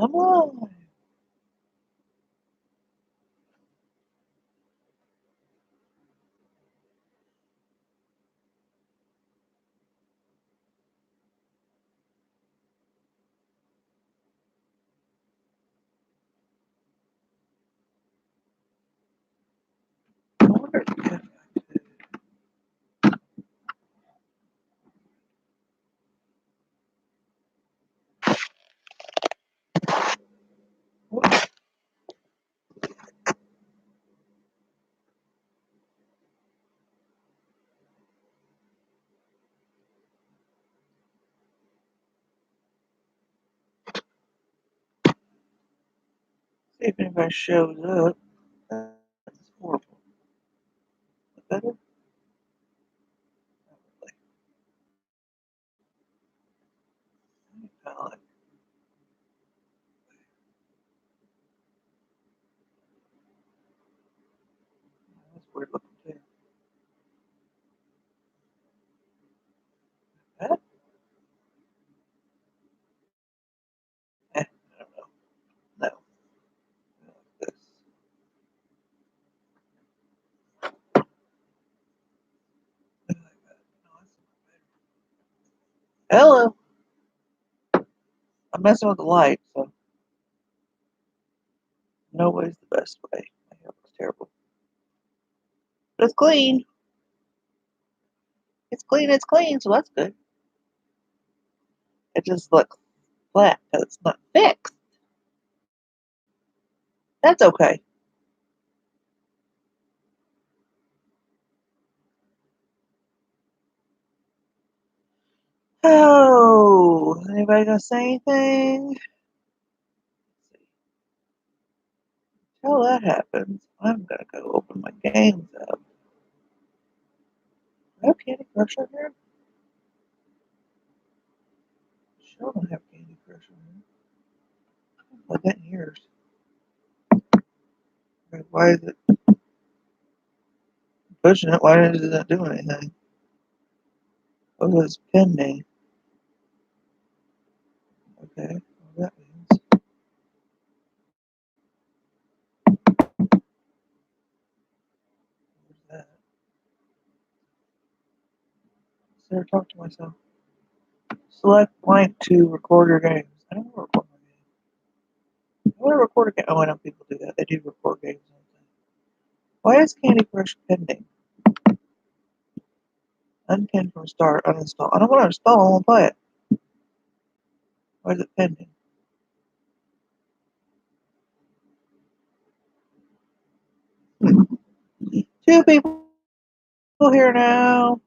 I'm on. I wonder if I could. What? See if anybody shows up. That's horrible. Is that better? Kind of like, that's weird looking too. That? I don't know. No. This. No, hello. I'm messing with the light, so no way's the best way. My hair looks terrible. But it's clean. It's clean, so that's good. It just looks flat because it's not fixed. That's okay. Oh, anybody gonna say anything? Until that happens, I'm gonna go open my games up. I have Candy Crush on here? Sure don't have Candy Crush on here. Like that in years. Why is it pushing it? Why is it not doing anything? Oh, it's pending. Okay, well, that means. What's that? Sarah, talk to myself. Select blank to record your games. I don't want to record my games. I want to record a game. Oh, I know people do that. They do record games. Why is Candy Crush pending? Unpinned from start, uninstall. I don't want to install, I want to play it. Why is it pending? Two people here now.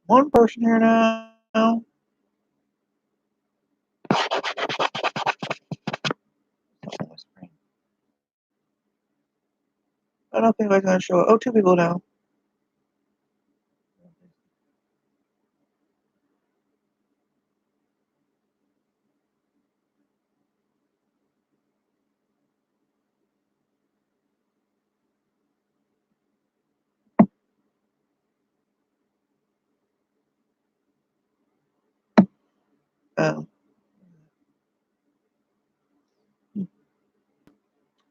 One person here now. I don't think anybody's going to show up. Oh, two people now. Oh.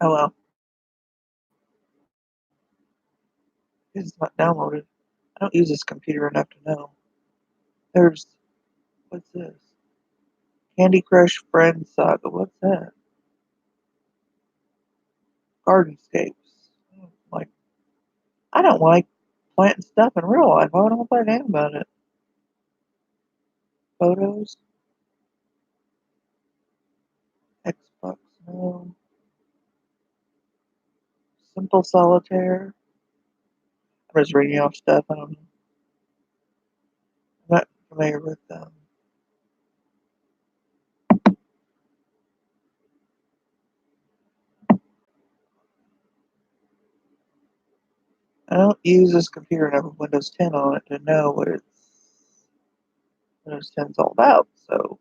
Oh well. It's not downloaded. I don't use this computer enough to know. There's, what's this? Candy Crush Friend Saga. What's that? Gardenscapes. Like, I don't like planting stuff in real life. Why would I want to play a game about it? Photos? Xbox? No. Simple Solitaire? I'm just reading off stuff. I don't know. I'm not familiar with them. I don't use this computer enough with Windows 10 on it to know what Windows 10 is all about. So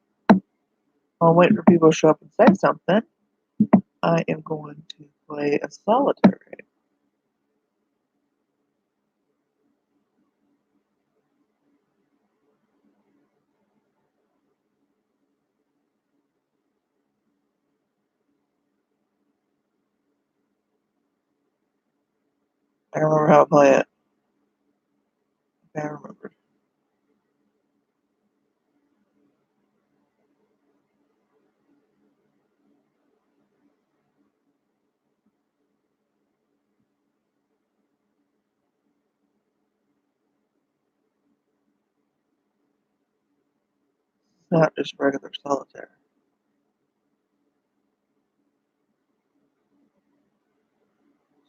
I'll wait for people to show up and say something. I am going to play a solitaire game. I don't remember how to play it. I can't remember. It's not just regular solitaire.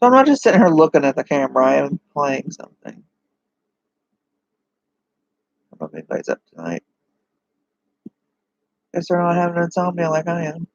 So I'm not just sitting here looking at the camera. I am playing something. I don't know if anybody's up tonight. Guess they're not having insomnia like I am.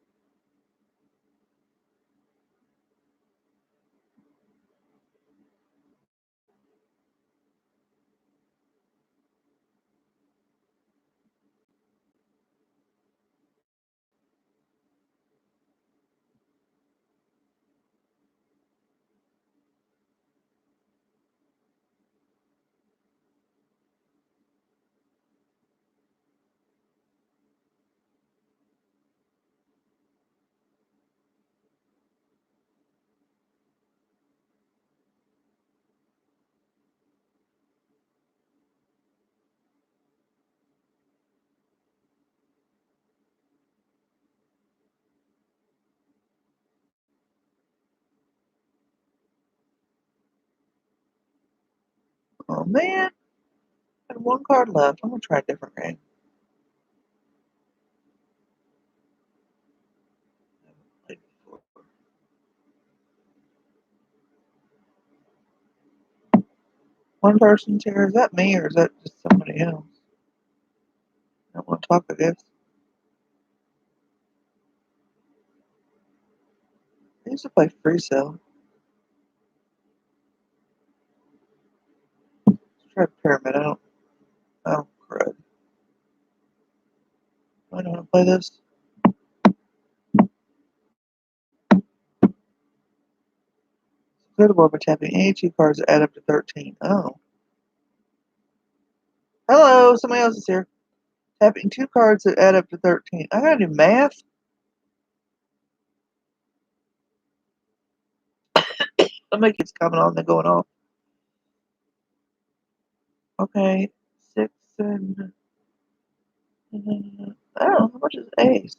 Oh man, I had one card left. I'm gonna try a different game. One person's here. Is that me or is that just somebody else? I don't want to talk, I guess. I used to play free cell. Let's try pyramid. I don't crud. I don't want to play this. Clear the board by tapping any two cards that add up to 13. Oh. Hello, somebody else is here. Tapping two cards that add up to 13. I gotta do math? Somebody keeps coming on and going off. Okay. 6 and... I don't know. How much is ace?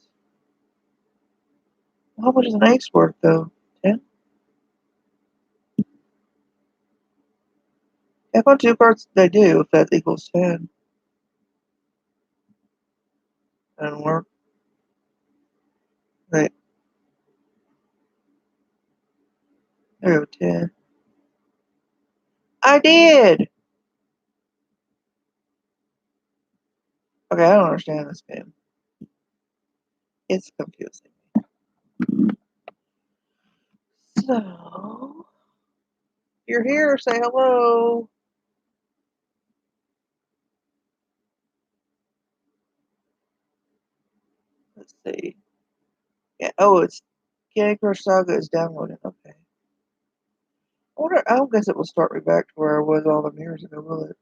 How much is an ace worth, though? 10? If on two cards, they do, if that equals 10. That doesn't work. Right. There we go, 10. I did! Okay, I don't understand this game. It's confusing. So, if you're here, say hello. Let's see. Yeah. Oh, it's Candy Crush Saga is downloading. Okay. I don't guess it will start me back to where I was all them years ago, will it?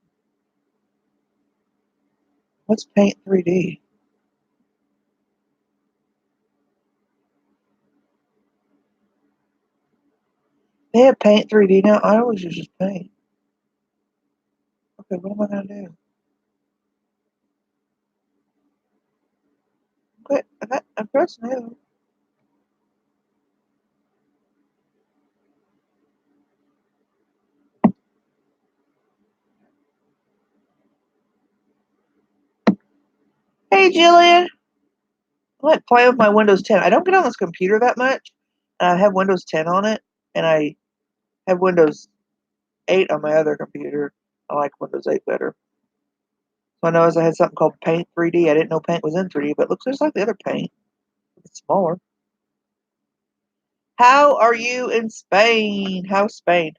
What's Paint 3D? They have Paint 3D now. I always use just Paint. Okay, what am I gonna do? Okay, I pressed new. Hey, Jillian. I like playing with my Windows 10. I don't get on this computer that much, and I have Windows 10 on it, and I have Windows 8 on my other computer. I like Windows 8 better. So I noticed I had something called Paint 3D. I didn't know Paint was in 3D, but it looks just like the other Paint. It's smaller. How are you in Spain? How's Spain?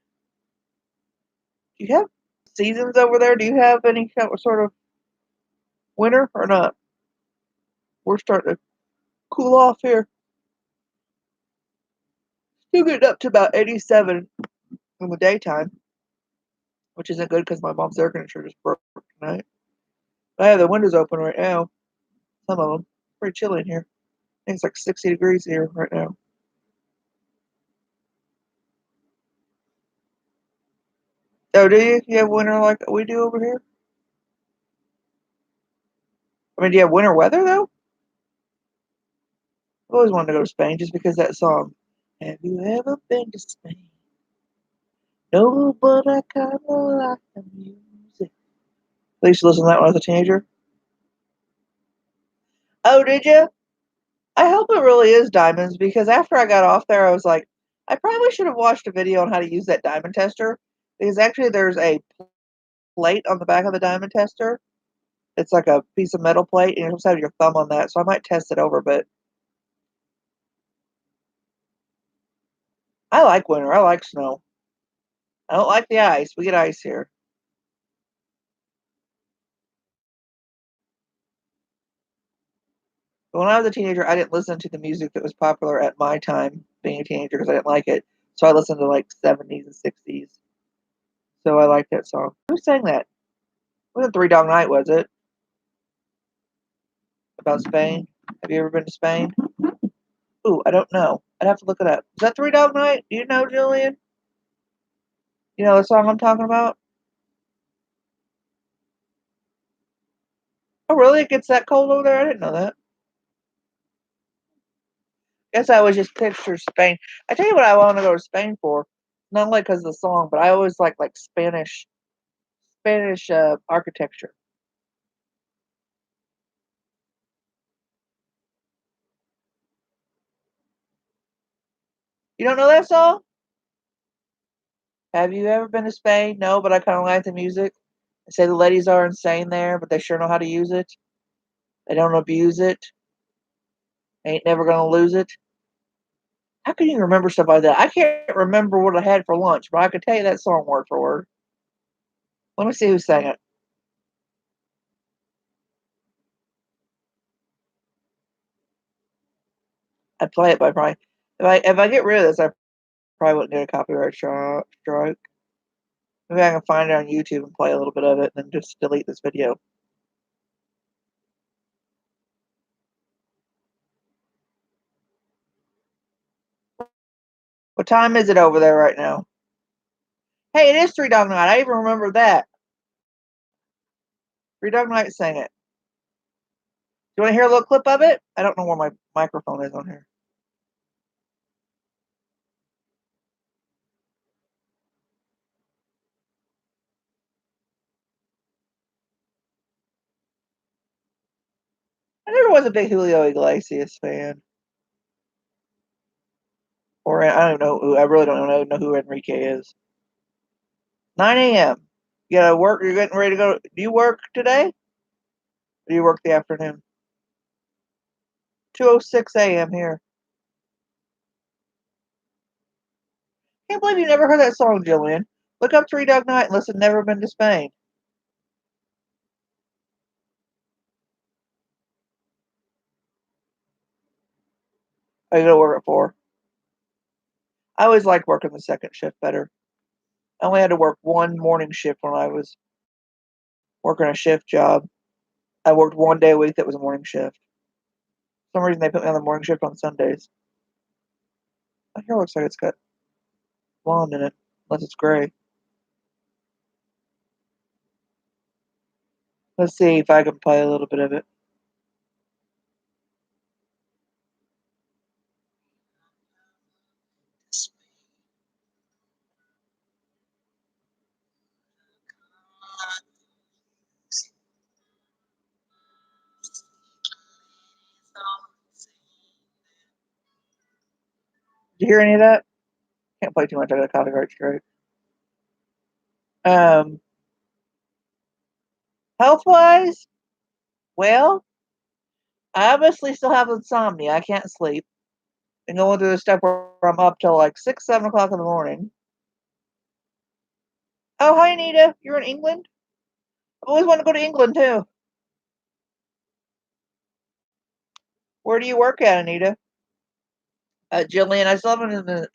Do you have seasons over there? Do you have any sort of winter or not? We're starting to cool off here. Still getting up to about 87 in the daytime, which isn't good because my mom's air conditioner just broke tonight. I have the windows open right now. Some of them. Pretty chilly in here. I think it's like 60 degrees here right now. Oh, do you? You have winter like we do over here? I mean, do you have winter weather though? I've always wanted to go to Spain just because that song. Have you ever been to Spain? No, but I kinda like the music. I used to listen to that when I was a teenager. Oh, did you? I hope it really is diamonds because after I got off there, I was like, I probably should have watched a video on how to use that diamond tester because actually there's a plate on the back of the diamond tester. It's like a piece of metal plate, and you're supposed to have your thumb on that. So I might test it over, but I like winter. I like snow. I don't like the ice. We get ice here. But when I was a teenager, I didn't listen to the music that was popular at my time being a teenager because I didn't like it. So I listened to like 70s and 60s. So I like that song. Who sang that? It wasn't Three Dog Night, was it? About Spain? Have you ever been to Spain? Ooh, I don't know. I'd have to look it up. Is that Three Dog Night? Do you know, Julian? You know the song I'm talking about? Oh, really? It gets that cold over there? I didn't know that. Guess I was just picture Spain. I tell you what I want to go to Spain for. Not only because of the song, but I always like Spanish architecture. You don't know that song? Have you ever been to Spain? No, but I kind of like the music. They say the ladies are insane there, but they sure know how to use it. They don't abuse it. Ain't never gonna lose it. How can you remember stuff like that? I can't remember what I had for lunch, but I can tell you that song word for word. Let me see who sang it. I'd play it by probably if I get rid of this, I probably wouldn't get a copyright strike. Maybe I can find it on YouTube and play a little bit of it, and then just delete this video. What time is it over there right now? Hey, it is Three Dog Night. I even remember that. Three Dog Night sang it. Do you want to hear a little clip of it? I don't know where my microphone is on here. I never was a big Julio Iglesias fan. Or I don't know who. I really don't know who Enrique is. 9 a.m. You gotta work. You're getting ready to go. Do you work today? Or do you work the afternoon? 2:06 a.m. here. Can't believe you never heard that song, Jillian. Look up Three Dog Night and listen. Never been to Spain. I go to work at 4. I always liked working the second shift better. I only had to work one morning shift when I was working a shift job. I worked one day a week that was a morning shift. For some reason they put me on the morning shift on Sundays. My hair looks like it's got blonde in it, unless it's gray. Let's see if I can play a little bit of it. Did you hear any of that? Can't play too much. I got a copyright strike. Um, Health wise, well, I obviously still have insomnia. I can't sleep. And going through the stuff where I'm up till like 6, 7 o'clock in the morning. Oh, hi, Anita. You're in England? I always want to go to England, too. Where do you work at, Anita? Jillian, I still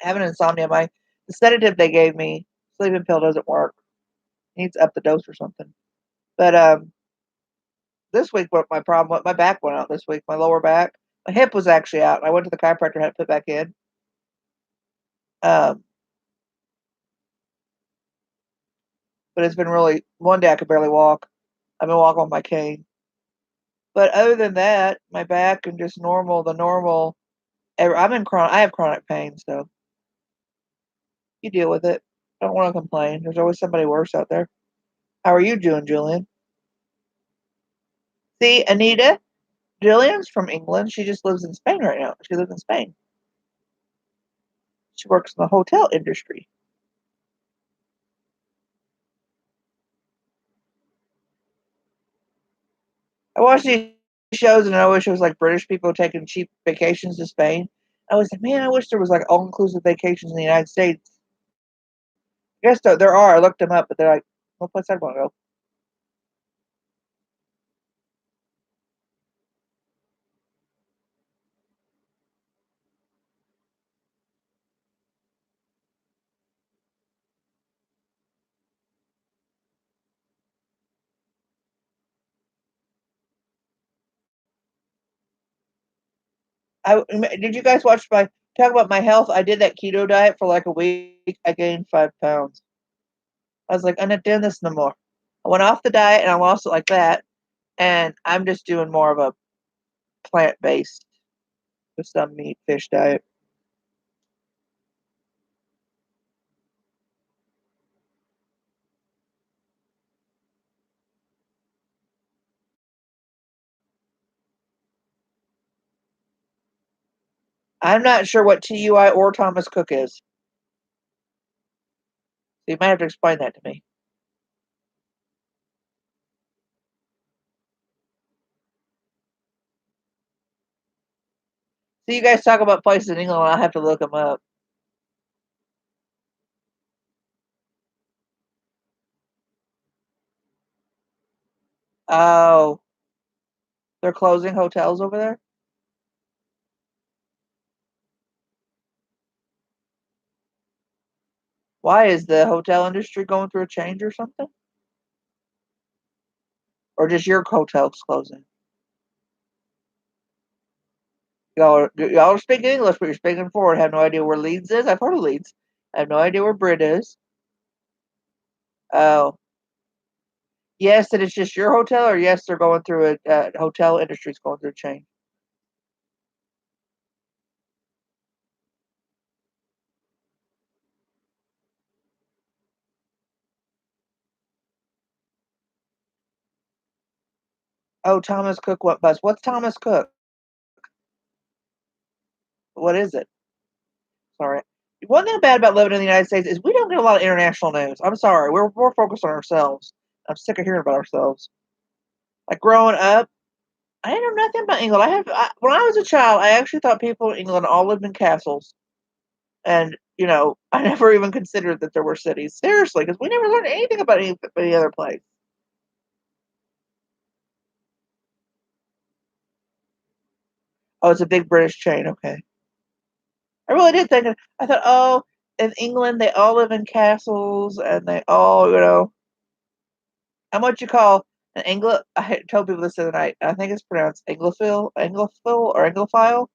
having insomnia. The sedative they gave me, sleeping pill doesn't work. Needs to up the dose or something. But this week, what my problem? What my back went out this week. My lower back, my hip was actually out. I went to the chiropractor, had it put back in. Um, but it's been really. One day I could barely walk. I've been walking with my cane. But other than that, my back and just normal, the normal. I'm in chronic. I have chronic pain, so you deal with it. Don't want to complain. There's always somebody worse out there. How are you doing, Julian? See, Anita, Jillian's from England. She just lives in Spain right now. She lives in Spain. She works in the hotel industry. I watch these shows and I wish it was like British people taking cheap vacations to Spain. I was like, man, I wish there was like all inclusive vacations in the United States. Yes, there are. I looked them up, but they're like, no place I'd want to go. Did you guys watch my talk about my health? I did that keto diet for like a week. I gained 5 pounds. I was like, I'm not doing this no more. I went off the diet and I lost it like that. And I'm just doing more of a plant based with some meat, fish diet. I'm not sure what TUI or Thomas Cook is. So you might have to explain that to me. So you guys talk about places in England, I'll have to look them up. Oh, they're closing hotels over there? Why is the hotel industry going through a change or something? Or just your hotel's closing? Y'all are speaking English, but you're speaking forward. I have no idea where Leeds is. I've heard of Leeds. I have no idea where Brit is. Oh, yes, that it's just your hotel, or yes, they're going through a hotel industry's going through a change. Oh, Thomas Cook went bust. What's Thomas Cook? What is it? Sorry. One thing bad about living in the United States is we don't get a lot of international news. I'm sorry. We're more focused on ourselves. I'm sick of hearing about ourselves. Like growing up, I didn't know nothing about England. When I was a child, I actually thought people in England all lived in castles, and I never even considered that there were cities. Seriously, because we never learned anything about any other place. Oh, it's a big British chain. Okay, I really did think. I thought, oh, in England they all live in castles, and they all, I'm what you call an Anglo. I told people this the other night. I think it's pronounced Anglophile or Anglophile.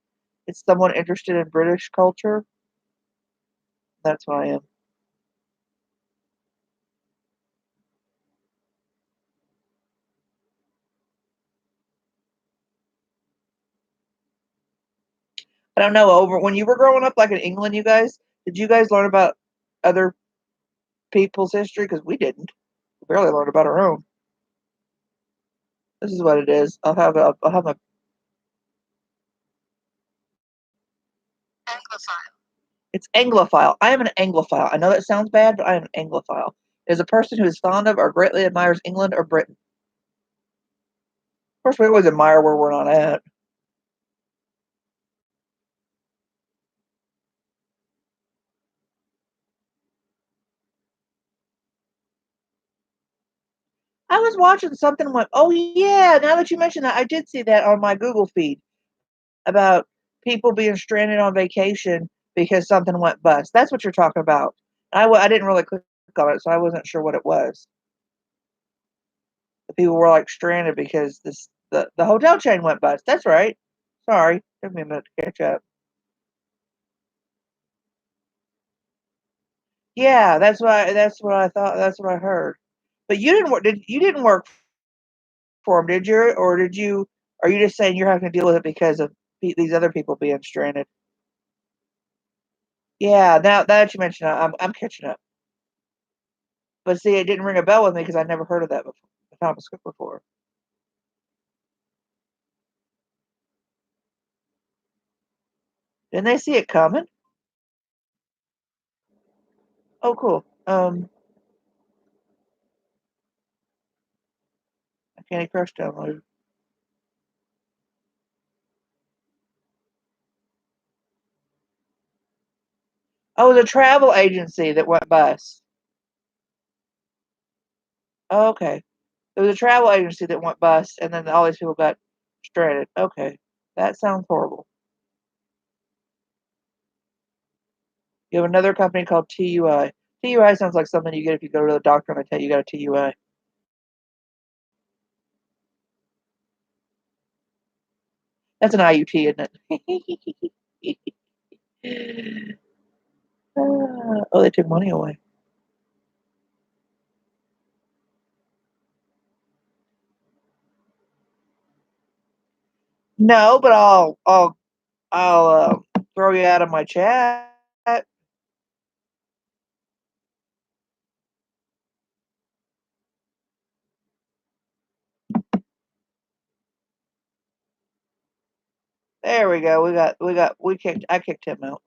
It's someone interested in British culture. That's what I am. I don't know. Over when you were growing up, like in England, did you guys learn about other people's history? Because we didn't. We barely learned about our own. This is what it is. I'll have a. It's Anglophile. I am an Anglophile. I know that sounds bad, but I am an Anglophile. It is a person who is fond of or greatly admires England or Britain. Of course, we always admire where we're not at. I was watching something and went, oh yeah, now that you mentioned that, I did see that on my Google feed about people being stranded on vacation because something went bust. That's what you're talking about. I didn't really click on it, so I wasn't sure what it was. The people were like stranded because the hotel chain went bust. That's right. Sorry, took me a minute to catch up. Yeah, that's what I thought. That's what I heard. But you didn't work. You didn't work for them, did you? Or did you? Are you just saying you're having to deal with it because of these other people being stranded? Yeah. Now that you mention it, I'm catching up. But see, it didn't ring a bell with me because I never heard of that before. Thomas Cook before. Didn't they see it coming? Oh, cool. A Candy Crush download. Oh, the travel agency that went bust. Oh, okay. It was a travel agency that went bust, and then all these people got stranded. Okay, that sounds horrible. You have another company called TUI. TUI sounds like something you get if you go to the doctor and they tell you got a TUI. That's an IUT, isn't it? Oh, they took money away. No, but I'll throw you out of my chat. There we go. We kicked. I kicked him out.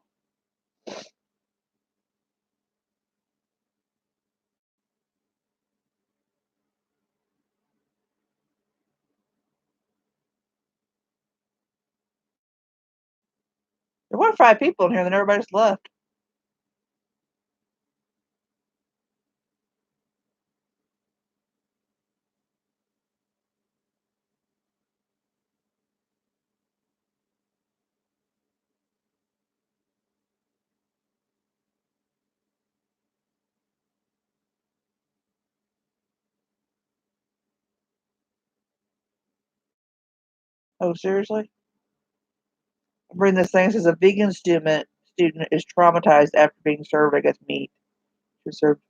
There were 5 people in here, then everybody just left. Oh, seriously? I'm reading this thing. It says a vegan student is traumatized after being served, I guess, meat. She was served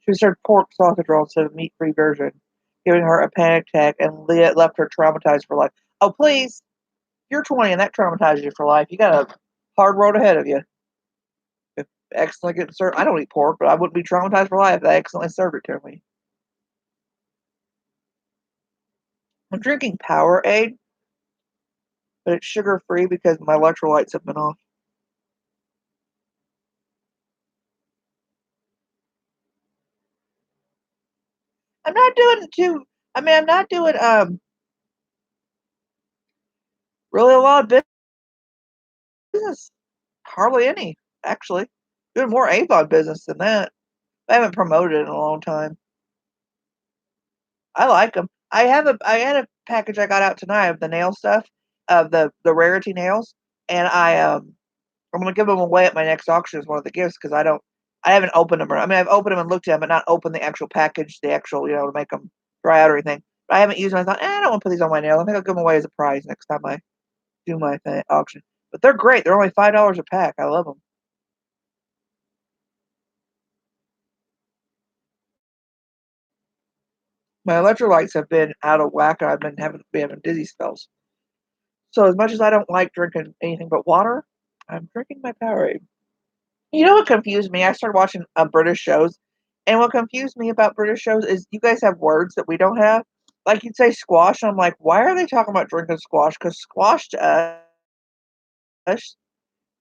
She was served pork sausage roll instead of a meat-free version, giving her a panic attack, and Leah left her traumatized for life. Oh, please! You're 20 and that traumatizes you for life. You got a hard road ahead of you. If accidentally getting served, I don't eat pork, but I wouldn't be traumatized for life if they accidentally served it to me. I'm drinking Powerade, but it's sugar-free because my electrolytes have been off. I'm not doing too. I mean, I'm not doing really a lot of business. Hardly any, actually. Doing more Avon business than that. I haven't promoted it in a long time. I like them. I had a package I got out tonight of the nail stuff, of the rarity nails, and I'm gonna give them away at my next auction as one of the gifts because I haven't opened them. I mean, I've opened them and looked at them, but not opened the actual package, the actual to make them dry out or anything. But I haven't used them. I thought, I don't want to put these on my nails. I think I'll give them away as a prize next time I do my auction. But they're great. They're only $5 a pack. I love them. My electrolytes have been out of whack, and I've been having dizzy spells. So as much as I don't like drinking anything but water, I'm drinking my Powerade. You know what confused me? I started watching British shows, and what confused me about British shows is you guys have words that we don't have. Like you'd say squash, and I'm like, why are they talking about drinking squash? Because squash to us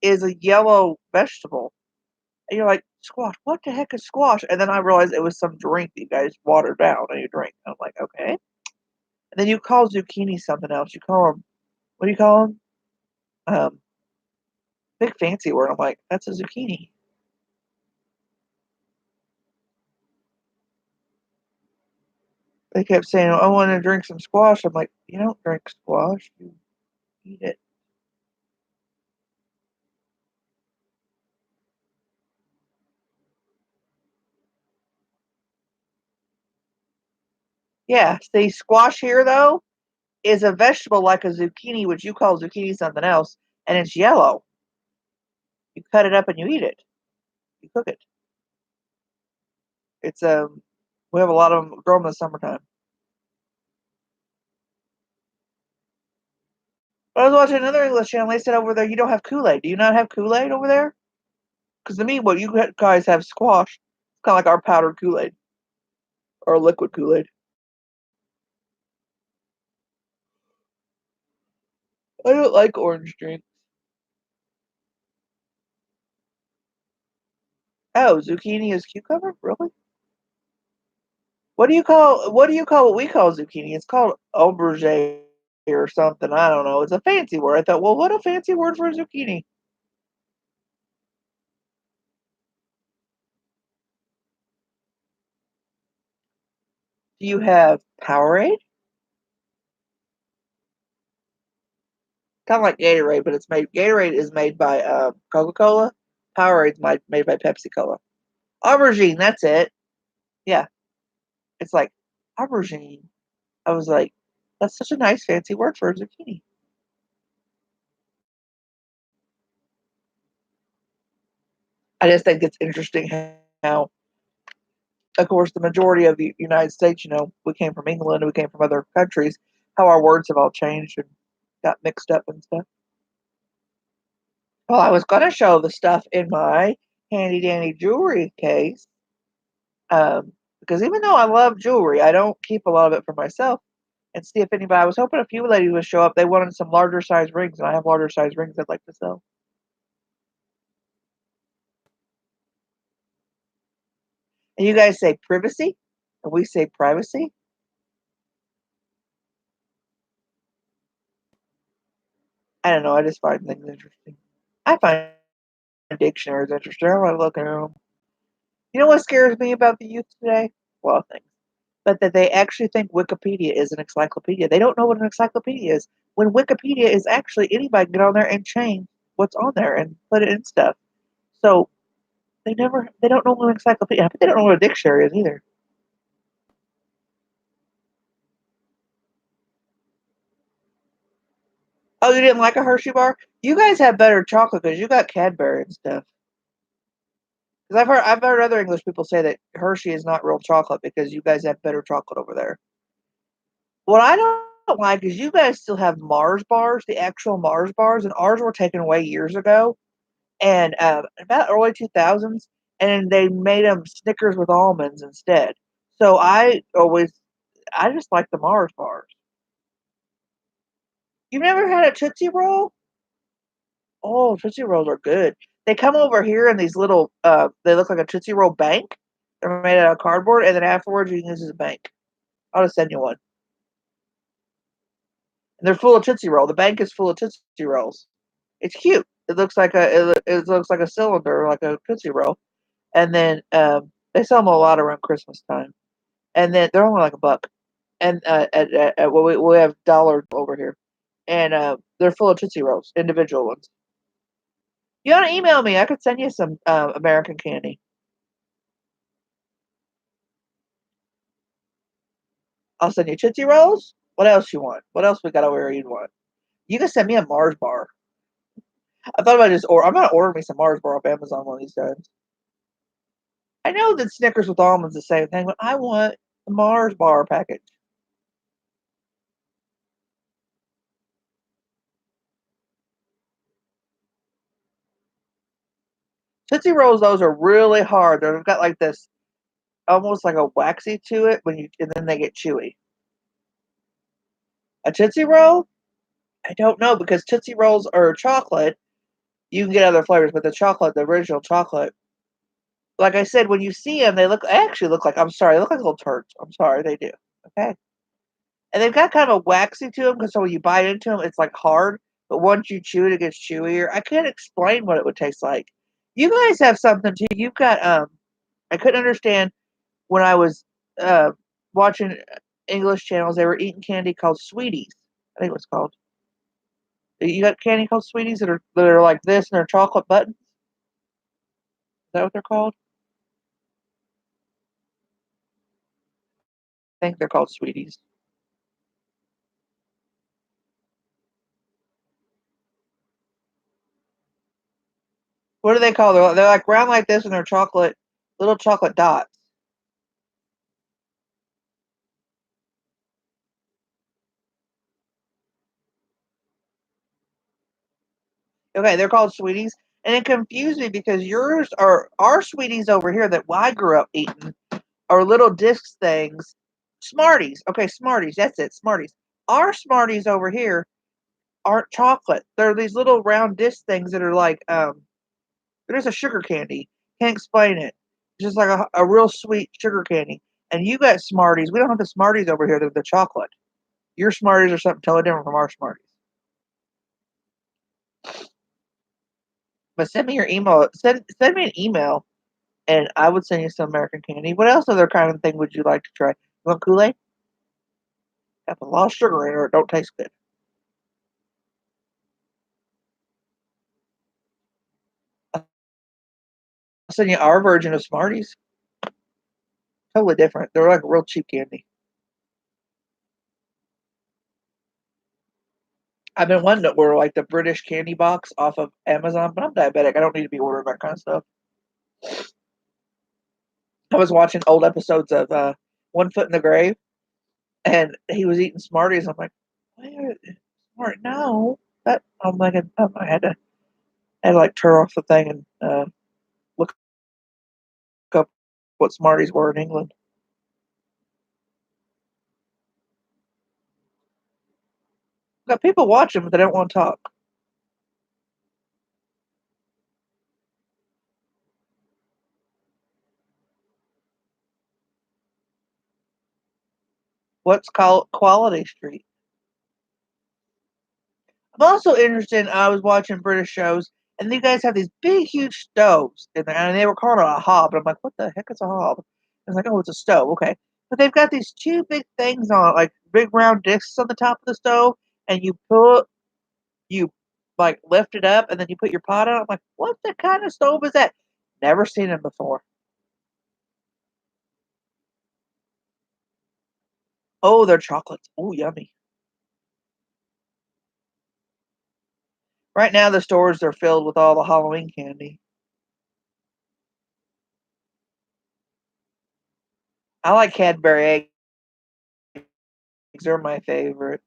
is a yellow vegetable. And you're like, squash, what the heck is squash? And then I realized it was some drink that you guys water down and you drink. And I'm like, okay. And then you call zucchini something else. You call them, what do you call them? Um, Big fancy word. I'm like, that's a zucchini. They kept saying, "I want to drink some squash." I'm like, "You don't drink squash. You eat it." Yeah. See, squash here though is a vegetable like a zucchini, which you call zucchini something else, and it's yellow. You cut it up and you eat it. You cook it. It's we have a lot of them grow in the summertime. But I was watching another English channel. They said over there you don't have Kool-Aid. Do you not have Kool-Aid over there? Because to me, what you guys have squash. It's kind of like our powdered Kool-Aid or liquid Kool-Aid. I don't like orange drink. Oh, zucchini is cucumber? Really? What do you call what we call zucchini? It's called aubergine or something. I don't know. It's a fancy word. I thought, well, what a fancy word for a zucchini. Do you have Powerade? Kind of like Gatorade, but it's made. Gatorade is made by Coca-Cola. Powerade's made by Pepsi Cola. Aubergine, that's it. Yeah, it's like aubergine. I was like, that's such a nice fancy word for a zucchini. I just think it's interesting how, of course, the majority of the United States, we came from England, we came from other countries, how our words have all changed and got mixed up and stuff. Well, I was going to show the stuff in my handy dandy jewelry case, because even though I love jewelry, I don't keep a lot of it for myself. And see if anybody, I was hoping a few ladies would show up. They wanted some larger size rings, and I have larger size rings I'd like to sell. And you guys say privacy, and we say privacy. I don't know. I just find things interesting. I find dictionaries interesting. I want to look at them. You know what scares me about the youth today? Well, things. But that they actually think Wikipedia is an encyclopedia. They don't know what an encyclopedia is. When Wikipedia is actually anybody can get on there and change what's on there and put it in stuff. So they don't know what an encyclopedia. But they don't know what a dictionary is either. Oh, you didn't like a Hershey bar? You guys have better chocolate because you got Cadbury and stuff. Because I've heard other English people say that Hershey is not real chocolate because you guys have better chocolate over there. What I don't like is you guys still have Mars bars, the actual Mars bars, and ours were taken away years ago, and about early 2000s, and they made them Snickers with almonds instead. So I just like the Mars bars. You never had a Tootsie Roll? Oh, Tootsie Rolls are good. They come over here in these little, they look like a Tootsie Roll bank. They're made out of cardboard, and then afterwards you can use as a bank. I'll just send you one. And they're full of Tootsie Roll. The bank is full of Tootsie Rolls. It's cute. It looks like a cylinder, like a Tootsie Roll. And then they sell them a lot around Christmas time. And then they're only like $1. And well, we have dollar over here, and they're full of Tootsie Rolls, individual ones. You want to email me? I could send you some American candy. I'll send you Tootsie Rolls. What else you want? What else we got over here you'd want? You can send me a Mars bar. I thought about just or I'm gonna order me some Mars bar off Amazon one of these times. I know that Snickers with almonds is the same thing, but I want the Mars bar package. Tootsie Rolls, those are really hard. They've got like this almost like a waxy to it and then they get chewy. A Tootsie Roll? I don't know because Tootsie Rolls are chocolate. You can get other flavors, but the original chocolate, like I said, when you see them, they actually look like, I'm sorry, they look like little turds. I'm sorry, they do. Okay. And they've got kind of a waxy to them because so when you bite into them, it's like hard. But once you chew it, it gets chewier. I can't explain what it would taste like. You guys have something too. You've got I couldn't understand when I was uh watching. English channels. They were eating candy called Sweeties. I think it was called. You got candy called Sweeties that are like this and they're chocolate buttons. Is that what they're called? I think they're called Sweeties. What do they call them? They're like round like this and they're chocolate, little chocolate dots. Okay, they're called Sweeties. And it confused me because yours are our Sweeties over here that I grew up eating are little disc things. Smarties. Okay, Smarties. That's it. Smarties. Our Smarties over here aren't chocolate. They're these little round disc things that are like they're just a sugar candy. Can't explain it. It's just like a real sweet sugar candy. And you got Smarties. We don't have the Smarties over here. They're the chocolate. Your Smarties are something totally different from our Smarties. But send me your email. Send me an email, and I would send you some American candy. What else other kind of thing would you like to try? You want Kool Aid? Have a lot of sugar in it, or it don't taste good. I'll send you our version of Smarties. Totally different. They're like real cheap candy. I've been wanting to order like the British candy box off of Amazon, but I'm diabetic. I don't need to be ordering that kind of stuff. I was watching old episodes of One Foot in the Grave, and he was eating Smarties. I'm like, why Smart? No, that I'm like, I had to like turn off the thing and look up what Smarties were in England. Got people watching, but they don't want to talk. What's called Quality Street? I'm also interested. I was watching British shows, and you guys have these big, huge stoves in there, and they were calling it a hob. And I'm like, what the heck is a hob? And it's like, oh, it's a stove. Okay, but they've got these two big things on it, like big round discs on the top of the stove, and you like lift it up, and then you put your pot on. I'm like, what the kind of stove is that? Never seen them before. Oh, they're chocolates. Oh, yummy. Right now, the stores are filled with all the Halloween candy. I like Cadbury eggs. They're my favorite.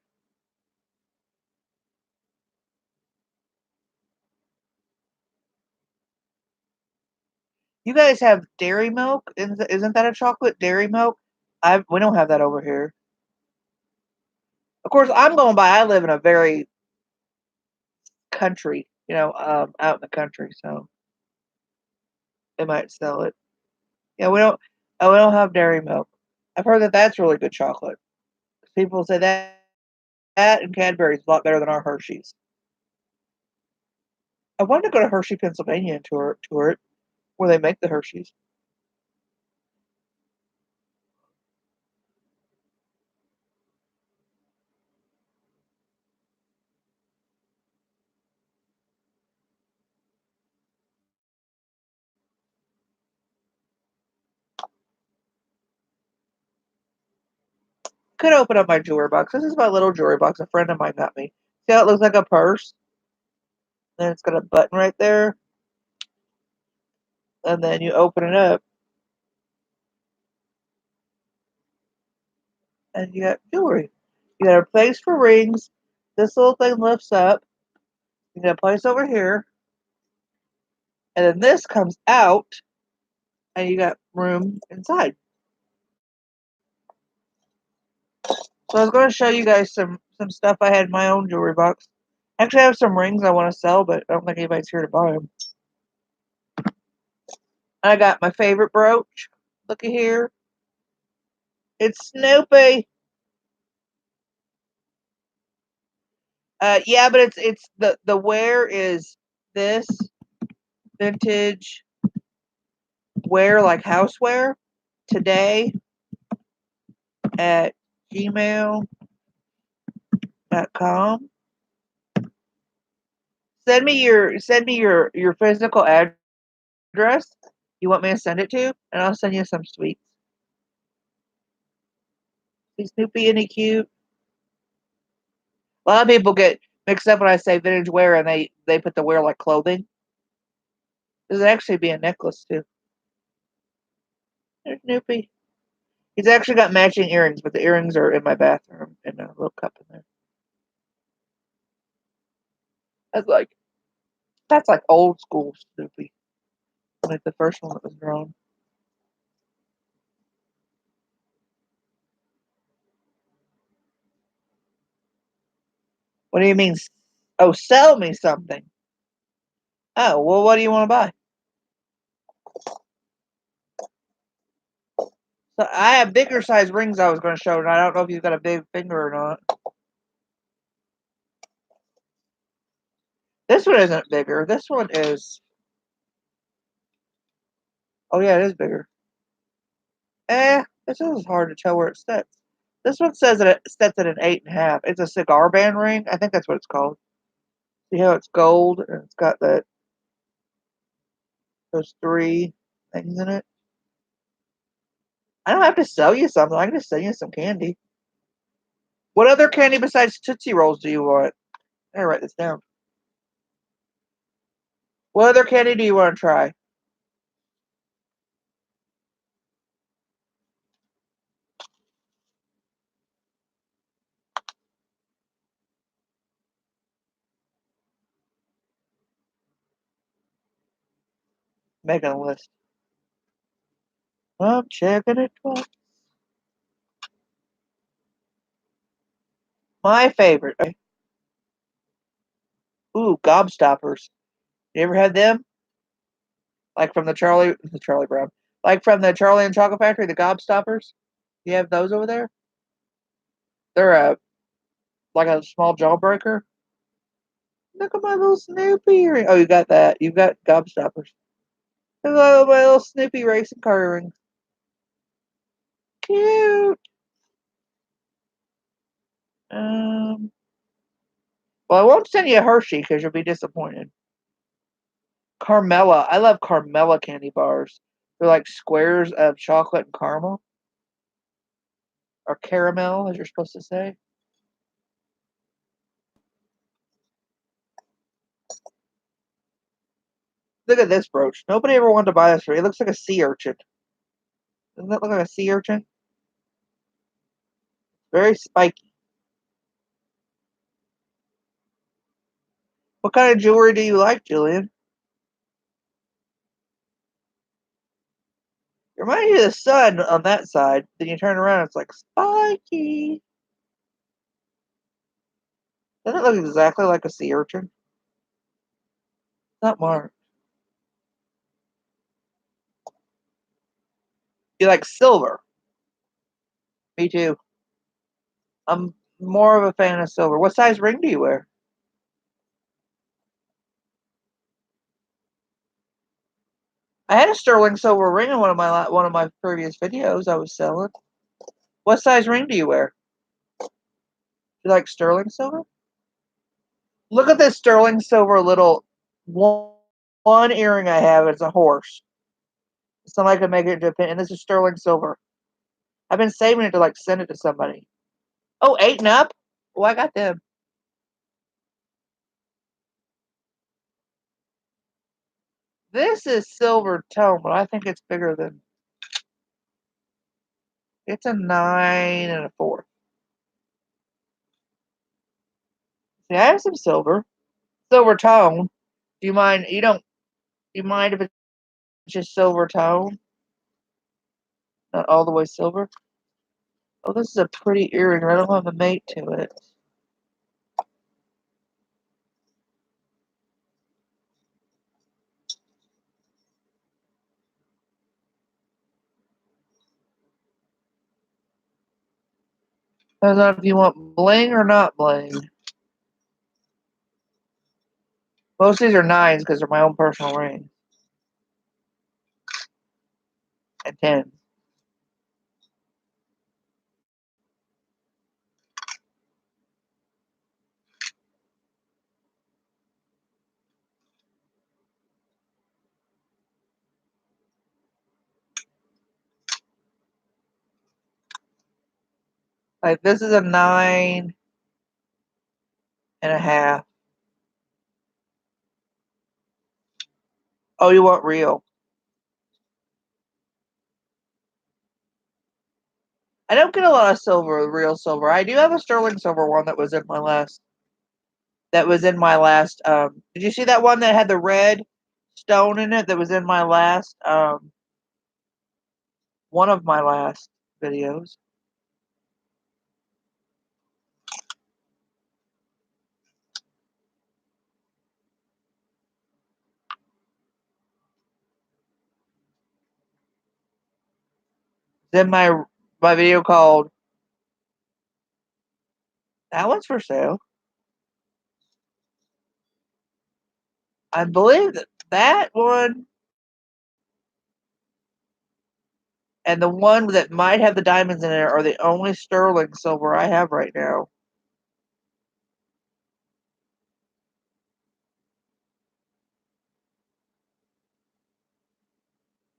You guys have dairy milk? Isn't that a chocolate dairy milk? We don't have that over here. Of course, I'm going by. I live in a very country, out in the country, so they might sell it. Yeah, we don't. Oh, we don't have dairy milk. I've heard that that's really good chocolate. People say that and Cadbury's a lot better than our Hershey's. I wanted to go to Hershey, Pennsylvania, and tour it where they make the Hershey's. Could open up my jewelry box. This is my little jewelry box. A friend of mine got me. See how it looks like a purse? Then it's got a button right there, and then you open it up, and you got jewelry. You got a place for rings. This little thing lifts up. You got a place over here, and then this comes out, and you got room inside. So I was going to show you guys some stuff I had in my own jewelry box. Actually, I have some rings I want to sell, but I don't think anybody's here to buy them. I got my favorite brooch. Looky here. It's Snoopy. Yeah, but it's the wear is this vintage wear like houseware today at gmail.com. Send me your physical address you want me to send it to, and I'll send you some sweets. Is Snoopy any cute? A lot of people get mixed up when I say vintage wear, and they put the wear like clothing. This would actually be a necklace too. There's Snoopy. He's actually got matching earrings, but the earrings are in my bathroom in a little cup in there. That's like old school Snoopy. Like the first one that was drawn. What do you mean? Oh, sell me something. Oh, well, what do you want to buy? So I have bigger size rings I was going to show, and I don't know if you've got a big finger or not. This one isn't bigger. This one is. Oh, yeah, it is bigger. This is hard to tell where it sets. This one says that it sets at an 8.5. It's a cigar band ring. I think that's what it's called. See how it's gold and it's got those three things in it? I don't have to sell you something. I can just send you some candy. What other candy besides Tootsie Rolls do you want? I gotta write this down. What other candy do you want to try? Making a list. I'm checking it twice. My favorite. Ooh, gobstoppers. You ever had them? Like from the Charlie Brown. Like from the Charlie and Chocolate Factory, the gobstoppers? You have those over there? They're like a small jawbreaker. Look at my little Snoopy earring. Oh, you got that. You've got gobstoppers. Hello, my little Snoopy racing car earring. Cute. Um, well, I won't send you a Hershey because you'll be disappointed. Carmela. I love Carmela candy bars. They're like squares of chocolate and caramel. Or caramel, as you're supposed to say. Look at this brooch. Nobody ever wanted to buy this for me. It looks like a sea urchin. Doesn't that look like a sea urchin? Very spiky. What kind of jewelry do you like, Julian? It reminds you of the sun on that side. Then you turn around, it's like spiky. Doesn't it look exactly like a sea urchin? Not marked. You like silver? Me too. I'm more of a fan of silver. What size ring do you wear? I had a sterling silver ring in one of my previous videos I was selling. What size ring do you wear? You like sterling silver? Look at this sterling silver little one earring I have. It's a horse. Somebody could make it into a pin, and this is sterling silver. I've been saving it to like send it to somebody. Oh, 8 and up? Oh, I got them. This is silver tone, but I think it's bigger than. It's a 9 and a 4. See, I have some silver. Silver tone. Do you mind? Do you mind if it's just silver tone? Not all the way silver? Oh, this is a pretty earring. I don't have a mate to it. I don't know if you want bling or not bling. Most of these are 9s because they're my own personal ring. And 10s. Like this is a 9.5. Oh, you want real? I don't get a lot of silver, real silver. I do have a sterling silver one that was in my last. That was in my last. Did you see that one that had the red stone in it? That was in my last. One of my last videos. It's in my video called. That one's for sale. I believe that one and the one that might have the diamonds in it are the only sterling silver I have right now.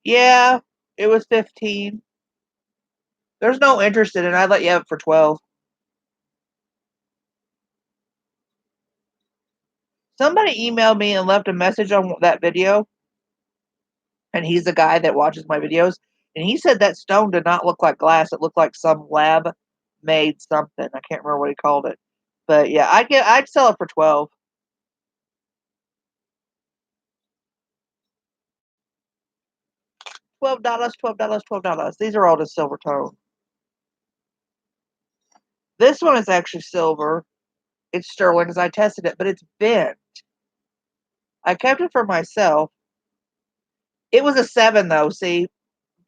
Yeah, it was 15. There's no interest in it. I'd let you have it for 12. Somebody emailed me and left a message on that video, and he's the guy that watches my videos, and he said that stone did not look like glass. It looked like some lab made something. I can't remember what he called it. But yeah, I'd sell it for 12. $12, $12, $12. These are all just silver tone. This one is actually silver. It's sterling because I tested it, but it's bent. I kept it for myself. It was a 7 though. See,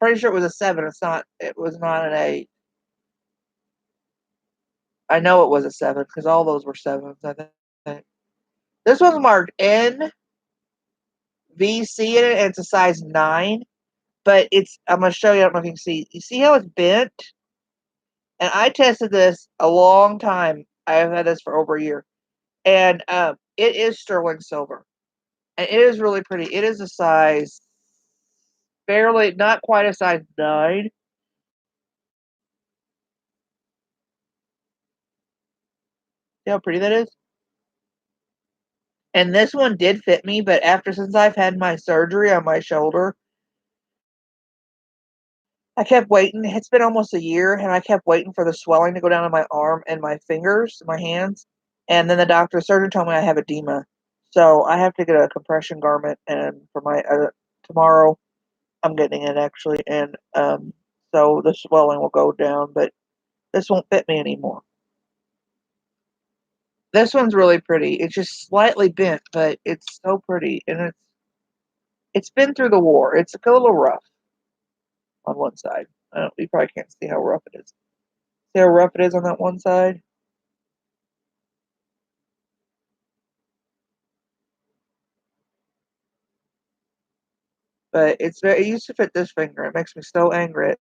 pretty sure it was a 7. It's not. It was not an 8. I know it was a 7 because all those were 7s. I think this one's marked NVC in it, and it's a size 9. But it's. I'm gonna show you. I don't know if you can see. You see how it's bent? And I tested this a long time. I've had this for over a year, and it is sterling silver, and it is really pretty. It is a size barely, not quite a size 9. See how pretty that is? And this one did fit me, but since I've had my surgery on my shoulder, I kept waiting. It's been almost a year, and I kept waiting for the swelling to go down on my arm and my fingers, my hands. And then the surgeon told me I have edema. So I have to get a compression garment, and for my tomorrow, I'm getting it actually, and so the swelling will go down, but this won't fit me anymore. This one's really pretty. It's just slightly bent, but it's so pretty, and it's been through the war. It's a little rough on one side. I don't, you probably can't see how rough it is. See how rough it is on that one side? But it used to fit this finger. It makes me so angry. It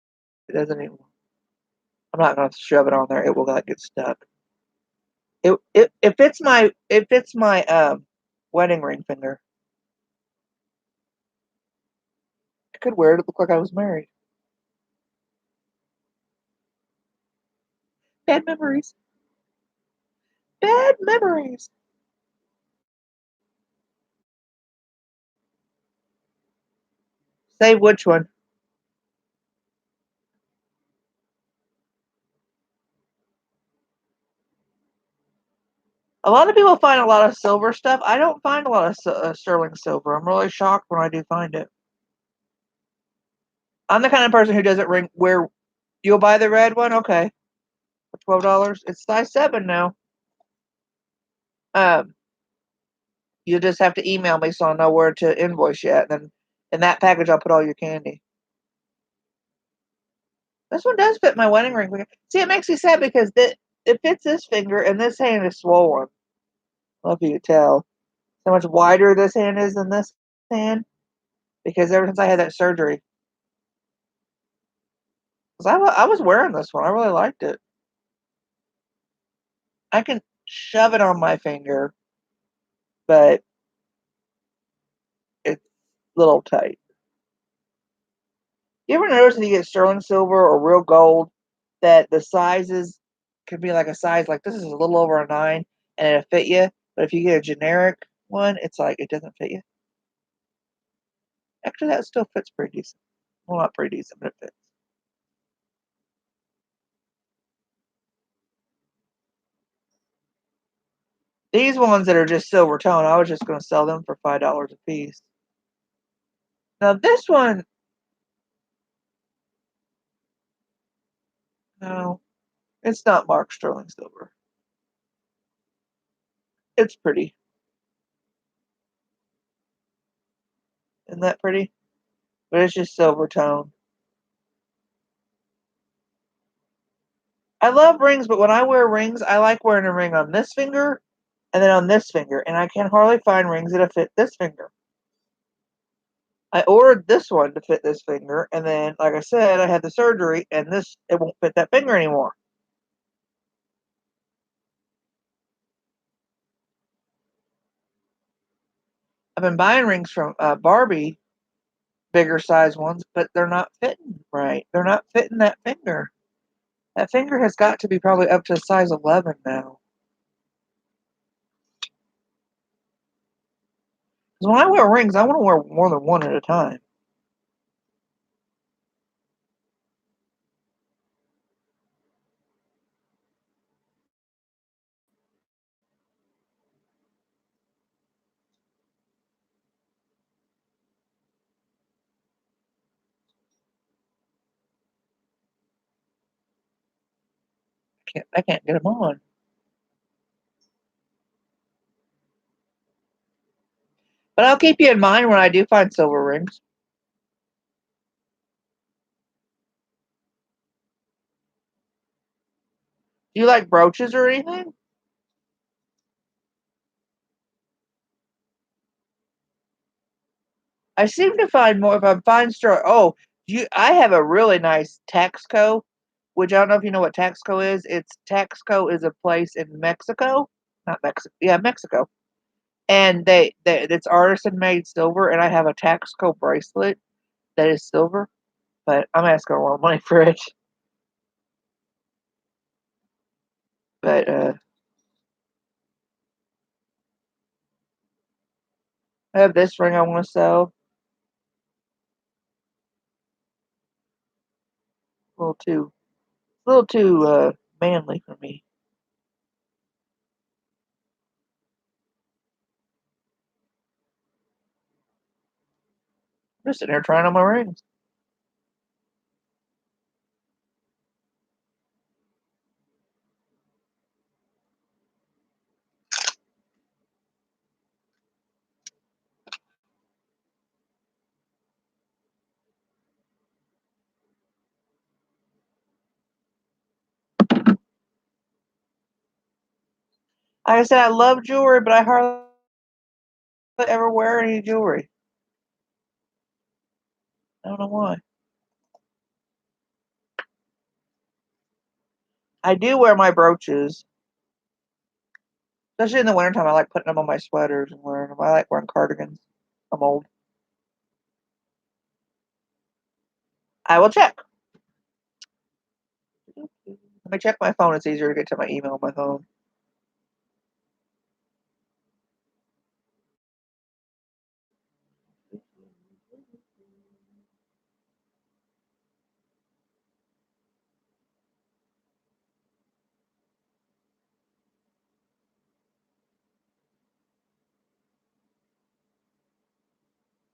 doesn't even. I'm not gonna shove it on there. It will not get stuck. It fits my wedding ring finger. I could wear it to look like I was married. Bad memories. Bad memories. Say which one. A lot of people find a lot of silver stuff. I don't find a lot of sterling silver. I'm really shocked when I do find it. I'm the kind of person who doesn't ring where you'll buy the red one, okay, for $12. It's size 7 now. Um, you just have to email me so I'll know where to invoice you at. And then in that package, I'll put all your candy. This one does fit my wedding ring finger. See, it makes me sad because it fits this finger and this hand is swollen. I don't know if you can tell how much wider this hand is than this hand because ever since I had that surgery, because I was wearing this one, I really liked it. I can shove it on my finger, but it's a little tight. You ever notice when you get sterling silver or real gold that the sizes could be like a size like this is a little over a 9 and it'll fit you. But if you get a generic one, it's like it doesn't fit you. Actually, that still fits pretty decent. Well, not pretty decent, but it fits. These ones that are just silver tone, I was just going to sell them for $5 a piece. Now this one, no, it's not marked sterling silver. It's pretty. Isn't that pretty? But it's just silver tone. I love rings, but when I wear rings, I like wearing a ring on this finger and then on this finger. And I can hardly find rings that fit this finger. I ordered this one to fit this finger, and then, like I said, I had the surgery, and it won't fit that finger anymore. I've been buying rings from Barbie, bigger size ones, but they're not fitting right. They're not fitting that finger. That finger has got to be probably up to size 11 now. Because when I wear rings, I want to wear more than one at a time. I can't get them on. But I'll keep you in mind when I do find silver rings. Do you like brooches or anything? I seem to find more if I find store. Oh, I have a really nice Taxco, which I don't know if you know what Taxco is. Taxco is a place in Mexico, not Mexico. Yeah, Mexico, and it's artisan made silver. And I have a Taxco bracelet that is silver, but I'm asking a lot of money for it. But I have this ring I want to sell. A little too manly for me. I'm just sitting there trying on my rings. Like I said, I love jewelry, but I hardly ever wear any jewelry. I don't know why. I do wear my brooches, especially in the wintertime. I like putting them on my sweaters and wearing them. I like wearing cardigans. I'm old. I will check. Let me check my phone. It's easier to get to my email on my phone.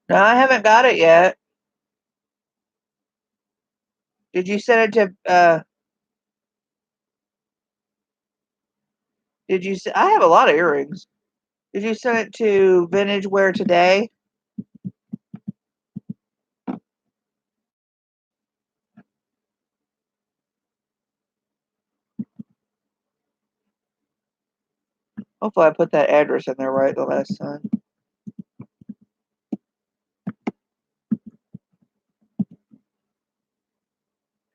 No, I haven't got it yet. Did you send it to? Did you? I have a lot of earrings. Did you send it to Vintage Wear Today? Hopefully, I put that address in there right the last time.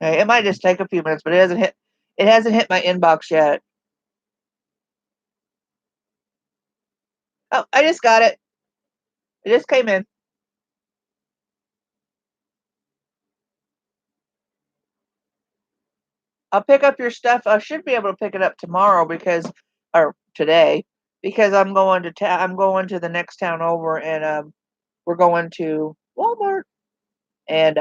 Okay, it might just take a few minutes, but it hasn't hit. It hasn't hit my inbox yet. Oh, I just got it. It just came in. I'll pick up your stuff. I should be able to pick it up tomorrow or today, because I'm going to I'm going to the next town over, and we're going to Walmart and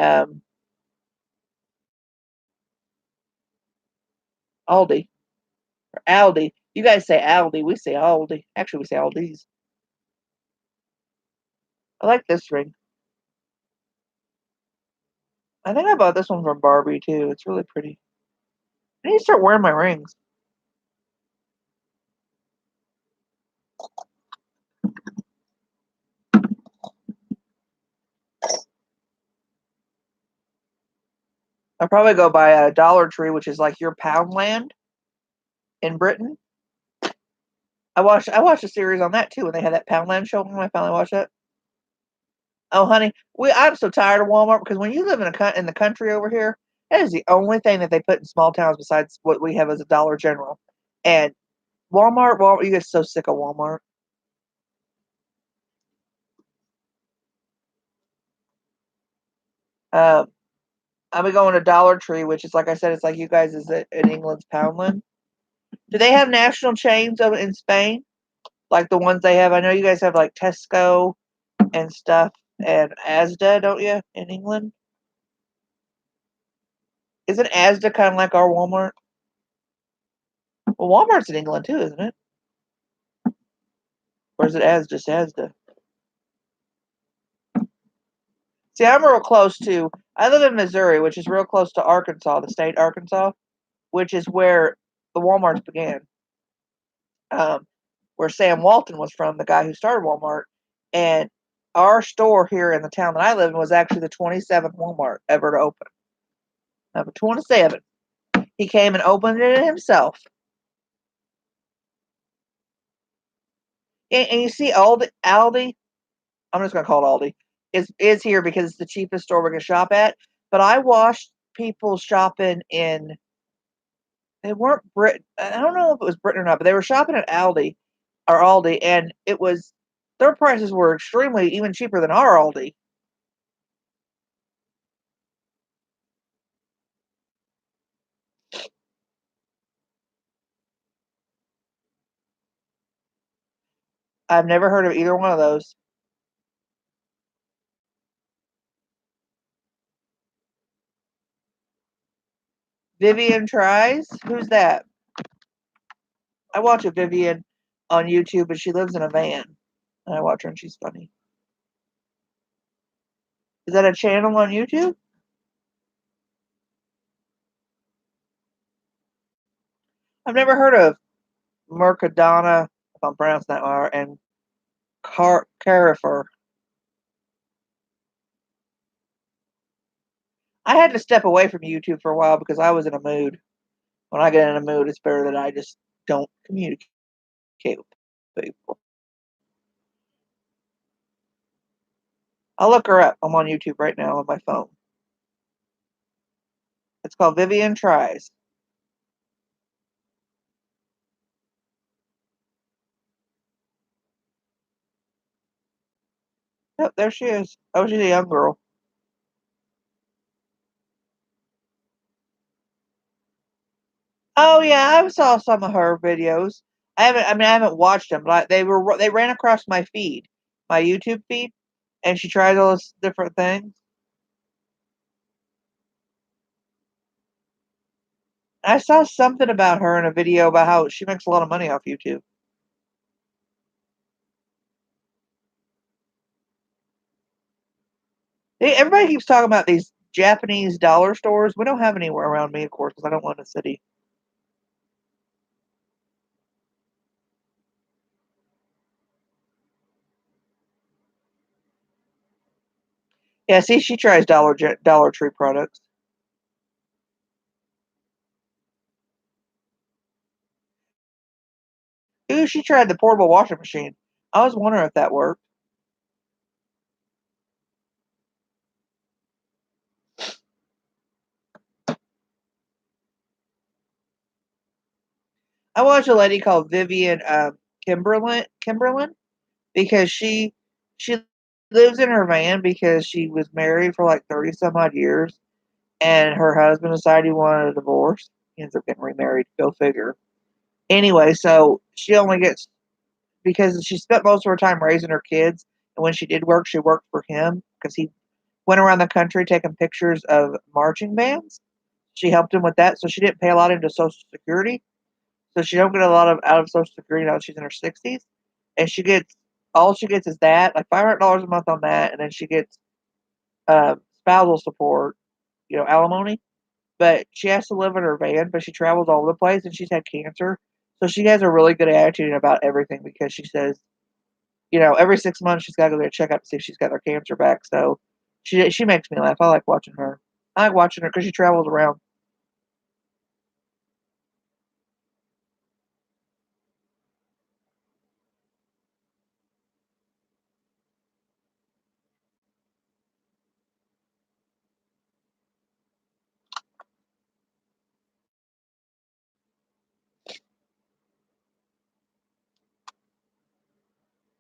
Aldi or Aldi. You guys say Aldi, we say Aldi. Actually, we say Aldi's. I like this ring. I think I bought this one from Barbie too. It's really pretty. I need to start wearing my rings. I'll probably go buy a Dollar Tree, which is like your Poundland in Britain. I watched a series on that too when they had that Poundland show. When I finally watched that. Oh, honey, I'm so tired of Walmart, because when you live in the country over here, that is the only thing that they put in small towns besides what we have as a Dollar General. And Walmart, you get so sick of Walmart. Um, I'll be going to Dollar Tree, which is, like I said, it's like you guys is in England's Poundland. Do they have national chains of in Spain, like the ones they have? I know you guys have like Tesco and stuff, and Asda, don't you, in England? Isn't Asda kind of like our Walmart? Well, Walmart's in England too, isn't it? Or is it just Asda? See, I'm real close to. I live in Missouri, which is real close to Arkansas, the state Arkansas, which is where the WalMarts began. Um, where Sam Walton was from, the guy who started Walmart, and our store here in the town that I live in was actually the 27th Walmart ever to open. Number 27. He came and opened it himself. And you see, Aldi. I'm just gonna call it Aldi. Is here because it's the cheapest store we can shop at. But I watched people shopping in. They weren't Brit. I don't know if it was Britain or not, but they were shopping at Aldi, and their prices were extremely even cheaper than our Aldi. I've never heard of either one of those. Vivian tries. Who's that? I watch a Vivian on YouTube, and she lives in a van. And I watch her, and she's funny. Is that a channel on YouTube? I've never heard of Mercadona, if I'm pronouncing that right, and Carifer. I had to step away from YouTube for a while because I was in a mood. When I get in a mood, it's better that I just don't communicate with people. I'll look her up. I'm on YouTube right now on my phone. It's called Vivian Tries. Yep, there she is. Oh, she's a young girl. Oh yeah, I saw some of her videos. I haven't watched them, but they ran across my feed, my YouTube feed, and she tried all those different things. I saw something about her in a video about how she makes a lot of money off YouTube. Everybody keeps talking about these Japanese dollar stores. We don't have anywhere around me, of course, because I don't live in a city. Yeah, see, she tries Dollar Tree products. Ooh, she tried the portable washing machine. I was wondering if that worked. I watched a lady called Vivian Kimberlin, because she lives in her van because she was married for like 30 some odd years, and her husband decided he wanted a divorce. He ends up getting remarried. Go figure. Anyway, so she only gets because she spent most of her time raising her kids, and when she did work, she worked for him because he went around the country taking pictures of marching bands. She helped him with that, so she didn't pay a lot into Social Security. So she don't get a lot of out of Social Security now that she's in her 60s, and she gets all she gets is that like $500 a month on that, and then she gets spousal support, alimony. But she has to live in her van, but she travels all over the place, and she's had cancer, so she has a really good attitude about everything because she says, every 6 months she's got to go get a checkup to see if she's got her cancer back. So she makes me laugh. I like watching her. I like watching her because she travels around.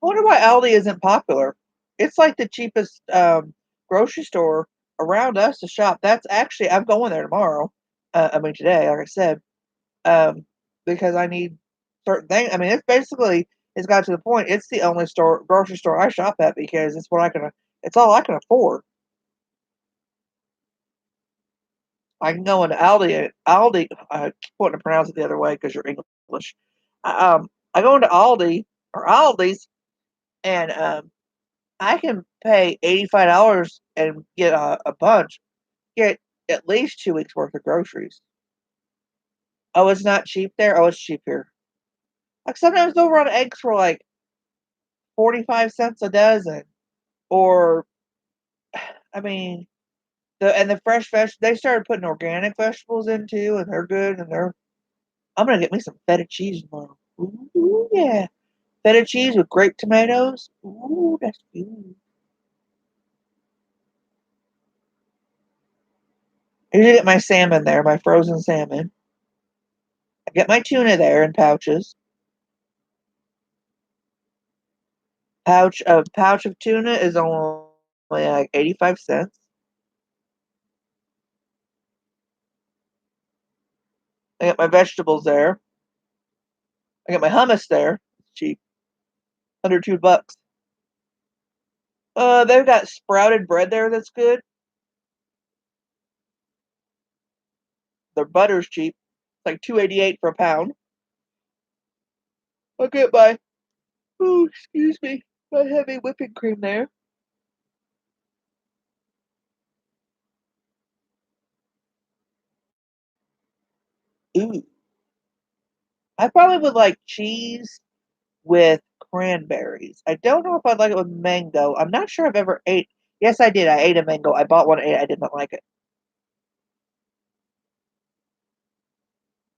I wonder why Aldi isn't popular. It's like the cheapest grocery store around us to shop. That's actually I'm going there tomorrow. I mean today, like I said, um, because I need certain things. I mean, it's got to the point. It's the only grocery store I shop at because it's what I can. It's all I can afford. I can go into Aldi. Aldi. I keep wanting to pronounce it the other way because you're English. I go into Aldi or Aldi's, and I can pay $85 and get a bunch. Get at least 2 weeks worth of groceries. Oh, it's not cheap there. Oh, it's cheap here. Like sometimes they'll run eggs for like 45 cents a dozen, or I mean, the fresh they started putting organic vegetables in too, and they're good, and they're. I'm gonna get me some feta cheese tomorrow. Ooh, yeah, feta cheese with grape tomatoes. Ooh, that's good. I usually get my salmon there, my frozen salmon. I get my tuna there in pouches. Pouch of tuna is only like 85 cents. I get my vegetables there. I get my hummus there. It's cheap, under $2. They've got sprouted bread there that's good. Their butter's cheap. It's like 2.88 for a pound. I'll get my excuse me, my heavy whipping cream there. Ooh, I probably would like cheese with cranberries. I don't know if I'd like it with mango. I'm not sure I've ever ate. Yes, I did. I ate a mango. I bought one. I did not like it.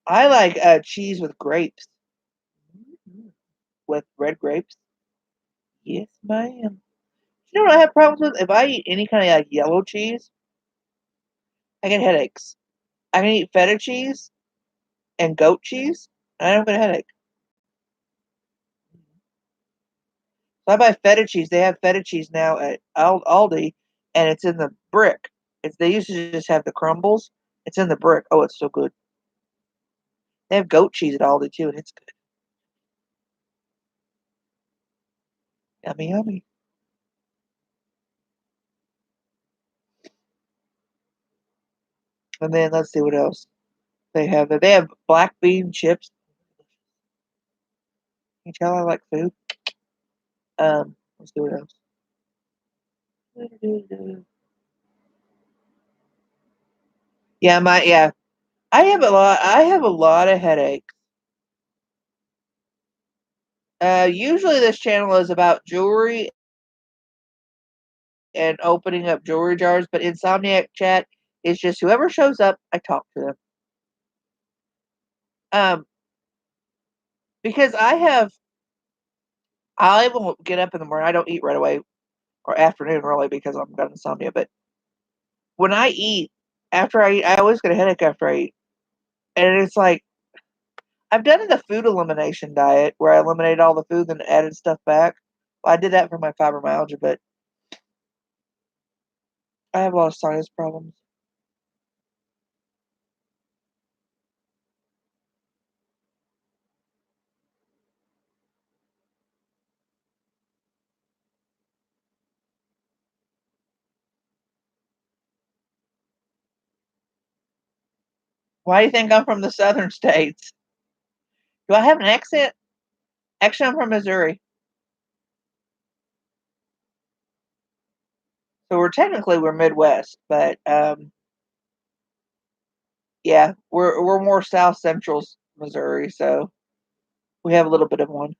I like cheese with grapes. Mhm. With red grapes. Yes, ma'am. You know what I have problems with? If I eat any kind of like yellow cheese, I get headaches. I can eat feta cheese and goat cheese, and I don't get a headache. So I buy feta cheese. They have feta cheese now at Aldi, and it's in the brick. They used to just have the crumbles. It's in the brick. Oh, it's so good. They have goat cheese at Aldi too, and it's good. Yummy, yummy. And then let's see what else they have. They have black bean chips. Can you tell I like food? Let's see what else. Yeah. I have a lot of headaches. Usually this channel is about jewelry and opening up jewelry jars, but Insomniac chat is just whoever shows up, I talk to them. Um, because I will get up in the morning. I don't eat right away or afternoon really because I've got insomnia. But when I eat, after I eat, I always get a headache after I eat, and it's like I've done the food elimination diet where I eliminated all the food and added stuff back. Well, I did that for my fibromyalgia, but I have a lot of sinus problems. Why do you think I'm from the southern states? Do I have an accent? Actually, I'm from Missouri. So we're Midwest, but yeah, we're more South Central Missouri, so we have a little bit of one.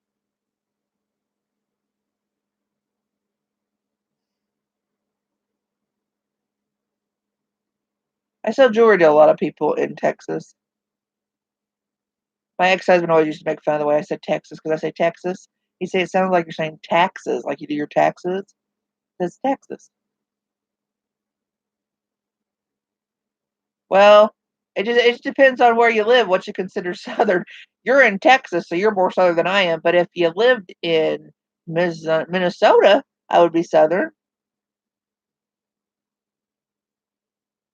I sell jewelry to a lot of people in Texas. My ex-husband always used to make fun of the way I said Texas because I say Texas. He say it sounds like you're saying taxes, like you do your taxes. It's Texas. Well, it just depends on where you live, what you consider southern. You're in Texas, so you're more southern than I am. But if you lived in Minnesota, I would be southern.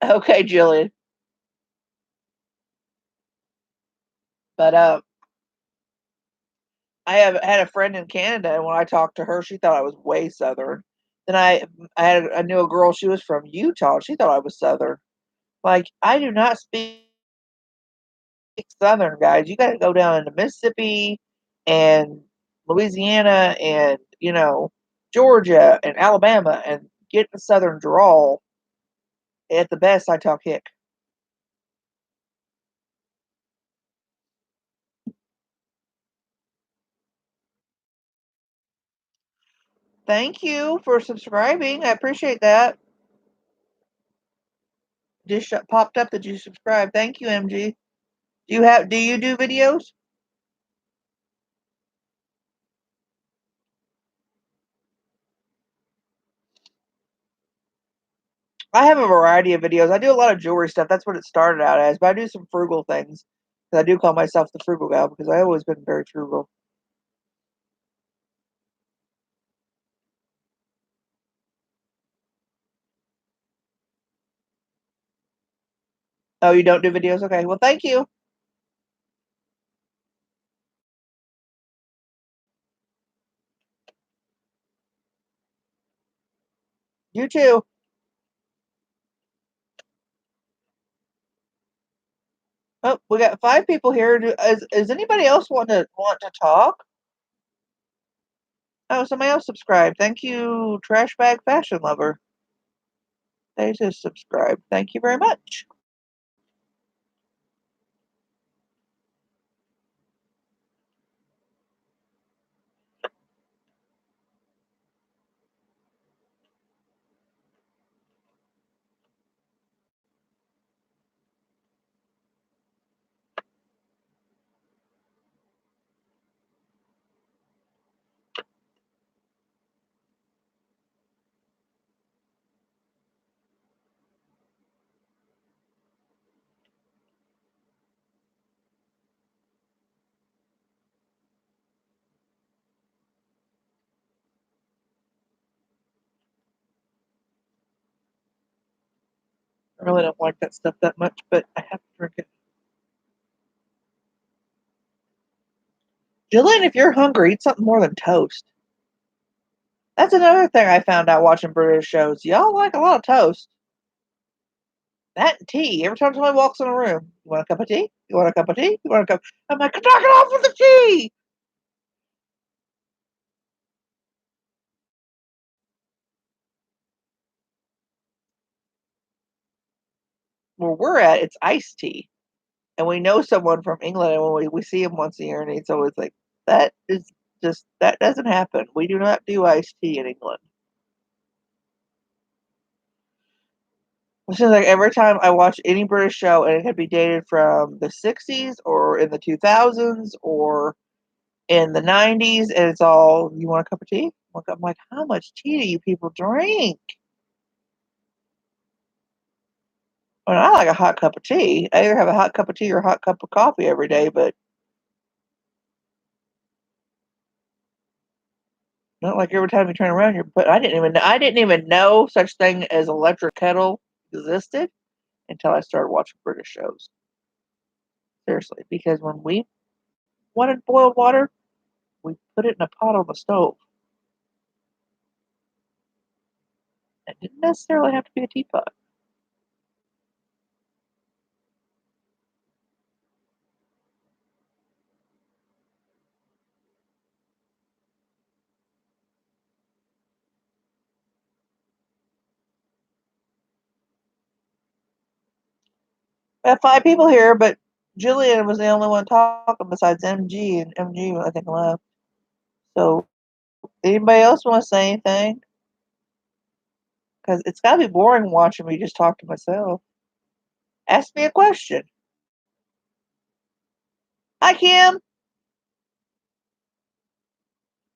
Okay, Jillian. But I have had a friend in Canada, and when I talked to her, she thought I was way southern. Then I knew a girl. She was from Utah. And she thought I was southern. Like I do not speak southern, guys. You got to go down into Mississippi and Louisiana and Georgia and Alabama and get the southern drawl. At the best, I talk hick. Thank you for subscribing. I appreciate that. Just popped up that you subscribed. Thank you, MG. Do you do videos? I have a variety of videos. I do a lot of jewelry stuff. That's what it started out as. But I do some frugal things. I do call myself the frugal gal because I've always been very frugal. Oh, you don't do videos? Okay. Well, thank you. You too. Oh, we got 5 people here. Is anybody else want to talk? Oh, somebody else subscribed. Thank you, Trash Bag Fashion Lover. They just subscribed. Thank you very much. I really don't like that stuff that much, but I have to drink it. Jillian, if you're hungry, eat something more than toast. That's another thing I found out watching British shows. Y'all like a lot of toast. That and tea. Every time somebody walks in a room, you want a cup of tea? You want a cup of tea? You want a cup? I'm like, knock it off with the tea. Where we're at, it's iced tea. And we know someone from England, and when we see him once a year, and he's always like, that is that doesn't happen. We do not do iced tea in England. It seems like every time I watch any British show, and it could be dated from the 60s or in the 2000s or in the 90s, and it's all, you want a cup of tea? I'm like, how much tea do you people drink? Well, I like a hot cup of tea. I either have a hot cup of tea or a hot cup of coffee every day, but not like every time you turn around, you're. But I didn't even know such thing as electric kettle existed until I started watching British shows. Seriously, because when we wanted boiled water, we put it in a pot on the stove. It didn't necessarily have to be a teapot. We have 5 people here, but Jillian was the only one talking besides MG, and MG I think left. So, anybody else want to say anything? Because it's got to be boring watching me just talk to myself. Ask me a question. Hi, Kim.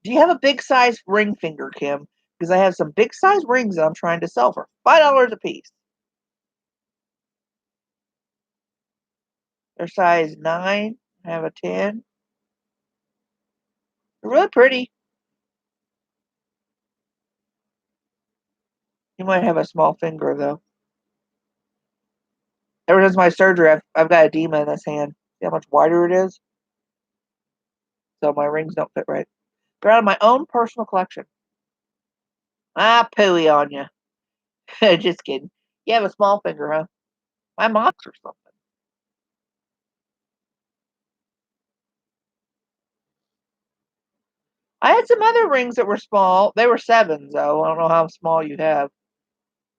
Do you have a big size ring finger, Kim? Because I have some big size rings that I'm trying to sell for $5 a piece. They're size 9. I have a 10. They're really pretty. You might have a small finger, though. Ever since my surgery, I've got edema in this hand. See how much wider it is? So my rings don't fit right. They're out of my own personal collection. Ah, pooey on you. Just kidding. You have a small finger, huh? My mox or something. I had some other rings that were small. They were 7s, though. I don't know how small you have.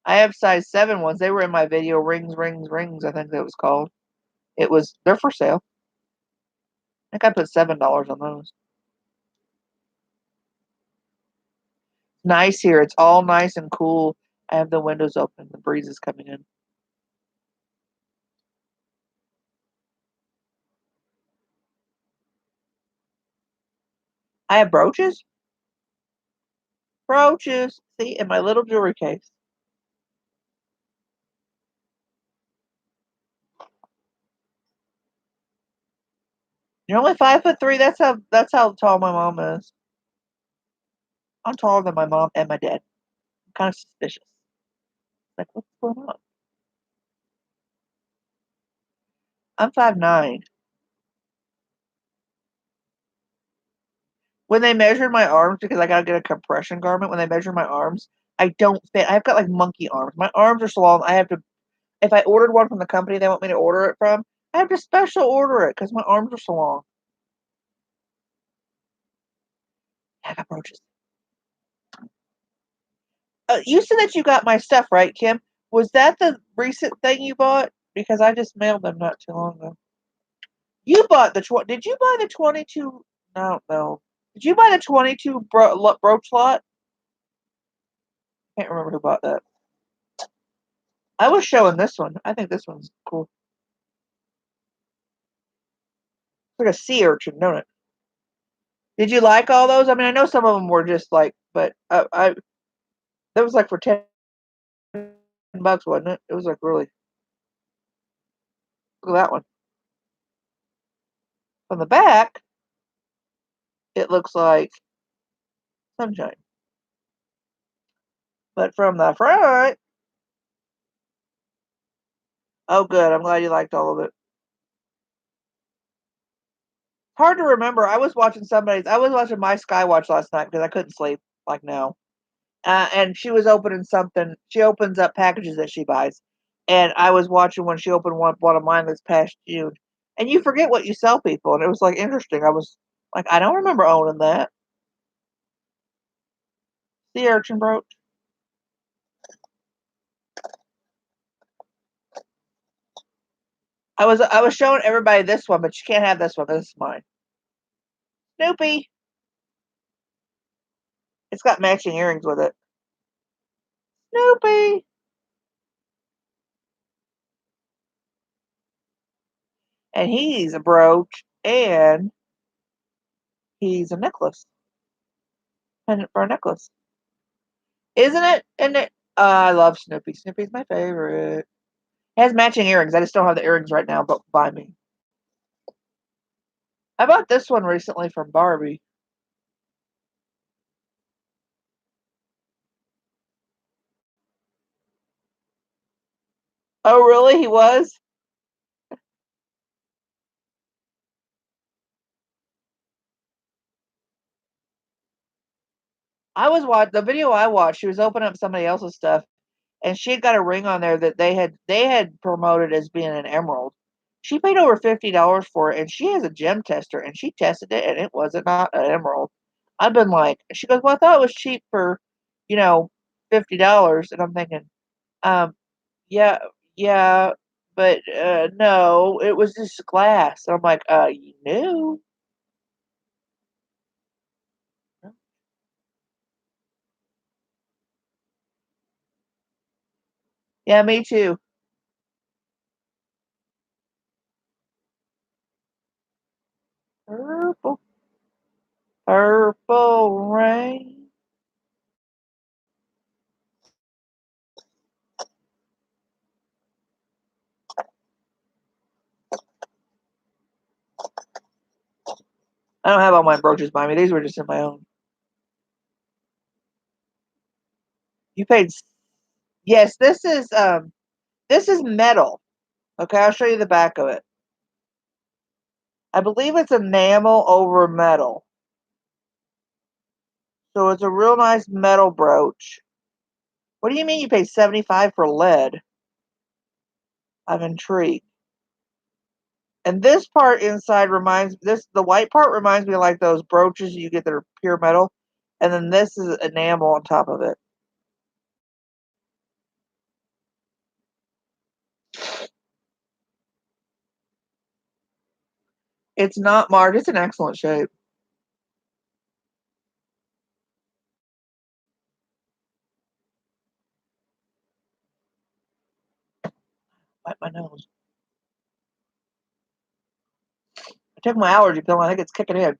I have size 7 ones. They were in my video. Rings, rings, rings, I think that was called. They're for sale. I think I put $7 on those. Nice here. It's all nice and cool. I have the windows open. The breeze is coming in. I have brooches. Brooches. See, in my little jewelry case. You're only 5'3". That's how tall my mom is. I'm taller than my mom and my dad. I'm kind of suspicious. Like, what's going on? I'm 5'9". When they measured my arms, because I gotta get a compression garment, when they measure my arms, I don't fit. I've got like monkey arms. My arms are so long. I have to, if I ordered one from the company they want me to order it from, I have to special order it because my arms are so long. I got brooches. You said that you got my stuff, right, Kim? Was that the recent thing you bought? Because I just mailed them not too long ago. You bought Did you buy the 22? No, no. Did you buy the 22 brooch lot? Can't remember who bought that. I was showing this one. I think this one's cool. It's like a sea urchin, don't it? Did you like all those? I mean, I know some of them were just like, but that was like for $10, wasn't it? It was like really. Look at that one. From the back, it looks like sunshine, but from the front, oh, good. I'm glad you liked all of it. Hard to remember. I was watching my Skywatch last night because I couldn't sleep like now. And she was opening something. She opens up packages that she buys, and I was watching when she opened one of mine this past June. And you forget what you sell people, and it was like interesting. I was like, I don't remember owning that. Sea urchin brooch. I was showing everybody this one, but you can't have this one. This is mine. Snoopy. It's got matching earrings with it. Snoopy. And he's a brooch, and he's a necklace. Pendant for a necklace. Isn't it? Isn't it? I love Snoopy. Snoopy's my favorite. It has matching earrings. I just don't have the earrings right now, but buy me. I bought this one recently from Barbie. Oh, really? He was? I was watching the video I watched. She was opening up somebody else's stuff, and she had got a ring on there that they had promoted as being an emerald. She paid over $50 for it, and she has a gem tester, and she tested it, and it wasn't not an emerald. I've been like, she goes, well, I thought it was cheap for, you know, $50, and I'm thinking, um, yeah, yeah, But no, it was just glass. I'm like, you knew. Yeah, me too. Purple, purple rain. I don't have all my brooches by me. These were just in my own. You paid. Yes, this is metal. Okay, I'll show you the back of it. I believe it's enamel over metal. So it's a real nice metal brooch. What do you mean you paid 75 for lead? I'm intrigued. And this part inside the white part reminds me of like those brooches you get that are pure metal. And then this is enamel on top of it. It's not marked. It's in excellent shape. Wipe my nose. I took my allergy pill and I think it's kicking in.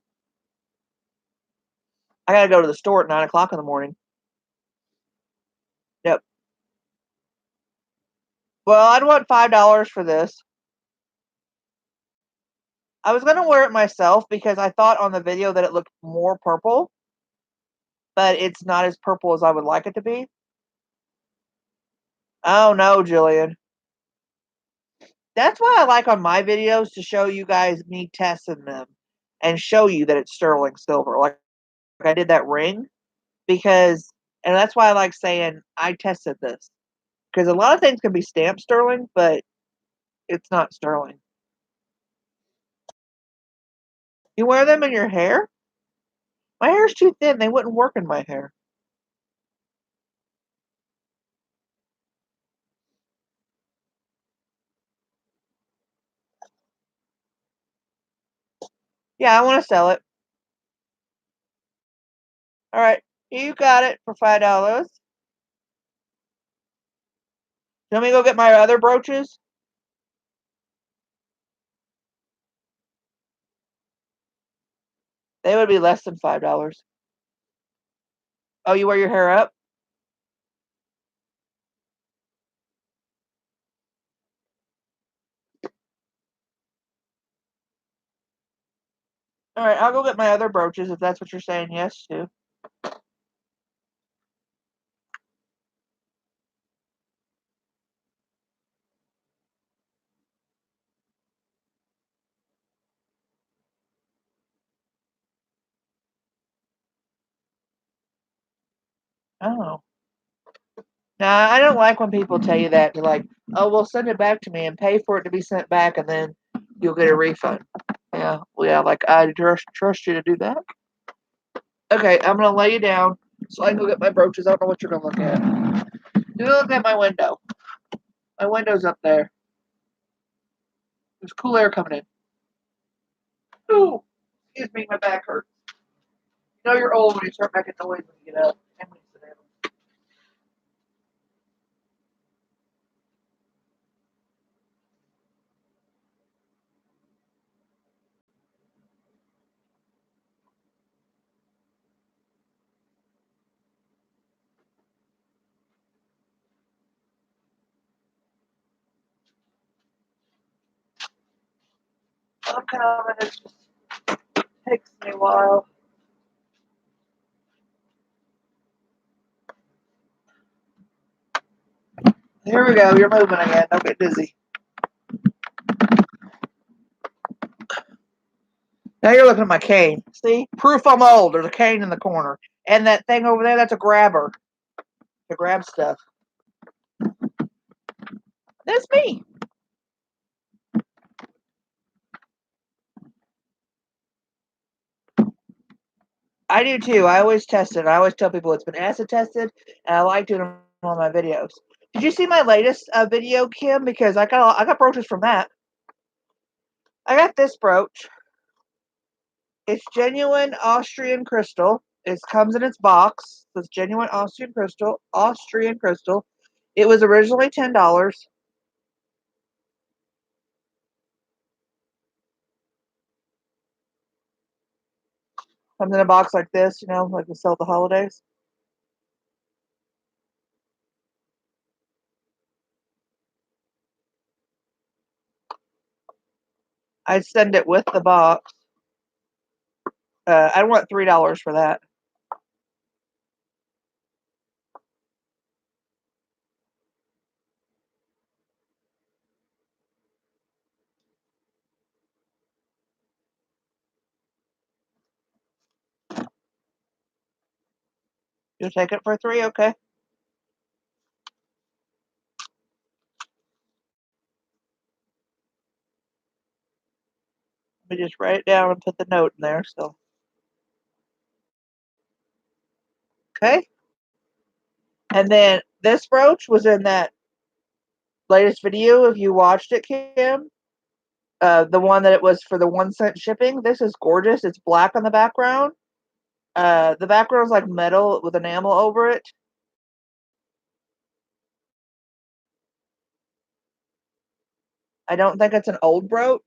I gotta go to the store at 9 o'clock in the morning. Yep. Well, I'd want $5 for this. I was gonna wear it myself because I thought on the video that it looked more purple, but it's not as purple as I would like it to be. Oh no, Jillian. That's why I like on my videos to show you guys me testing them and show you that it's sterling silver. Like I did that ring and that's why I like saying I tested this because a lot of things can be stamped sterling, but it's not sterling. You wear them in your hair? My hair's too thin. They wouldn't work in my hair. Yeah, I want to sell it. All right, you got it for $5. Let me go get my other brooches. They would be less than $5. Oh, you wear your hair up? All right, I'll go get my other brooches if that's what you're saying yes to. Oh. Nah, I don't like when people tell you that. They're like, oh, well, send it back to me and pay for it to be sent back, and then you'll get a refund. Yeah, well, yeah, like, I trust you to do that. Okay, I'm going to lay you down so I can go get my brooches. I don't know what you're going to look at. You're going to look at my window. My window's up there. There's cool air coming in. Ooh, excuse me, my back hurts. You know you're old when you start making noise when you get up. And when you sit down. I'm coming. It just takes me a while. Here we go. You're moving again. Don't get dizzy. Now you're looking at my cane. See? Proof I'm old. There's a cane in the corner. And that thing over there, that's a grabber to grab stuff. That's me. I do too. I always test it. I always tell people it's been acid tested, and I like doing them on my videos. Did you see my latest video, Kim? Because I got brooches from that. I got this brooch. It's genuine Austrian crystal. It comes in its box. It's genuine Austrian crystal. Austrian crystal. It was originally $10. Comes in a box like this, you know, like we sell at the holidays. I'd send it with the box. I want $3 for that. You'll take it for $3, okay? Let me just write it down and put the note in there. So, okay. And then this brooch was in that latest video. If you watched it, Kim, the one that it was for the 1 cent shipping. This is gorgeous. It's black on the background. The background is like metal with enamel over it. I don't think it's an old brooch.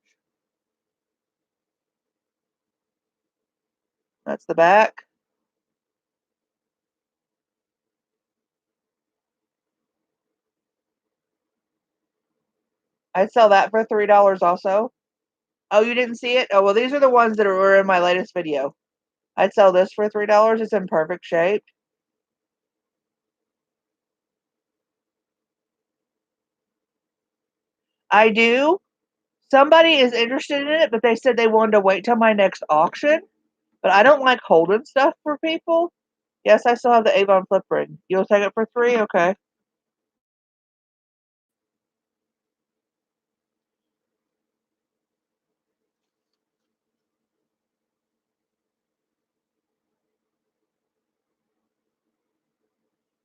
That's the back. I'd sell that for $3 also. Oh, you didn't see it? Oh, well, these are the ones that were in my latest video. I'd sell this for $3. It's in perfect shape. I do. Somebody is interested in it, but they said they wanted to wait till my next auction. But I don't like holding stuff for people. Yes, I still have the Avon flip ring. You'll take it for $3? Okay.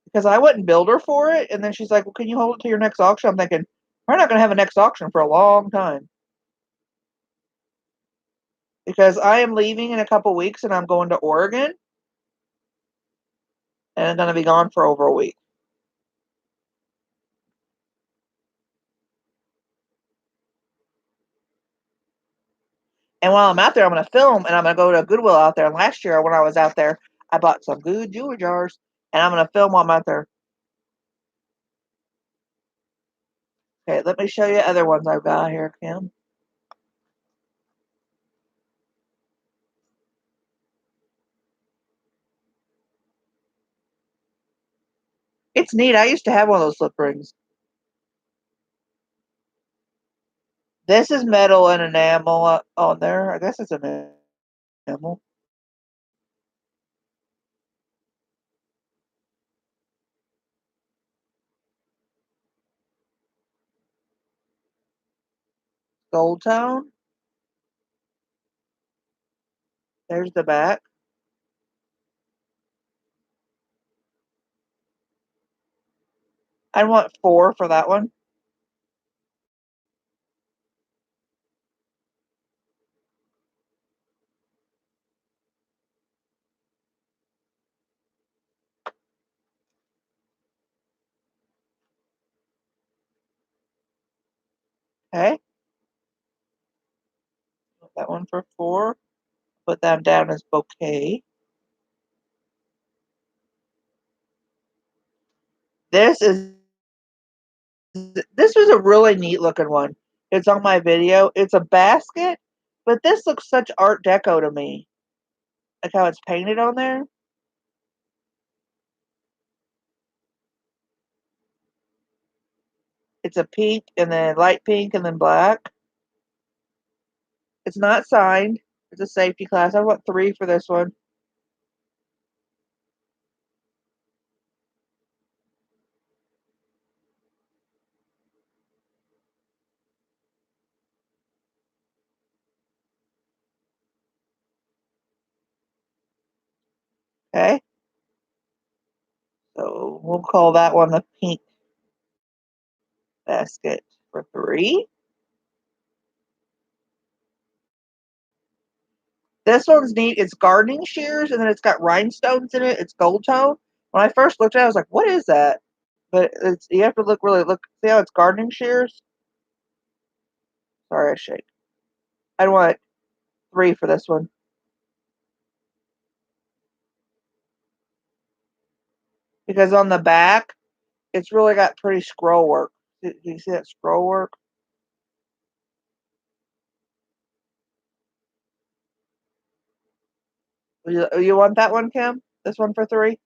Because I wouldn't build her for it. And then she's like, well, can you hold it to your next auction? I'm thinking, we're not going to have a next auction for a long time. Because I am leaving in a couple weeks and I'm going to Oregon. And I'm going to be gone for over a week. And while I'm out there, I'm going to film and I'm going to go to Goodwill out there. And last year, when I was out there, I bought some good jewelry jars and I'm going to film while I'm out there. Okay, let me show you other ones I've got here, Kim. It's neat. I used to have one of those slip rings. This is metal and enamel on there. I guess it's enamel. Gold tone. There's the back. I want 4 for that one. Okay. That one for 4. Put that down as bouquet. This is this was a really neat looking one. It's on my video. It's a basket, but this looks such art deco to me. Like how it's painted on there. It's a pink and then light pink and then black. It's not signed. It's a safety class. I want 3 for this one. Okay. So we'll call that one the pink. basket for 3. This one's neat. It's gardening shears, and then it's got rhinestones in it. It's gold tone. When I first looked at it, I was like, what is that? But you have to look. See how it's gardening shears? Sorry, I shake. I want 3 for this one. Because on the back, it's really got pretty scroll work. Do you see that scroll work? You want that one, Kim? This one for 3? Do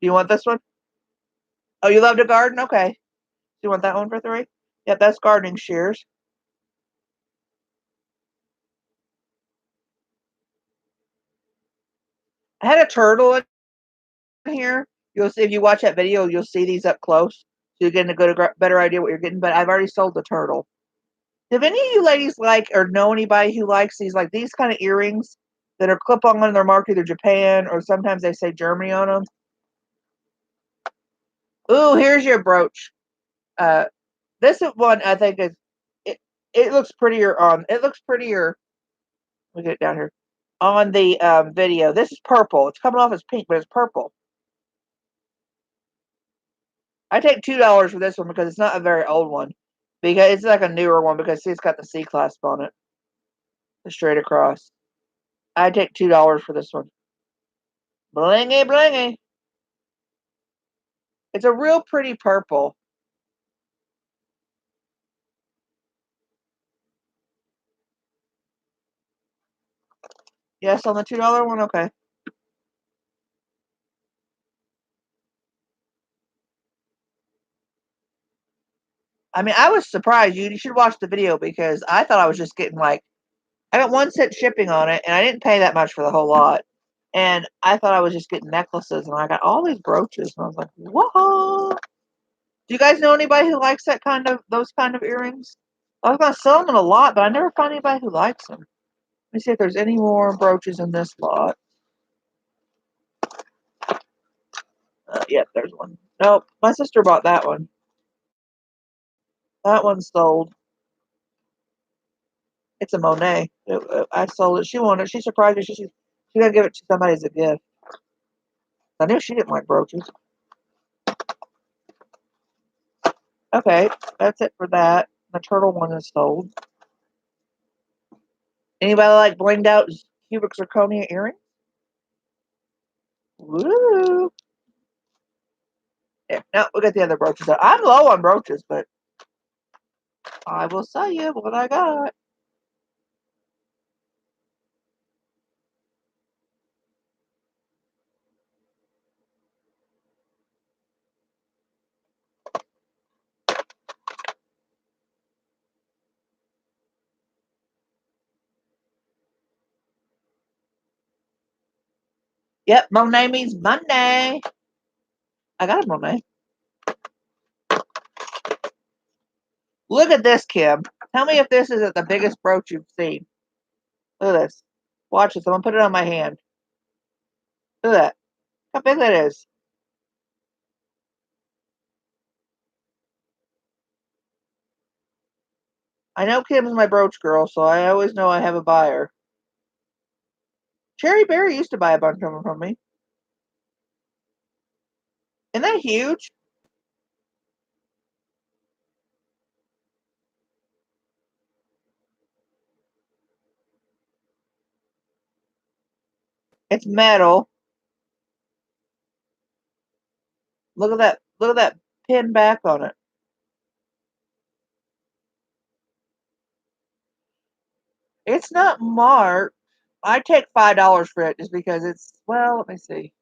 you want this one? Oh, you love to garden? Okay. Do you want that one for 3? Yep, that's gardening shears. I had a turtle in here. You'll see if you watch that video, you'll see these up close, so you're getting a better idea what you're getting. But I've already sold the turtle. If any of you ladies like or know anybody who likes these kind of earrings that are clip-on and they're marked either Japan or sometimes they say Germany on them? Ooh, here's your brooch. Uh, this one I think is it. It looks prettier on. It looks prettier. Let me get it down here on the video. This is purple. It's coming off as pink, but it's purple. I take $2 for this one because it's not a very old one. Because it's like a newer one because see, it's got the C clasp on it, the straight across. I take $2 for this one. Blingy, blingy. It's a real pretty purple. Yes, on the $2 one, okay. I mean, I was surprised. You should watch the video because I thought I was just getting like I got 1 cent shipping on it, and I didn't pay that much for the whole lot. And I thought I was just getting necklaces, and I got all these brooches, and I was like, "Whoa!" Do you guys know anybody who likes those kind of earrings? I was gonna sell them in a lot, but I never find anybody who likes them. Let me see if there's any more brooches in this lot. Yep, there's one. Nope, my sister bought that one. That one sold. It's a Monet. I sold it. She wanted it. She surprised me. She's gonna give it to somebody as a gift. I knew she didn't like brooches. Okay, that's it for that. The turtle one is sold. Anybody like blinged out cubic zirconia earrings? Woo! Yeah, no, we got the other brooches. I'm low on brooches, but I will sell you what I got. Yep, Monet means Monday. I got a Monet. Look at this, Kim. Tell me if this isn't the biggest brooch you've seen. Look at this. Watch this. I'm gonna put it on my hand. Look at that. How big that is. I know Kim's my brooch girl, so I always know I have a buyer. Cherry Berry used to buy a bunch of them from me. Isn't that huge? It's metal. Look at that. Look at that pin back on it. It's not marked. I take $5 for it just because it's well, let me see.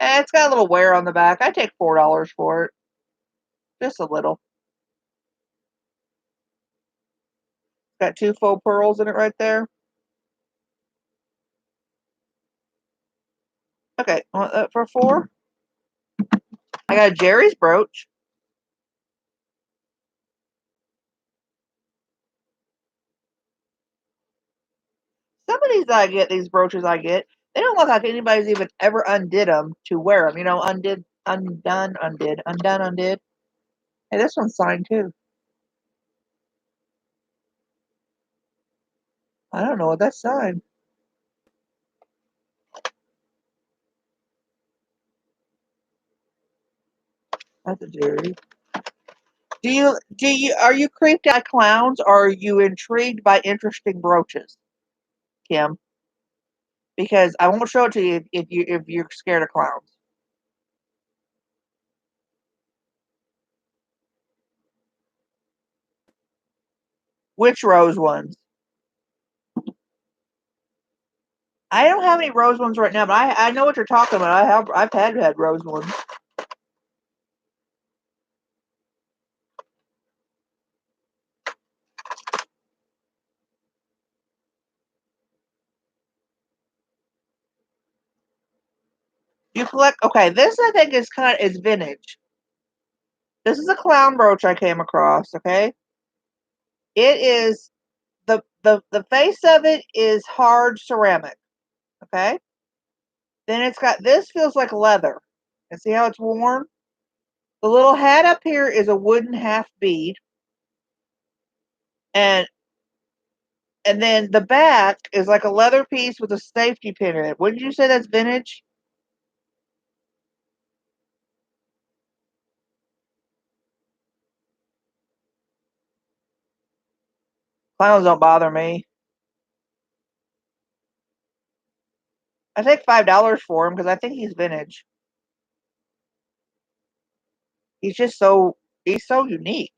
It's got a little wear on the back. I take $4 for it. Just a little. Got 2 faux pearls in it right there. Okay, want that for 4? I got a Jerry's brooch. Some of these I get, these brooches I get, they don't look like anybody's even ever undid them to wear them. You know, undid, undone, undid, undone, undid. Hey, this one's signed too. I don't know what that's signed. That's a Jerry. Are you creeped out by clowns, or are you intrigued by interesting brooches, Kim? Because I won't show it to you if you're scared of clowns. Which rose ones? I don't have any rose ones right now, but I know what you're talking about. I've had rose ones. You collect, okay, this I think is vintage. This is a clown brooch I came across, okay? It is the face of it is hard ceramic, okay? Then it's got, this feels like leather. And see how it's worn? The little hat up here is a wooden half bead. And and then the back is like a leather piece with a safety pin in it. Wouldn't you say that's vintage? Clowns don't bother me. I take $5 for him because I think he's vintage. He's just he's so unique.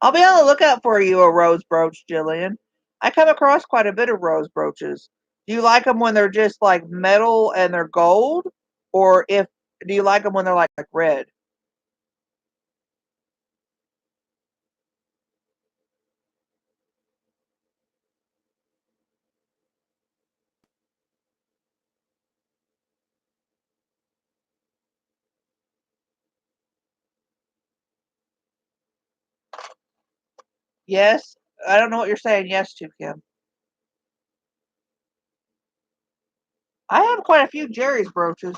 I'll be on the lookout for you a rose brooch, Jillian. I come across quite a bit of rose brooches. Do you like them when they're just like metal and they're gold, or if do you like them when they're like red? Yes, I don't know what you're saying yes to, Kim. I have quite a few Jerry's brooches.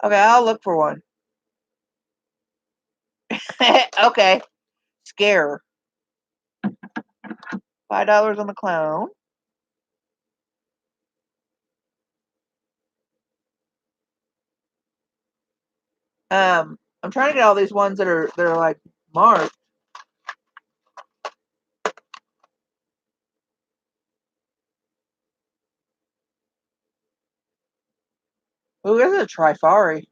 Okay, I'll look for one. Okay, scare. $5 on the clown. I'm trying to get all these ones that are like marked. Ooh, this is a Trifari.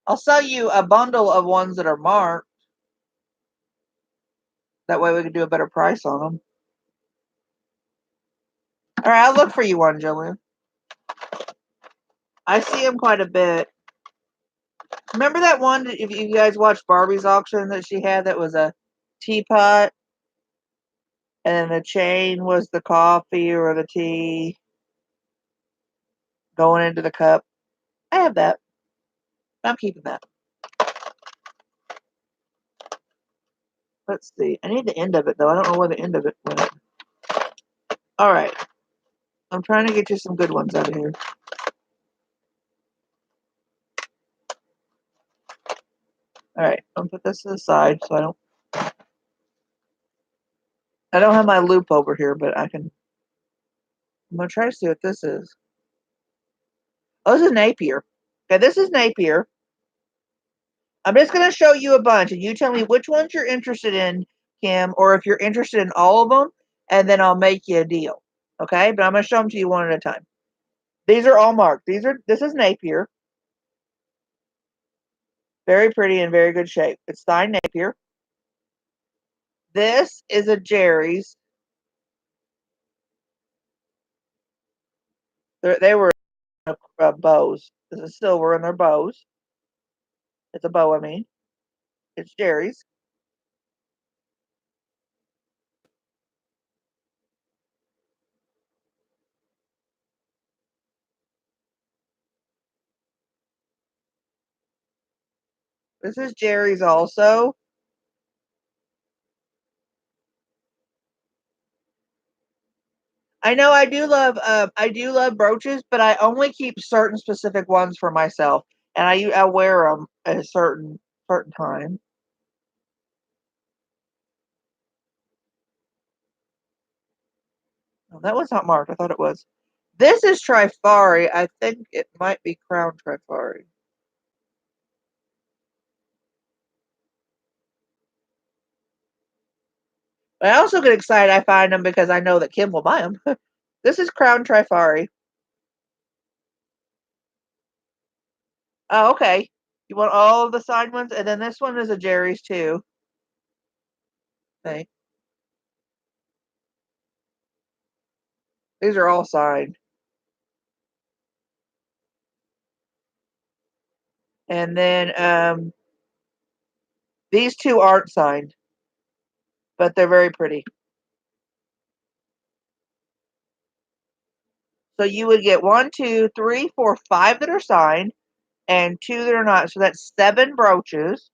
I'll sell you a bundle of ones that are marked. That way we can do a better price on them. All right, I'll look for you one, Jillian. I see them quite a bit. Remember that one? If you guys watched Barbie's auction that she had, that was a teapot, and the chain was the coffee or the tea going into the cup. I have that. I'm keeping that. Let's see. I need the end of it though. I don't know where the end of it went. All right. I'm trying to get you some good ones out of here. All right. I'll put this to the side so I don't have my loop over here, but I'm gonna try to see what this is. Oh, this is Napier. Okay, this is Napier. I'm just gonna show you a bunch, and you tell me which ones you're interested in, Kim, or if you're interested in all of them, and then I'll make you a deal. Okay, but I'm gonna show them to you one at a time. These are all marked. This is Napier. Very pretty and very good shape. It's signed Napier. This is a Jerry's. They were bows. This is silver and they're bows. It's a bow, I mean. It's Jerry's. This is Jerry's also. I know I do love brooches, but I only keep certain specific ones for myself, and I wear them at a certain time. Oh, that one's not marked. I thought it was. This is Trifari. I think it might be Crown Trifari. But I also get excited. I find them because I know that Kim will buy them. This is Crown Trifari. Oh, okay. You want all of the signed ones, and then this one is a Jerry's too. Okay. These are all signed. And then these two aren't signed, but they're very pretty. So you would get 1, 2, 3, 4, 5 that are signed, and 2 that are not. So that's 7 brooches.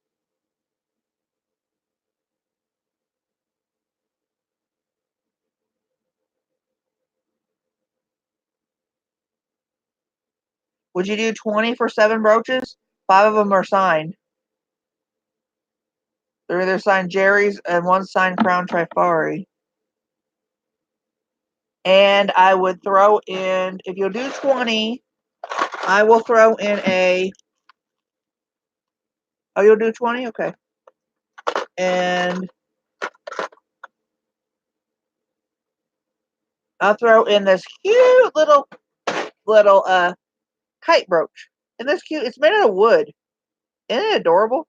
Would you do 20 for 7 brooches? 5 of them are signed. They're either signed Jerry's and one signed Crown Trifari. And I would throw in, if you'll do 20, I will throw in a. Oh, you'll do 20? Okay. And I'll throw in this cute little kite brooch. And this cute, it's made out of wood. Isn't it adorable?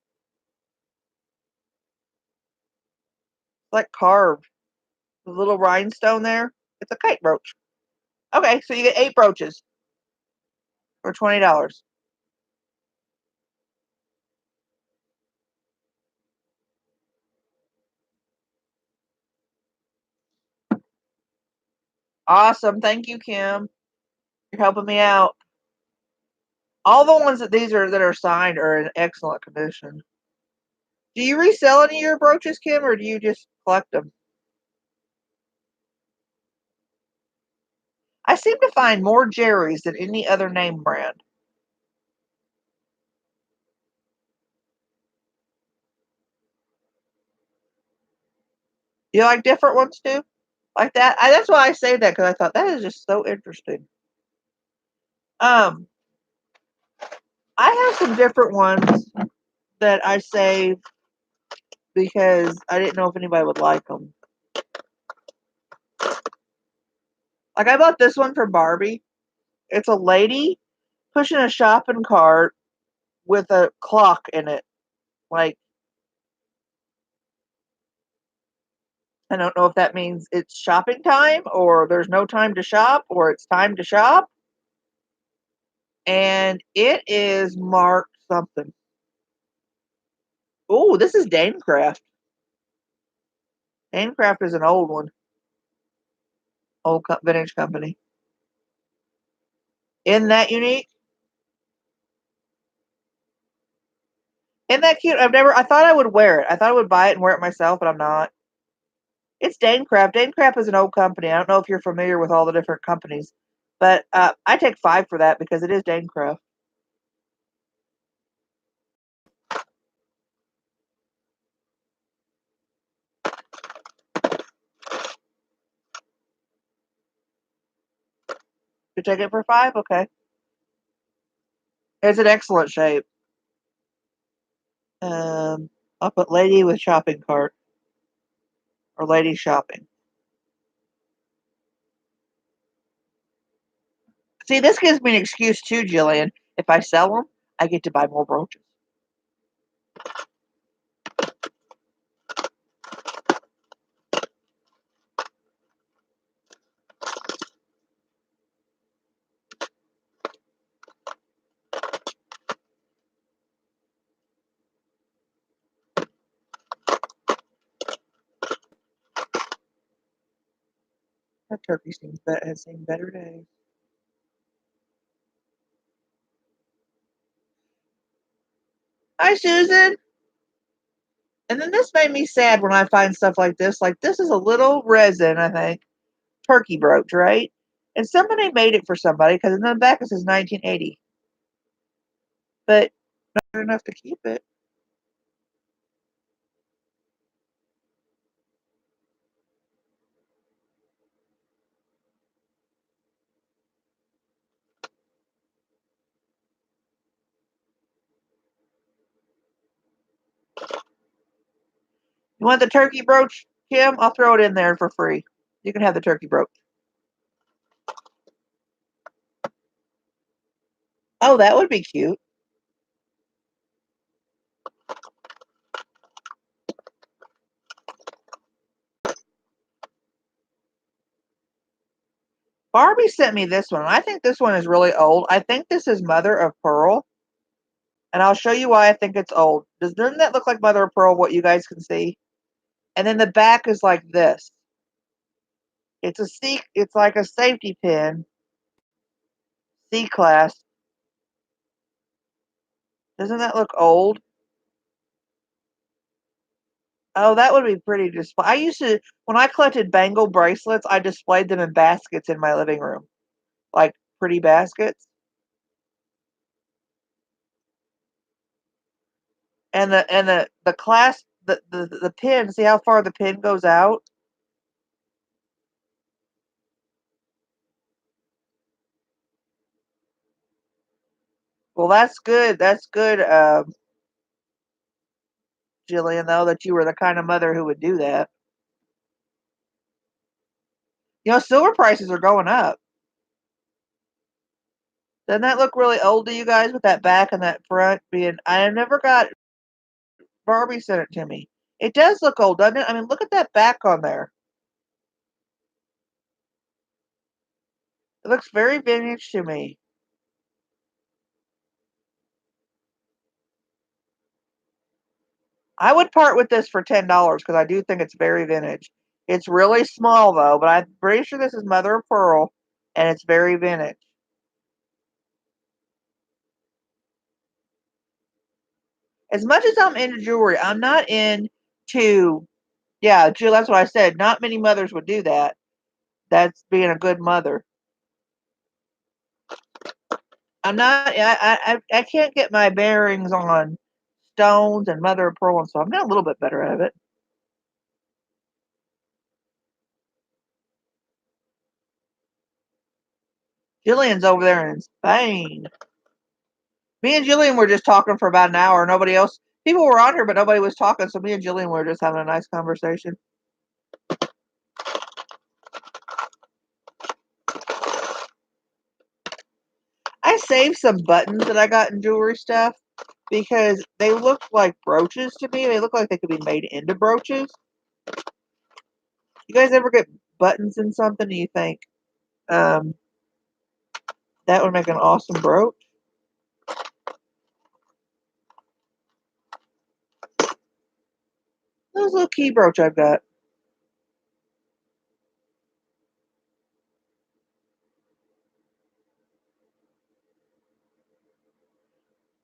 It's like carved. The little rhinestone there. It's a kite brooch. Okay, so you get 8 brooches for $20. Awesome. Thank you, Kim. You're helping me out. All the ones that are signed are in excellent condition. Do you resell any of your brooches, Kim, or do you just collect them? I seem to find more Jerry's than any other name brand. You like different ones too? Like that? That's why I say that because I thought that is just so interesting. Um, I have some different ones that I saved because I didn't know if anybody would like them. Like I bought this one for Barbie. It's a lady pushing a shopping cart with a clock in it. Like I don't know if that means it's shopping time or there's no time to shop or it's time to shop. And it is marked something. Oh, this is Danecraft. Danecraft is an old one. Old vintage company. Isn't that unique? Isn't that cute? I thought I would wear it. I thought I would buy it and wear it myself, but I'm not. It's Danecraft. Danecraft is an old company. I don't know if you're familiar with all the different companies, but I take 5 for that because it is Danecraft. You take it for 5? Okay. It's an excellent shape. I'll put lady with shopping cart or lady shopping. See, this gives me an excuse too, Jillian. If I sell them, I get to buy more brooches. That turkey has seen better days. Hi, Susan. And then this made me sad when I find stuff like this. Like, this is a little resin, I think, turkey brooch, right? And somebody made it for somebody because in the back it says 1980. But not enough to keep it. You want the turkey brooch, Kim? I'll throw it in there for free. You can have the turkey brooch. Oh, that would be cute. Barbie sent me this one. I think this one is really old. I think this is Mother of Pearl. And I'll show you why I think it's old. Doesn't that look like Mother of Pearl, what you guys can see? And then the back is like this. It's like a safety pin, C-class. Doesn't that look old? Oh, that would be pretty display. I used to, when I collected bangle bracelets, I displayed them in baskets in my living room, like pretty baskets. And the clasp, the pin. See how far the pin goes out? Well, that's good. That's good, Jillian. Though that you were the kind of mother who would do that. You know, silver prices are going up. Doesn't that look really old to you guys with that back and that front being? I never got Barbie sent it to me. It does look old, doesn't it? I mean, look at that back on there. It looks very vintage to me. I would part with this for $10 because I do think it's very vintage. It's really small though, but I'm pretty sure this is Mother of Pearl, and it's very vintage. As much as I'm into jewelry, I'm not into. Yeah, Jill. That's what I said. Not many mothers would do that. That's being a good mother. I'm not. I can't get my bearings on stones and mother of pearl, and so I'm getting a little bit better at it. Jillian's over there in Spain. Me and Jillian were just talking for about an hour. Nobody else, people were on here, but nobody was talking. So me and Jillian were just having a nice conversation. I saved some buttons that I got in jewelry stuff because they look like brooches to me. They look like they could be made into brooches. You guys ever get buttons in something and you think um, that would make an awesome brooch? Those little key brooch I've got.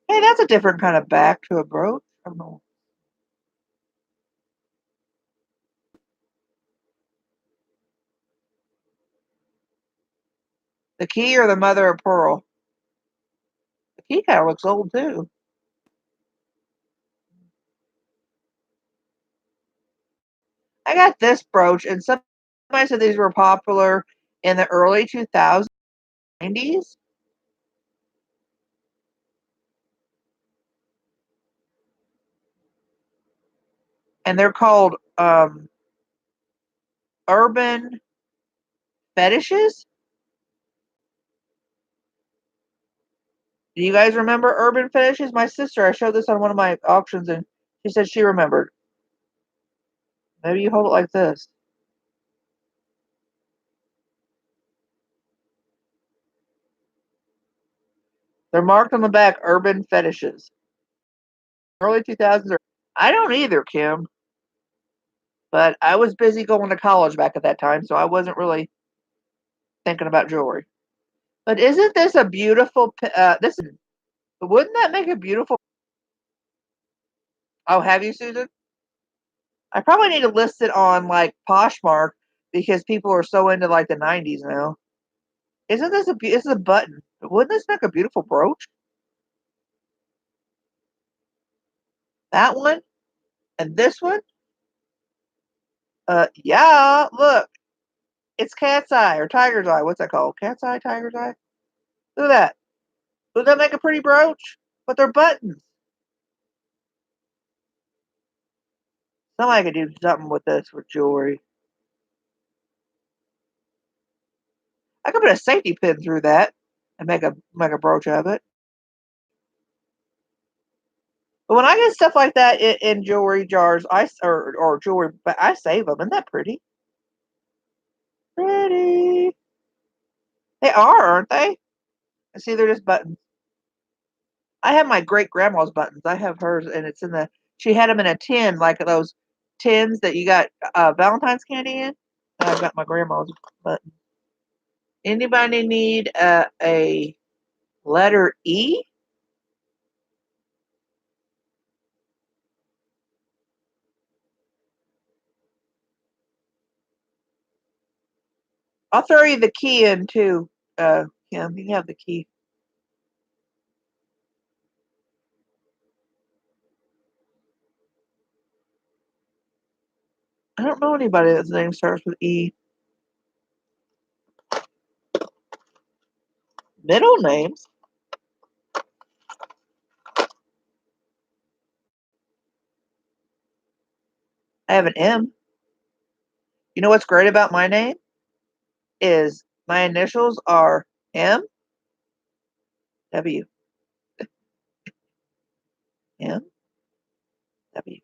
Hey, that's a different kind of back to a brooch. I don't know. The key or the mother of pearl? The key kind of looks old too. I got this brooch, and somebody said these were popular in the early 2000s, 90s, and they're called urban fetishes. Do you guys remember urban fetishes? My sister, I showed this on one of my auctions, and she said she remembered. Maybe you hold it like this. They're marked on the back, urban fetishes. Early 2000s. I don't either, Kim, but I was busy going to college back at that time, so I wasn't really thinking about jewelry. But isn't this a beautiful? This wouldn't that make a beautiful? Oh, have you, Susan? I probably need to list it on like Poshmark because people are so into like the '90s now. Isn't this this is a button? Wouldn't this make a beautiful brooch? That one and this one. Yeah. Look, it's cat's eye or tiger's eye. What's that called? Cat's eye, tiger's eye. Look at that. Would that make a pretty brooch? But they're buttons. Somebody could do something with this for jewelry. I could put a safety pin through that and make a brooch of it. But when I get stuff like that in jewelry jars, or jewelry, but I save them. Isn't that pretty? Pretty. They are, aren't they? I see they're just buttons. I have my great grandma's buttons. I have hers, and it's in the. She had them in a tin, like those tins that you got Valentine's candy in. And I've got my grandma's button. Anybody need a letter E? I'll throw you the key in too, Kim. You have the key. I don't know anybody that's name starts with E. Middle names. I have an M. You know what's great about my name is my initials are M W M W.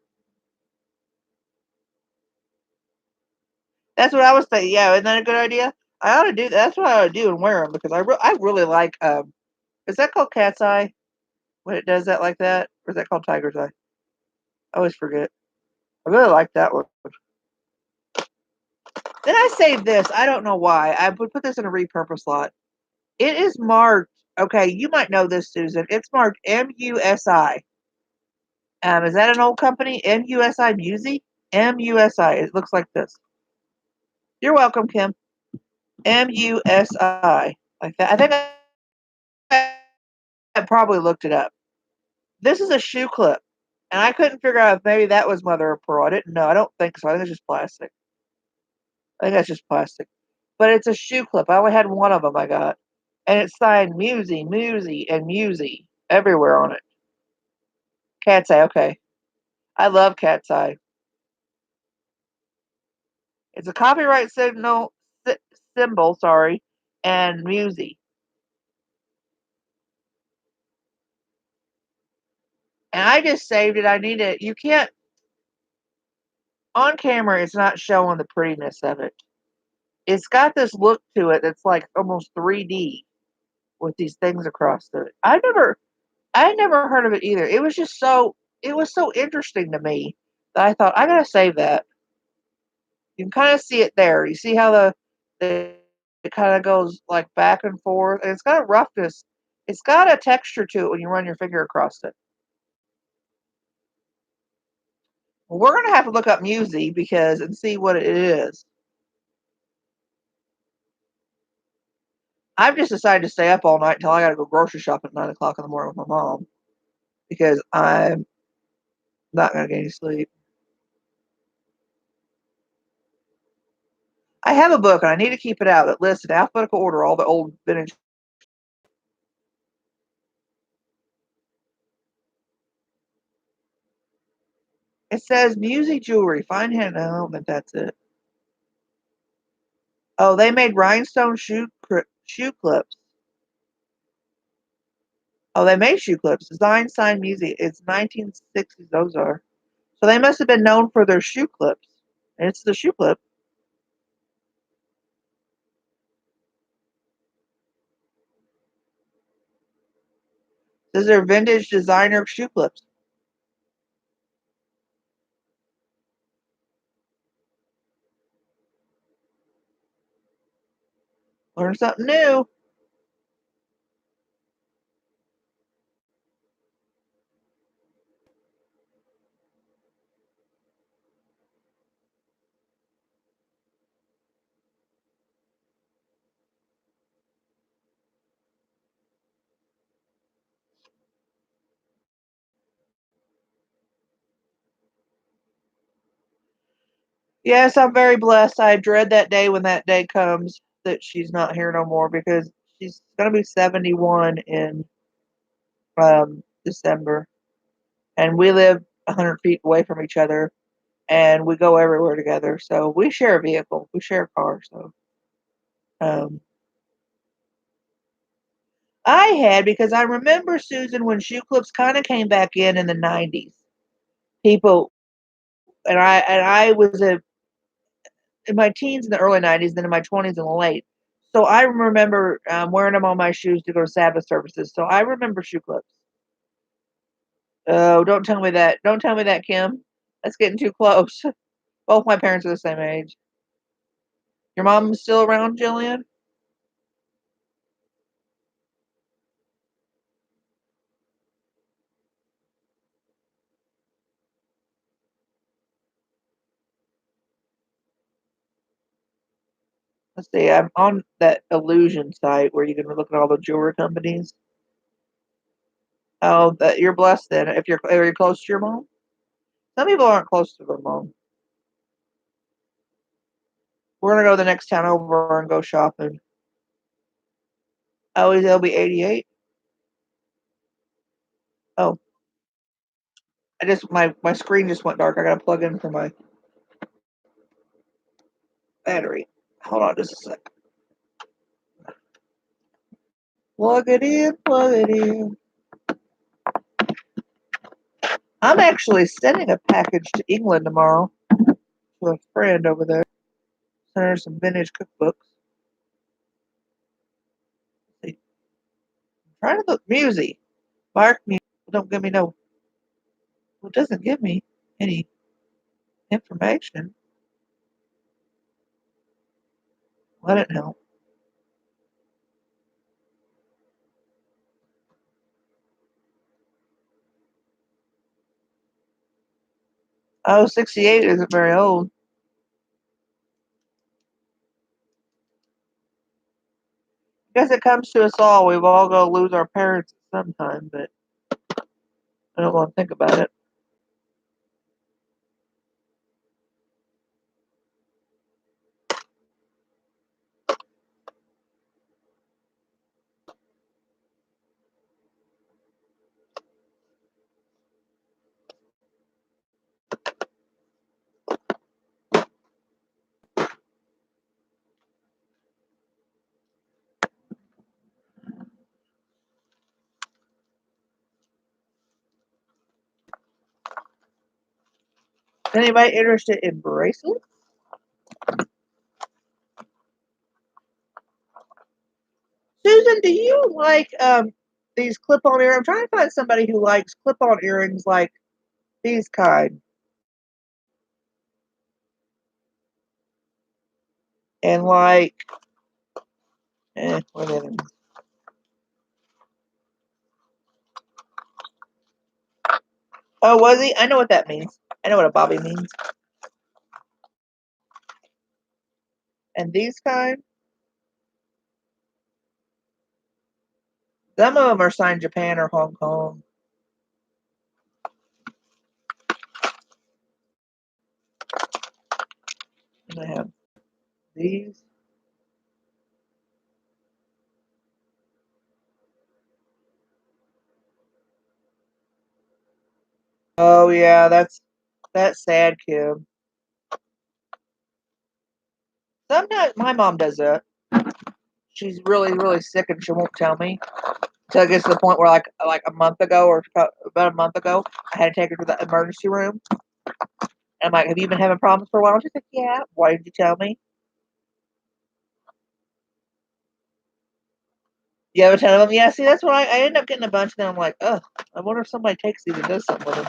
That's what I was thinking. Yeah, isn't that a good idea? I ought to do that. That's what I ought to do and wear them because I really like. Is that called cat's eye when it does that like that, or is that called tiger's eye? I always forget. I really like that one. Then I saved this. I don't know why. I would put this in a repurpose slot. It is marked. Okay, you might know this, Susan. It's marked MUSI. Is that an old company? MUSI Music? MUSI. It looks like this. You're welcome, Kim. MUSI. Like that. I think I probably looked it up. This is a shoe clip. And I couldn't figure out if maybe that was mother of pearl. I didn't know. I don't think so. I think it's just plastic. I think that's just plastic. But it's a shoe clip. I only had one of them I got. And it's signed Musy, and Musy everywhere on it. Cat's Eye. Okay. I love Cat's Eye. It's a copyright symbol, sorry, and Musy. And I just saved it. I need it. You can't, on camera, it's not showing the prettiness of it. It's got this look to it that's like almost 3D with these things across it. I never heard of it either. It was so interesting to me that I thought I gotta save that. You can kind of see it there. You see how the it kind of goes like back and forth, and it's got a roughness. It's got a texture to it when you run your finger across it. Well, we're gonna have to look up Musi because and see what it is. I've just decided to stay up all night until I gotta go grocery shop at 9 o'clock in the morning with my mom because I'm not gonna get any sleep. I have a book and I need to keep it out that lists in alphabetical order all the old vintage. It says Musi jewelry, fine hand. No, but that's it. Oh, they made rhinestone shoe clips. Oh, they made shoe clips. Design, sign, music. It's 1960s. Those are. So they must have been known for their shoe clips. And it's the shoe clip. These are vintage designer shoe clips. Learn something new. Yes, I'm very blessed. I dread that day when that day comes that she's not here no more because she's gonna be 71 in December, and we live 100 feet away from each other, and we go everywhere together. So we share a vehicle, we share a car. So um, I had because I remember Susan when shoe clips kind of came back in the 90s. People and I was in my teens in the early 90s, then in my 20s in the late. So I remember wearing them on my shoes to go to Sabbath services. So I remember shoe clips. Oh, don't tell me that. Don't tell me that, Kim. That's getting too close. Both my parents are the same age. Your mom is still around, Jillian? Let's see. I'm on that Illusion site where you can look at all the jewelry companies. Oh, that you're blessed then. If you're are you close to your mom? Some people aren't close to their mom. We're gonna go to the next town over and go shopping. Oh, he'll be 88. Oh, I just my screen just went dark. I gotta plug in for my battery. Hold on just a sec. Plug it in, plug it in. I'm actually sending a package to England tomorrow to a friend over there. Send her some vintage cookbooks. I'm trying to look music. Mark me. Don't give me no. Well, it doesn't give me any information. Let it help. Oh, 68 isn't very old. I guess it comes to us all. We've all got to lose our parents at some time, but I don't want to think about it. Anybody interested in bracelets? Susan, do you like these clip-on earrings? I'm trying to find somebody who likes clip-on earrings like these kind. And like what are they? Oh, was he? I know what that means. I know what a bobby means. And these kind, some of them are signed Japan or Hong Kong. And I have these. Oh yeah, that's sad, Kim. Sometimes my mom does that. She's really, really sick and she won't tell me. Till it gets to the point where like a month ago or about a month ago, I had to take her to the emergency room. And I'm like, "Have you been having problems for a while?" She's like, "Yeah." "Why didn't you tell me?" You ever tell them? Yeah. See, that's what I end up getting a bunch. And then I'm like, "Ugh, I wonder if somebody takes these and does something with them."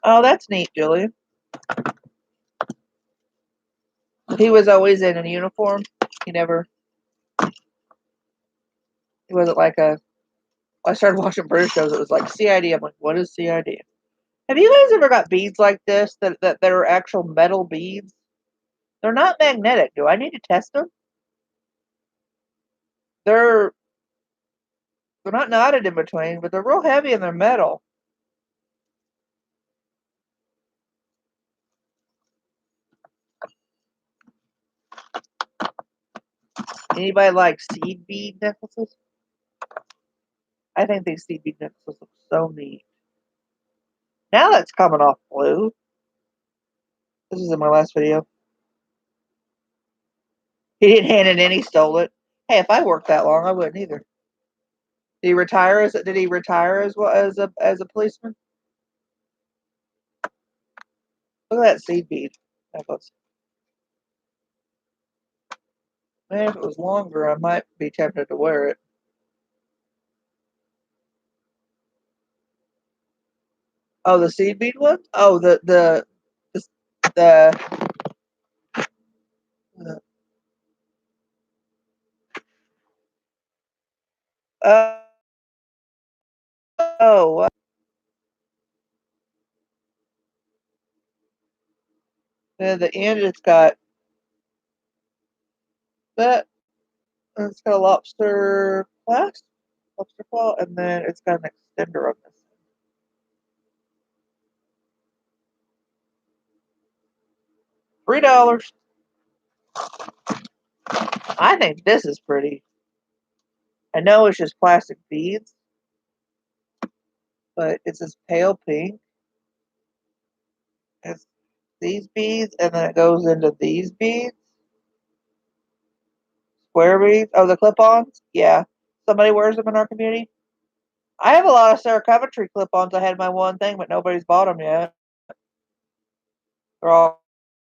Oh, that's neat, Julie. He was always in a uniform. He never. He wasn't like a. I started watching British shows. It was like CID. I'm like, what is CID? Have you guys ever got beads like this that are actual metal beads? They're not magnetic. Do I need to test them? They're They're not knotted in between, but they're real heavy and they're metal. Anybody like seed bead necklaces? I think these seed bead necklaces look so neat. Now that's coming off blue. This is in my last video. He didn't hand it in, he stole it. Hey, if I worked that long, I wouldn't either. Did he retire as well as a policeman? Look at that seed bead necklace. Man, if it was longer, I might be tempted to wear it. Oh, the seed bead one? Oh, the uh, oh, at the end it's got that. It's got a lobster claw, and then it's got an extender on this. $3. I think this is pretty. I know it's just plastic beads, but it's this pale pink. It's these beads, and then it goes into these beads. Square beads. Oh, the clip-ons? Yeah. Somebody wears them in our community. I have a lot of Sarah Coventry clip-ons. I had my one thing, but nobody's bought them yet. They're all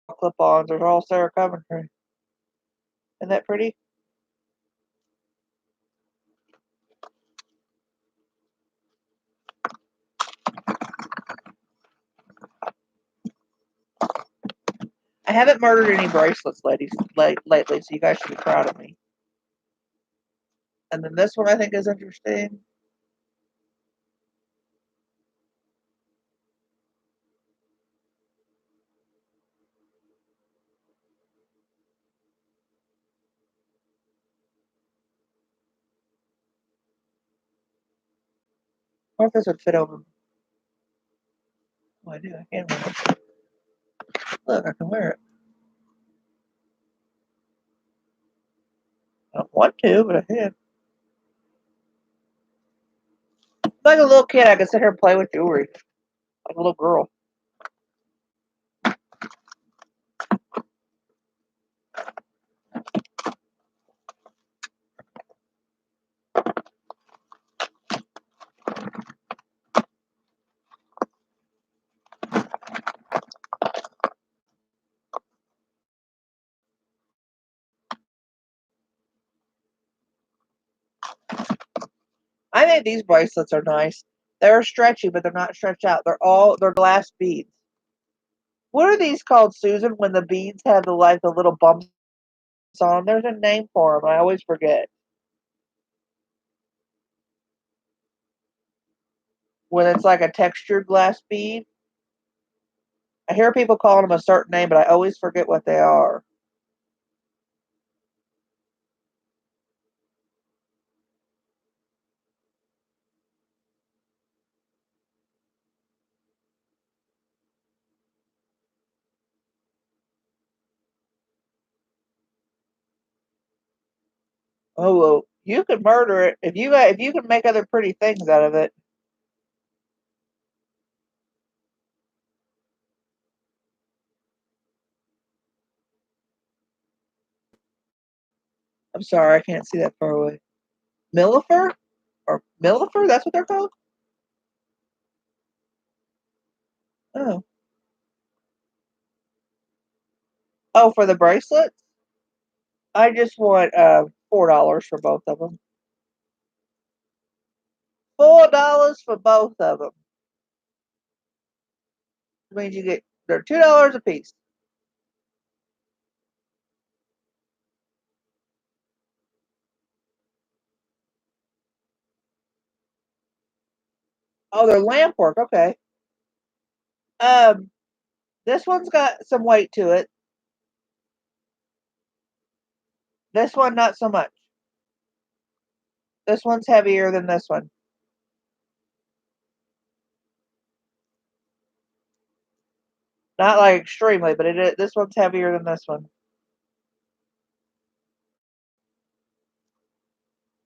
clip-ons. They're all Sarah Coventry. Isn't that pretty? I haven't murdered any bracelets, ladies, lately, so you guys should be proud of me. And then this one I think is interesting. I wonder if this would fit over. Oh, I do. I can wear it. Look, I can wear it. I don't want to, but I can. Like a little kid, I can sit here and play with jewelry. Like a little girl. I think these bracelets are nice. They're stretchy, but they're not stretched out. They're glass beads. What are these called, Susan? When the beads have the little bumps on them? There's a name for them. I always forget. When it's like a textured glass bead. I hear people calling them a certain name, but I always forget what they are. Oh, well, you could murder it if you can make other pretty things out of it. I'm sorry, I can't see that far away. Millifer or Millifer? That's what they're called. Oh, oh, for the bracelets, I just want $4 for both of them. $4 for both of them. Which means they're $2 a piece. Oh, they're lamp work. Okay. Um, this one's got some weight to it. This one, not so much. This one's heavier than this one. Not like extremely, but this one's heavier than this one.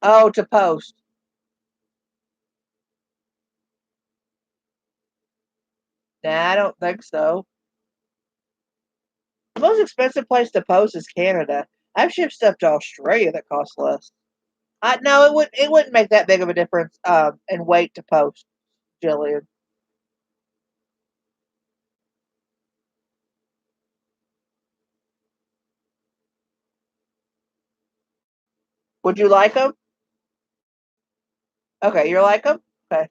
Oh, to post. Nah, I don't think so. The most expensive place to post is Canada. I've shipped stuff to Australia that costs less. I no, it wouldn't make that big of a difference in weight to post, Jillian. Would you like them? Okay, you like them? Okay.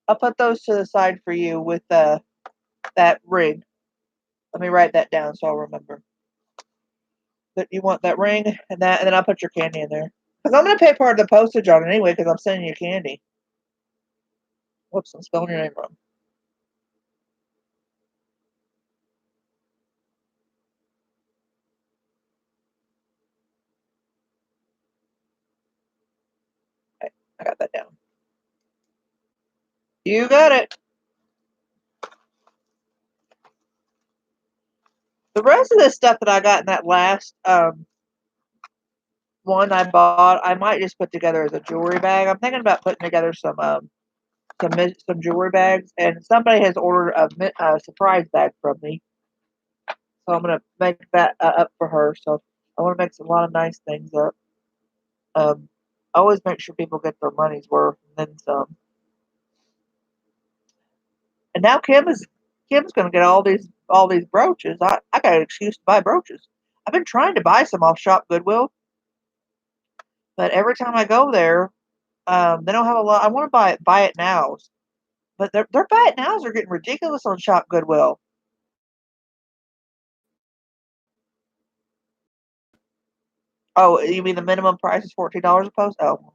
I'll put those to the side for you with that ring. Let me write that down so I'll remember. That you want that ring and then I'll put your candy in there. Because I'm going to pay part of the postage on it anyway because I'm sending you candy. Whoops, I'm spelling your name wrong. Okay, I got that down. You got it. The rest of this stuff that I got in that last one I bought, I might just put together as a jewelry bag. I'm thinking about putting together some jewelry bags, and somebody has ordered a surprise bag from me, so I'm gonna make that up for her. So I want to make a lot of nice things up. I always make sure people get their money's worth and then some. And now Kim's gonna get all these brooches. I got an excuse to buy brooches. I've been trying to buy some off Shop Goodwill, but every time I go there, they don't have a lot. I want to buy it nows, but their buy it nows are getting ridiculous on Shop Goodwill. Oh, you mean the minimum price is $14 a post? Oh,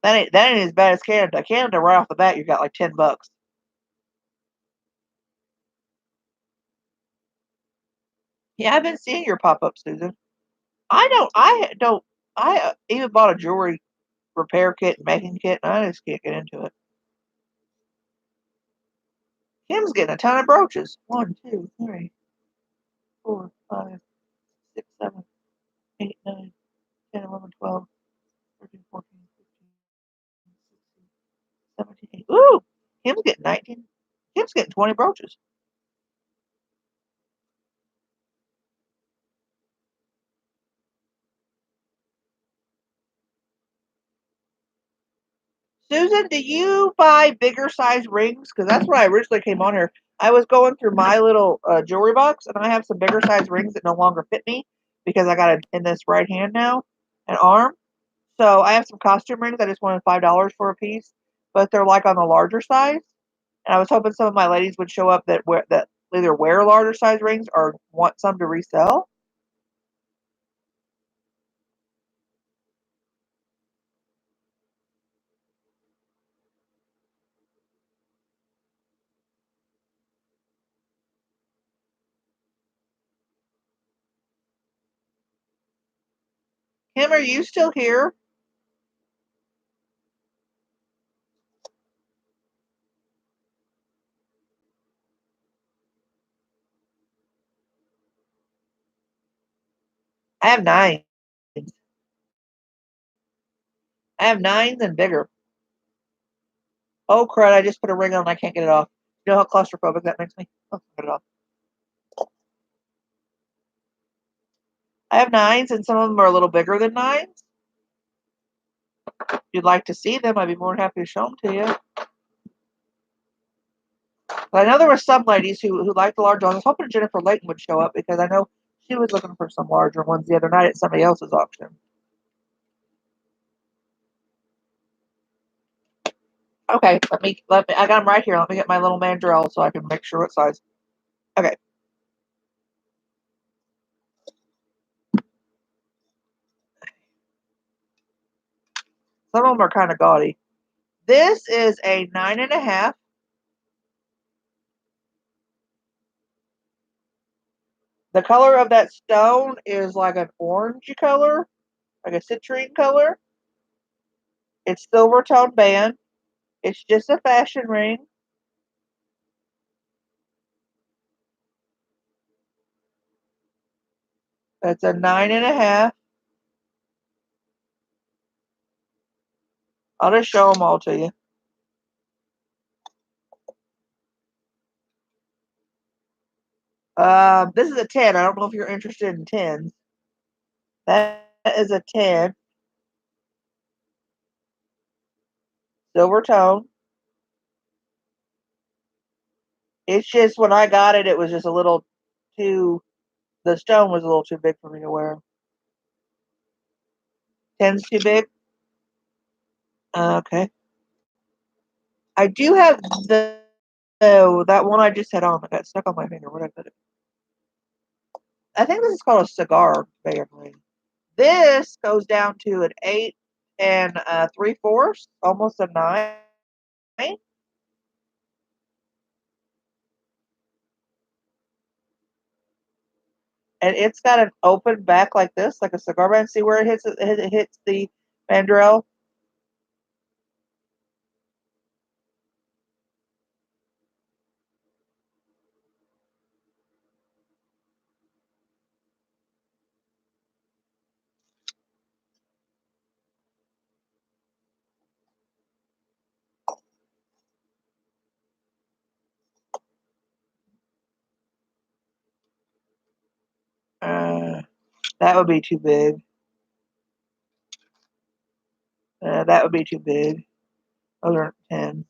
that ain't as bad as Canada. Canada, right off the bat, you got like $10. Yeah, I've been seeing your pop up, Susan. I don't. I even bought a jewelry repair kit and making kit, and I just can't get into it. Kim's getting a ton of brooches. 1, 2, 3, 4, 5, 6, 7, 8, 9, 10, 11, 12, 13, 14, 15, 16, 17, 18. Ooh, Kim's getting 19. Kim's getting 20 brooches. Susan, do you buy bigger size rings? Because that's when I originally came on here. I was going through my little jewelry box, and I have some bigger size rings that no longer fit me because I got it in this right hand now, an arm. So I have some costume rings. I just wanted $5 for a piece, but they're like on the larger size. And I was hoping some of my ladies would show up that either wear larger size rings or want some to resell. Kim, are you still here? I have nine. I have nines and bigger. Oh crud! I just put a ring on and I can't get it off. You know how claustrophobic that makes me? Oh, get it off. I have nines, and some of them are a little bigger than nines. If you'd like to see them, I'd be more than happy to show them to you. But I know there were some ladies who liked the large ones. I was hoping Jennifer Layton would show up because I know she was looking for some larger ones the other night at somebody else's auction. Okay, let me. I got them right here. Let me get my little mandrel so I can make sure what size. Okay, some of them are kind of gaudy. This is a 9.5. The color of that stone is like an orange color, like a citrine color. It's silver tone band. It's just a fashion ring. It's a 9.5. I'll just show them all to you. This is a 10. I don't know if you're interested in 10s. That is a 10. Silver tone. It's just when I got it, it was just a little too, the stone was a little too big for me to wear. 10's too big? Okay. I do have that one I just had on that got stuck on my finger. Where did I put it? I think this is called a cigar band ring. This goes down to an 8 and 3/4, almost a 9. And it's got an open back like this, like a cigar band. See where it hits the mandrel? Uh, that would be too big. That would be too big. Those are 10.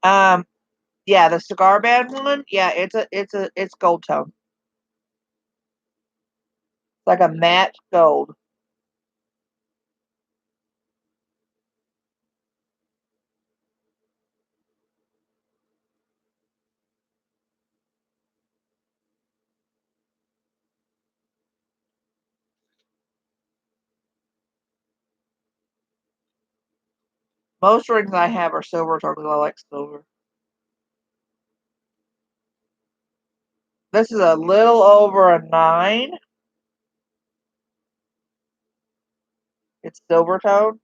Um, yeah, the cigar band one. Yeah, it's gold tone. It's like a matte gold. Most rings I have are silver because I like silver. This is a little over a 9. It's silver tone.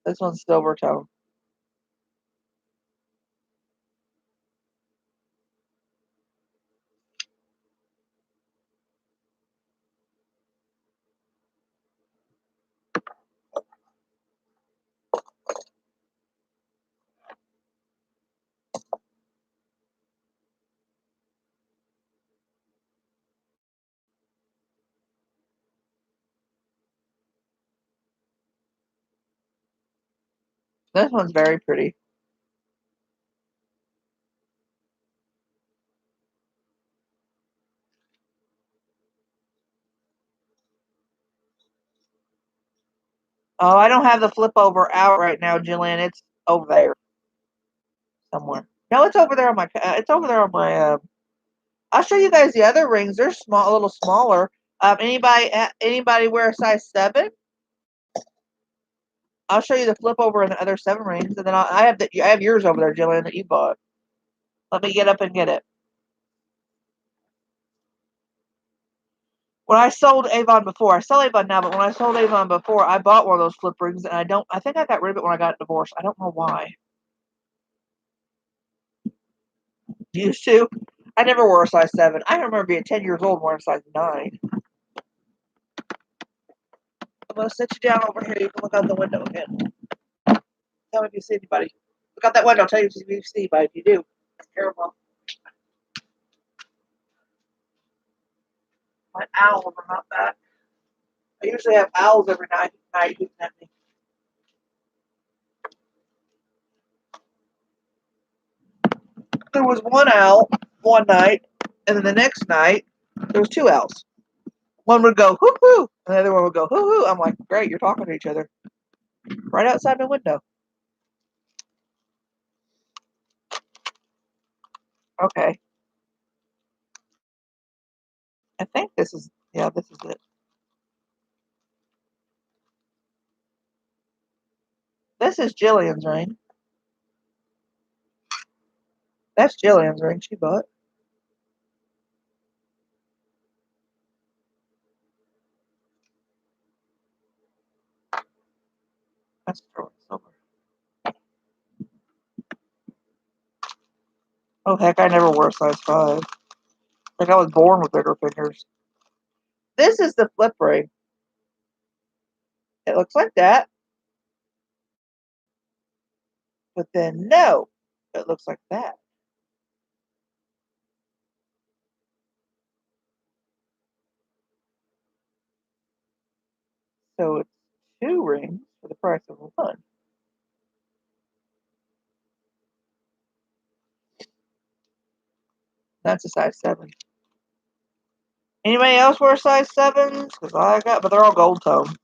This one's silver tone. This one's very pretty. Oh, I don't have the flip over out right now, Jillian. It's over there somewhere. No, it's over there on my. It's over there on my. I'll show you guys the other rings. They're small, a little smaller. Anybody wear a size 7? I'll show you the flip over and the other 7 rings, and then I have yours over there, Jillian, that you bought. Let me get up and get it. When I sold Avon before, I sell Avon now, but when I sold Avon before, I bought one of those flip rings, and I think I got rid of it when I got divorced. I don't know why. Used to. I never wore a size 7. I remember being 10 years old wearing a size 9. I'm going to sit you down over here. You can look out the window again. Tell me if you see anybody. Look out that window. Tell you if you see anybody. If you do, careful. My owls are not back. I usually have owls every night looking at me. There was one owl one night, and then the next night there was 2 owls. One would go hoo hoo, and the other one would go hoo hoo. I'm like, great, you're talking to each other right outside my window. Okay, I think this is this is it. This is Jillian's ring. That's Jillian's ring she bought. That's sterling silver. Oh heck, I never wore a size 5. Like I was born with bigger fingers. This is the flip ring. It looks like that. But then no, it looks like that. So it's 2 rings for the price of 1. That's a size 7. Anybody else wear size 7s? Because I got, but they're all gold tone.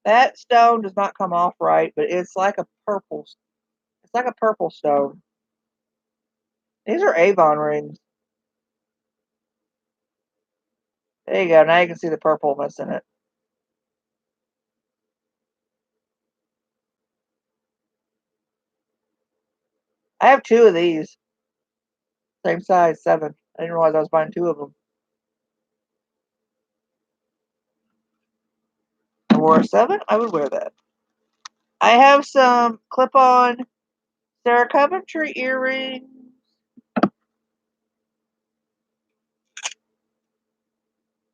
That stone does not come off right, but it's like a purple. It's like a purple stone. These are Avon rings. There you go. Now you can see the purpleness in it. I have 2 of these. Same size, 7. I didn't realize I was buying 2 of them. I wore a 7. I would wear that. I have some clip-on Sarah Coventry earrings.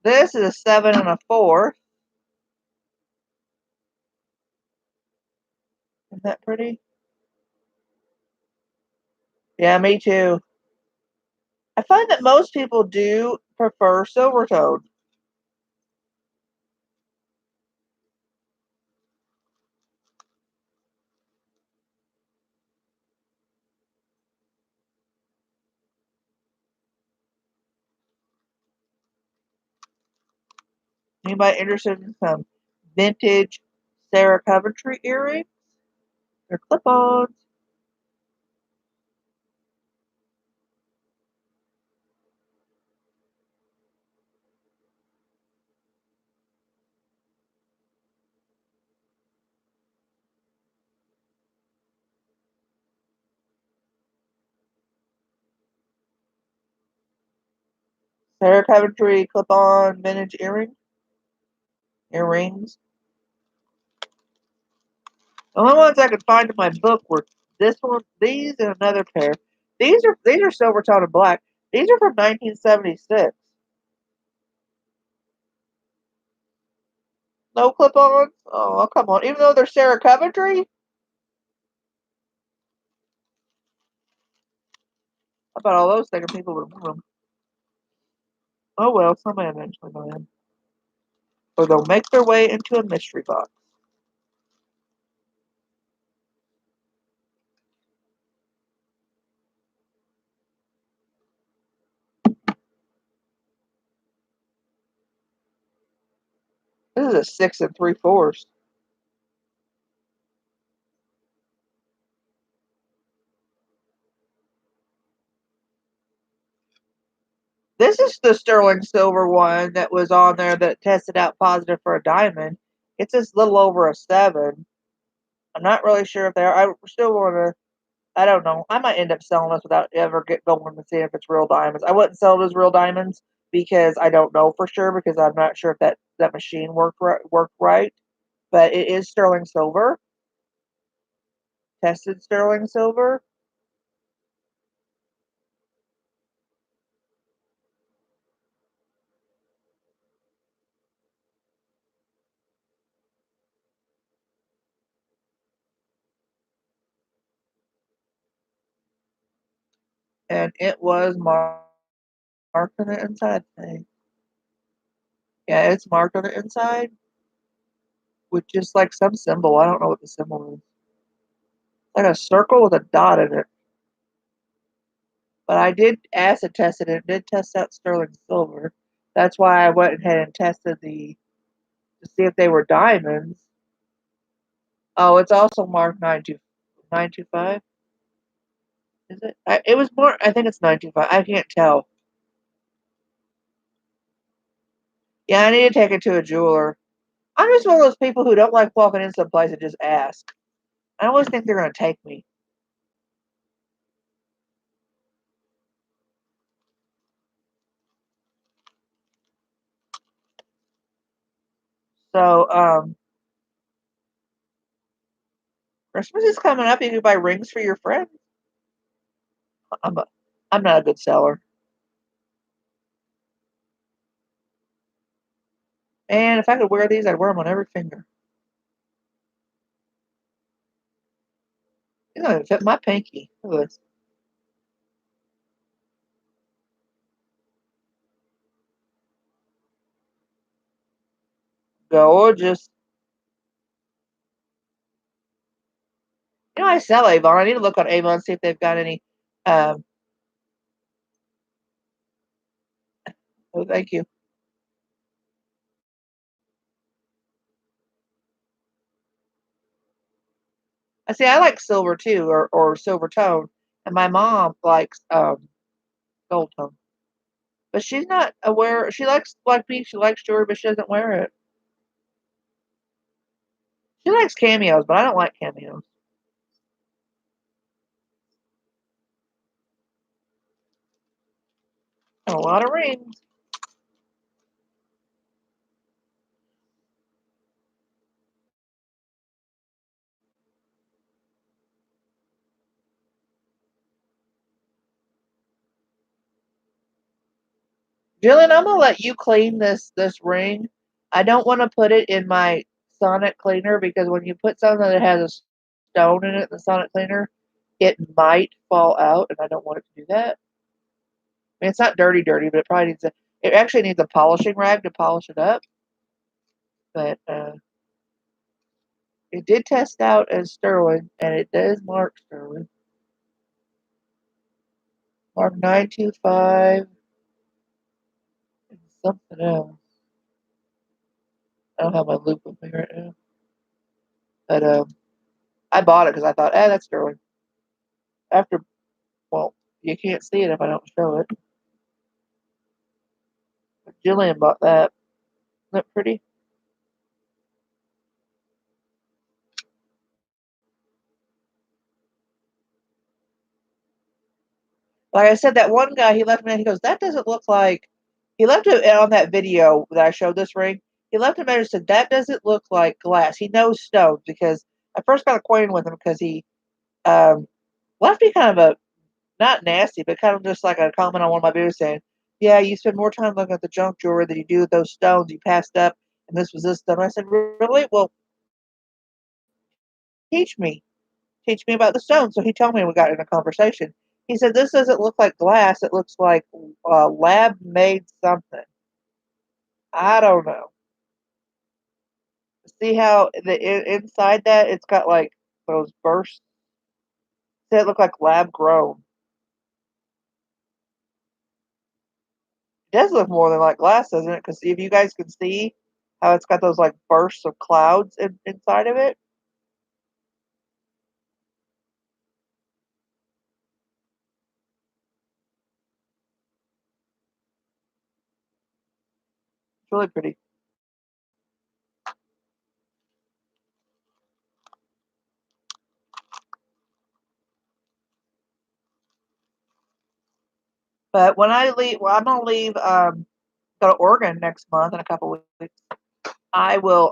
This is a 7 and a 4. Isn't that pretty? Yeah, me too. I find that most people do prefer silver tone. Anybody interested in some vintage Sarah Coventry earrings? They're clip-ons. Sarah Coventry clip-on vintage earrings. The only ones I could find in my book were this one, these, and another pair. These are silver tone and black. These are from 1976. No clip-ons? Oh, come on. Even though they're Sarah Coventry? How about all those things people would want them? Oh well, somebody eventually buy them. Or they'll make their way into a mystery box. This is a 6 3/4. This is the sterling silver one that was on there that tested out positive for a diamond. It's just a little over a 7. I'm not really sure if they're. I still want to. I don't know. I might end up selling this without ever going to see if it's real diamonds. I wouldn't sell it as real diamonds because I don't know for sure because I'm not sure if that machine worked right. But it is sterling silver, tested sterling silver, and it was marked on the inside thing. Yeah, it's marked on the inside with just like some symbol. I don't know what the symbol is. Like a circle with a dot in it. But I did acid test it. It did test out sterling silver. That's why I went ahead and tested to see if they were diamonds. Oh, it's also marked 925. Is it? It was more. I think it's 925. I can't tell. Yeah, I need to take it to a jeweler. I'm just one of those people who don't like walking in some place and just ask. I always think they're going to take me. So, Christmas is coming up. You can buy rings for your friends. I'm, a, I'm not a good seller. And if I could wear these, I'd wear them on every finger. You know, it fit my pinky. Look at this. Gorgeous. You know, I sell Avon. I need to look on Avon and see if they've got any. Um, oh, thank you. I see. I like silver too, or silver tone, and my mom likes gold tone. But she's not aware. She likes like me. She likes jewelry, but she doesn't wear it. She likes cameos, but I don't like cameos. A lot of rings. Jillian, I'm gonna let you clean this ring. I don't want to put it in my sonic cleaner because when you put something that has a stone in it, the sonic cleaner, it might fall out, and I don't want it to do that. I mean, it's not dirty, dirty, but it probably needs a. It actually needs a polishing rag to polish it up. But it did test out as sterling, and it does mark sterling. Mark 925 and something else. I don't have my loop with me right now, but I bought it because I thought, that's sterling. After, well, you can't see it if I don't show it. But Jillian bought that. Isn't that pretty? Like I said, that one guy, he left me, he goes, that doesn't look like, he left it on that video that I showed this ring. He left a message and said, that doesn't look like glass. He knows stones because I first got acquainted with him because he um, left me kind of a, not nasty, but kind of just like a comment on one of my videos saying, yeah, you spend more time looking at the junk jewelry than you do with those stones you passed up, and this was this stone. I said, really? Well, teach me. Teach me about the stone. So he told me, and we got in a conversation. He said, this doesn't look like glass. It looks like lab made something. I don't know. See how inside that it's got like those bursts? It look like lab grown. It does look more than like glass, doesn't it? Because if you guys can see how it's got those like bursts of clouds inside of it, it's really pretty. But when I leave, well, I'm gonna leave, go to Oregon next month in a couple weeks. I will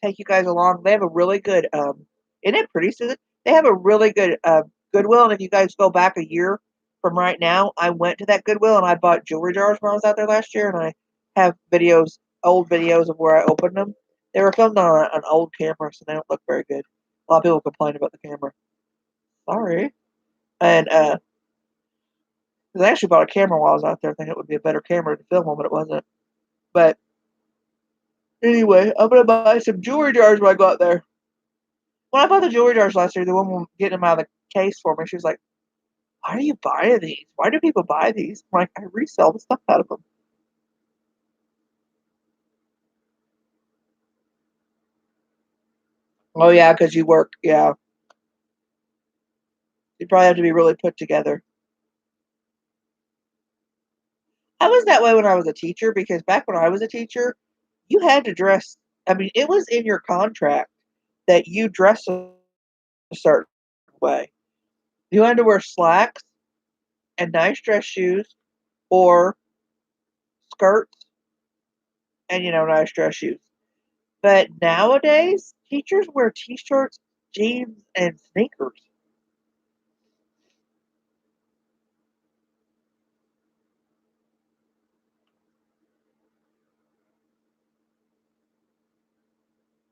take you guys along. They have a really good, isn't it pretty, Susan? They have a really good Goodwill. And if you guys go back a year from right now, I went to that Goodwill and I bought jewelry jars when I was out there last year. And I have videos, old videos of where I opened them. They were filmed on an old camera, so they don't look very good. A lot of people complain about the camera. Sorry. And I actually bought a camera while I was out there, thinking it would be a better camera to film on, but it wasn't. But anyway, I'm gonna buy some jewelry jars when I go out there. When I bought the jewelry jars last year, the woman getting them out of the case for me, she was like, "Why are you buying these? Why do people buy these?" I'm like, "I resell the stuff out of them." Oh yeah, because you work. Yeah, You probably have to be really put together. I was that way when I was a teacher because back when I was a teacher, you had to dress. I mean, it was in your contract that you dress a certain way. You had to wear slacks and nice dress shoes or skirts and, nice dress shoes. But nowadays, teachers wear t-shirts, jeans, and sneakers.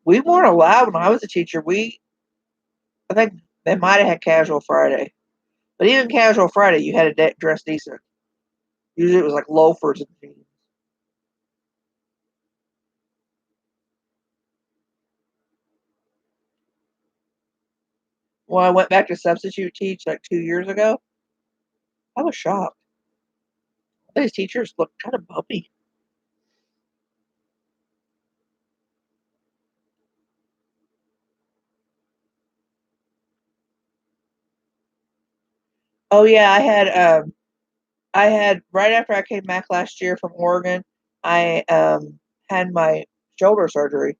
We weren't allowed when I was a teacher. I think they might have had casual Friday. But even casual Friday, you had to dress decent. Usually it was like loafers and jeans. When I went back to substitute teach like 2 years ago, I was shocked. These teachers looked kind of bumpy. Oh yeah, I had right after I came back last year from Oregon, I had my shoulder surgery.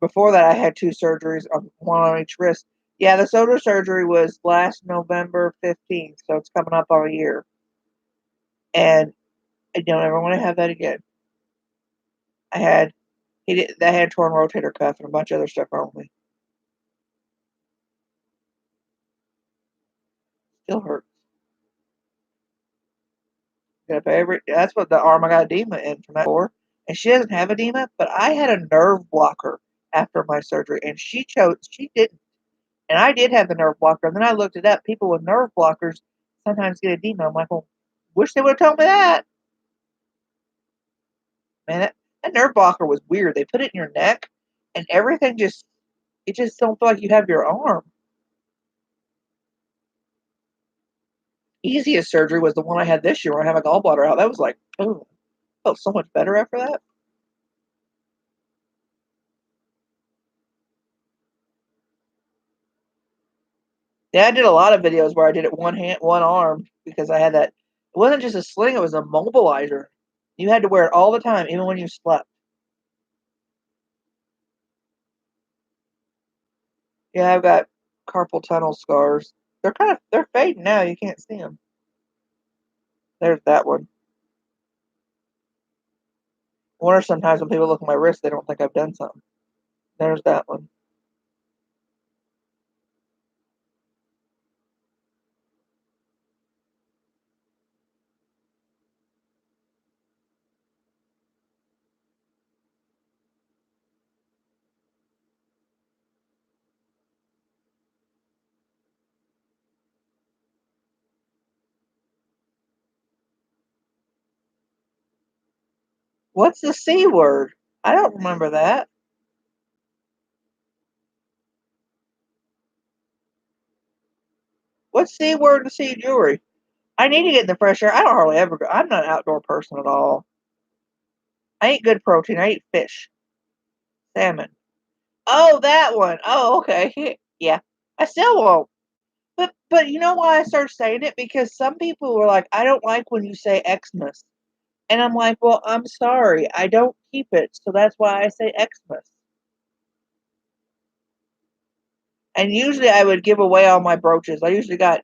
Before that, I had two surgeries, one on each wrist. Yeah, the shoulder surgery was last November 15th, so it's coming up on a year. And I don't ever want to have that again. I had I had torn rotator cuff and a bunch of other stuff wrong with me. Still hurt. That's what the arm I got edema in from that before. And she doesn't have edema, but I had a nerve blocker after my surgery, and she didn't. And I did have the nerve blocker. And then I looked it up. People with nerve blockers sometimes get edema. I'm like, well, wish they would have told me that. Man, that nerve blocker was weird. They put it in your neck, and everything it just don't feel like you have your arm. Easiest surgery was the one I had this year when I had my gallbladder out. That was like, oh, felt so much better after that. Yeah, I did a lot of videos where I did it one hand, one arm because I had that. It wasn't just a sling; it was a mobilizer. You had to wear it all the time, even when you slept. Yeah, I've got carpal tunnel scars. They're fading now. You can't see them. There's that one. I wonder sometimes when people look at my wrist, they don't think I've done something. There's that one. What's the C word? I don't remember that. What's C word and C jewelry? I need to get in the fresh air. I don't hardly ever go. I'm not an outdoor person at all. I eat good protein. I eat fish, salmon. Oh, that one. Oh, okay. Yeah. I still won't. But you know why I started saying it? Because some people were like, I don't like when you say Xmas. And I'm like, well, I'm sorry. I don't keep it. So that's why I say Xmas. And usually I would give away all my brooches. I usually got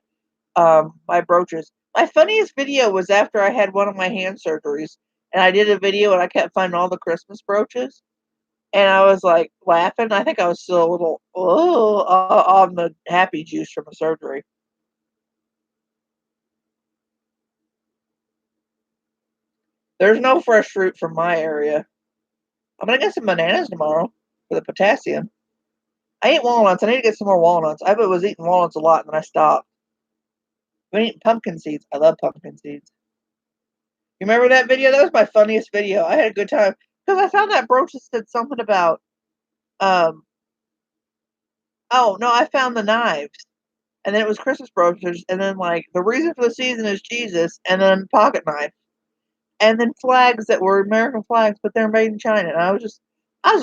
my brooches. My funniest video was after I had one of my hand surgeries. And I did a video and I kept finding all the Christmas brooches. And I was like laughing. I think I was still a little on the happy juice from the surgery. There's no fresh fruit from my area. I'm gonna get some bananas tomorrow for the potassium. I ate walnuts. I need to get some more walnuts. I was eating walnuts a lot, and then I stopped. I've been eating pumpkin seeds. I love pumpkin seeds. You remember that video? That was my funniest video. I had a good time because I found that brooch that said something about. Um, oh no, I found the knives, and then it was Christmas brooches, and then like the reason for the season is Jesus, and then pocket knife, and then flags that were American flags, but they're made in China. And I was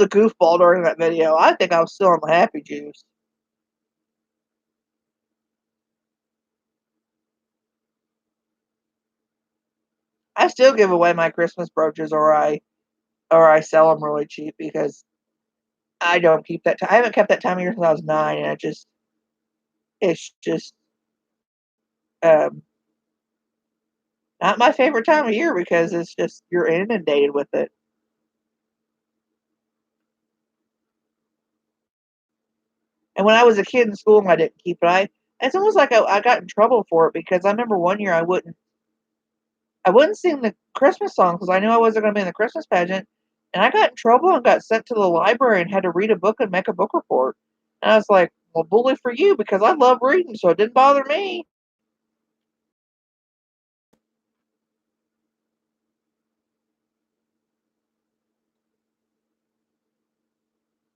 a goofball during that video. I think I was still on the happy juice. I still give away my Christmas brooches, or I sell them really cheap because I don't keep that. I haven't kept that time of year since I was 9, and it's just um, not my favorite time of year because it's just you're inundated with it. And when I was a kid in school, I didn't keep it. It's almost like I got in trouble for it because I remember one year I wouldn't sing the Christmas song because I knew I wasn't going to be in the Christmas pageant, and I got in trouble and got sent to the library and had to read a book and make a book report. And I was like, "Well, bully for you because I love reading, so it didn't bother me."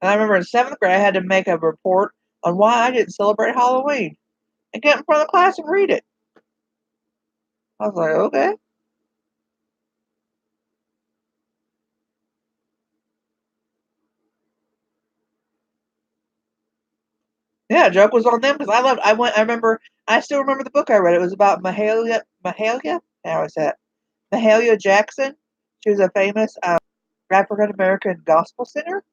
And I remember in 7th grade, I had to make a report on why I didn't celebrate Halloween and get in front of the class and read it. I was like, okay. Yeah, joke was on them because I loved. I went. I remember. I still remember the book I read. It was about Mahalia. Mahalia. How is that? Mahalia Jackson. She was a famous African American gospel singer,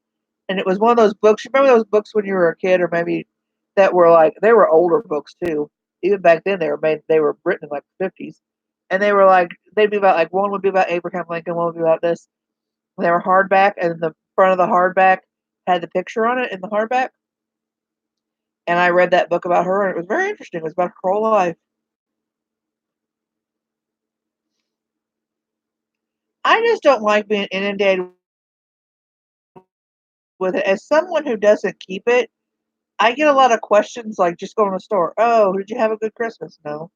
and it was one of those books. You remember those books when you were a kid, or maybe that were like they were older books too. Even back then, they were written in like the 50s, and they were like they'd be about like one would be about Abraham Lincoln, one would be about this. And they were hardback, and the front of the hardback had the picture on it in the hardback. And I read that book about her, and it was very interesting. It was about her whole life. I just don't like being inundated with it. As someone who doesn't keep it, I get a lot of questions like just going to the store. Oh, did you have a good Christmas? No,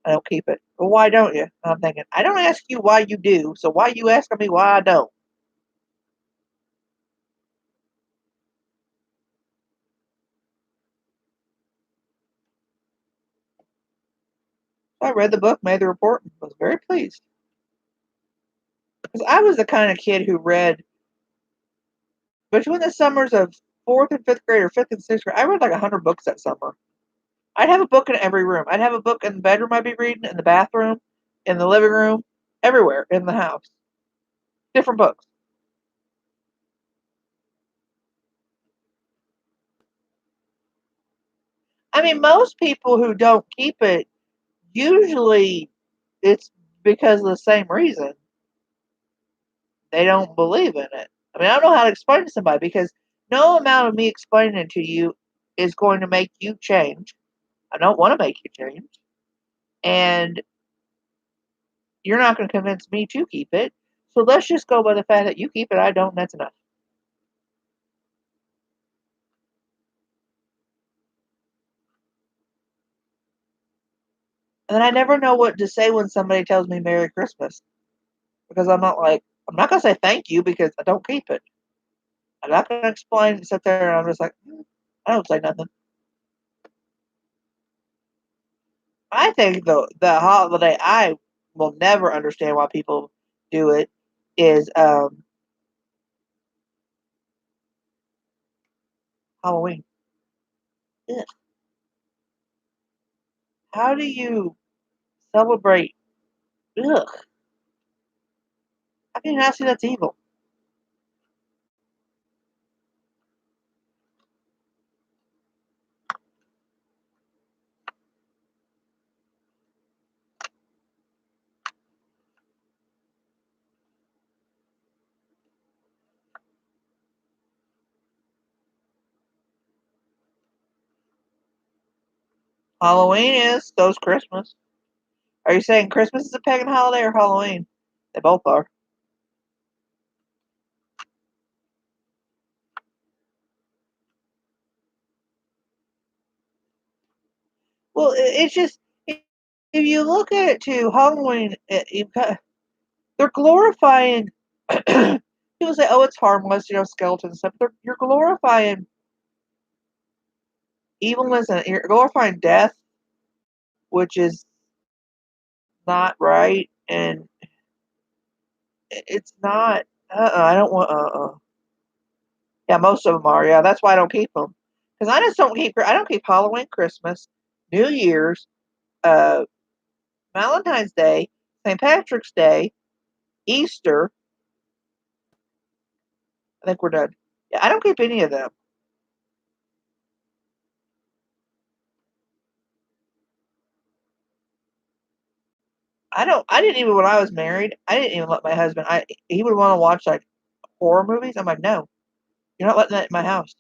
I don't keep it. Well, why don't you? And I'm thinking, I don't ask you why you do, so why you asking me why I don't? So I read the book, made the report, and was very pleased. Because I was the kind of kid who read between the summers of 4th and 5th grade or 5th and 6th grade. I read like 100 books that summer. I'd have a book in every room. I'd have a book in the bedroom I'd be reading, in the bathroom, in the living room, everywhere in the house. Different books. I mean, most people who don't keep it, usually it's because of the same reason. They don't believe in it. I mean, I don't know how to explain it to somebody because no amount of me explaining it to you is going to make you change. I don't want to make you change. And you're not going to convince me to keep it. So let's just go by the fact that you keep it, I don't, and that's enough. And then I never know what to say when somebody tells me Merry Christmas because I'm not going to say thank you because I don't keep it. I'm not going to explain and sit there and I'm just like, I don't say nothing. I think the holiday I will never understand why people do it is Halloween. Ugh. How do you celebrate? Ugh. How can you not see that's evil? Halloween is so's Christmas. Are you saying Christmas is a pagan holiday or Halloween? They both are. Well, it's just if you look at it too, Halloween, they're glorifying. People say, "Oh, it's harmless," skeletons and stuff. You're glorifying evilness and you're glorifying death, which is not right, and it's not. I don't want. Yeah, most of them are. Yeah, that's why I don't keep them because I just don't keep. I don't keep Halloween, Christmas, New Year's, uh, Valentine's Day, St. Patrick's Day, Easter. I think we're done. Yeah, I don't keep any of them. I don't. I didn't even when I was married. I didn't even let my husband. He would want to watch like horror movies. I'm like, no, you're not letting that in my house.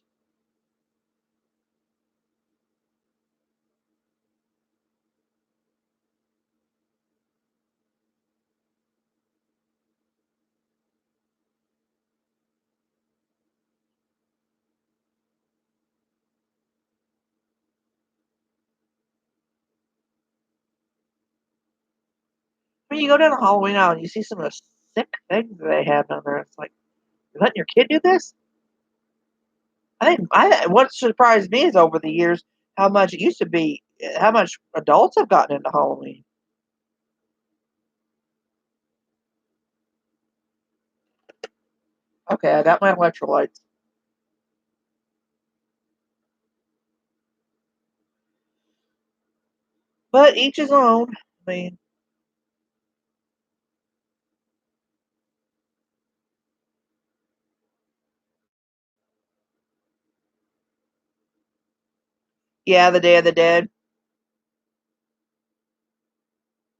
I mean, you go down to Halloween now and you see some of the sick things that they have down there. It's like, you're letting your kid do this? I think what surprised me is over the years how much it used to be, how much adults have gotten into Halloween. Okay, I got my electrolytes, but each his own. I mean, yeah, the Day of the Dead,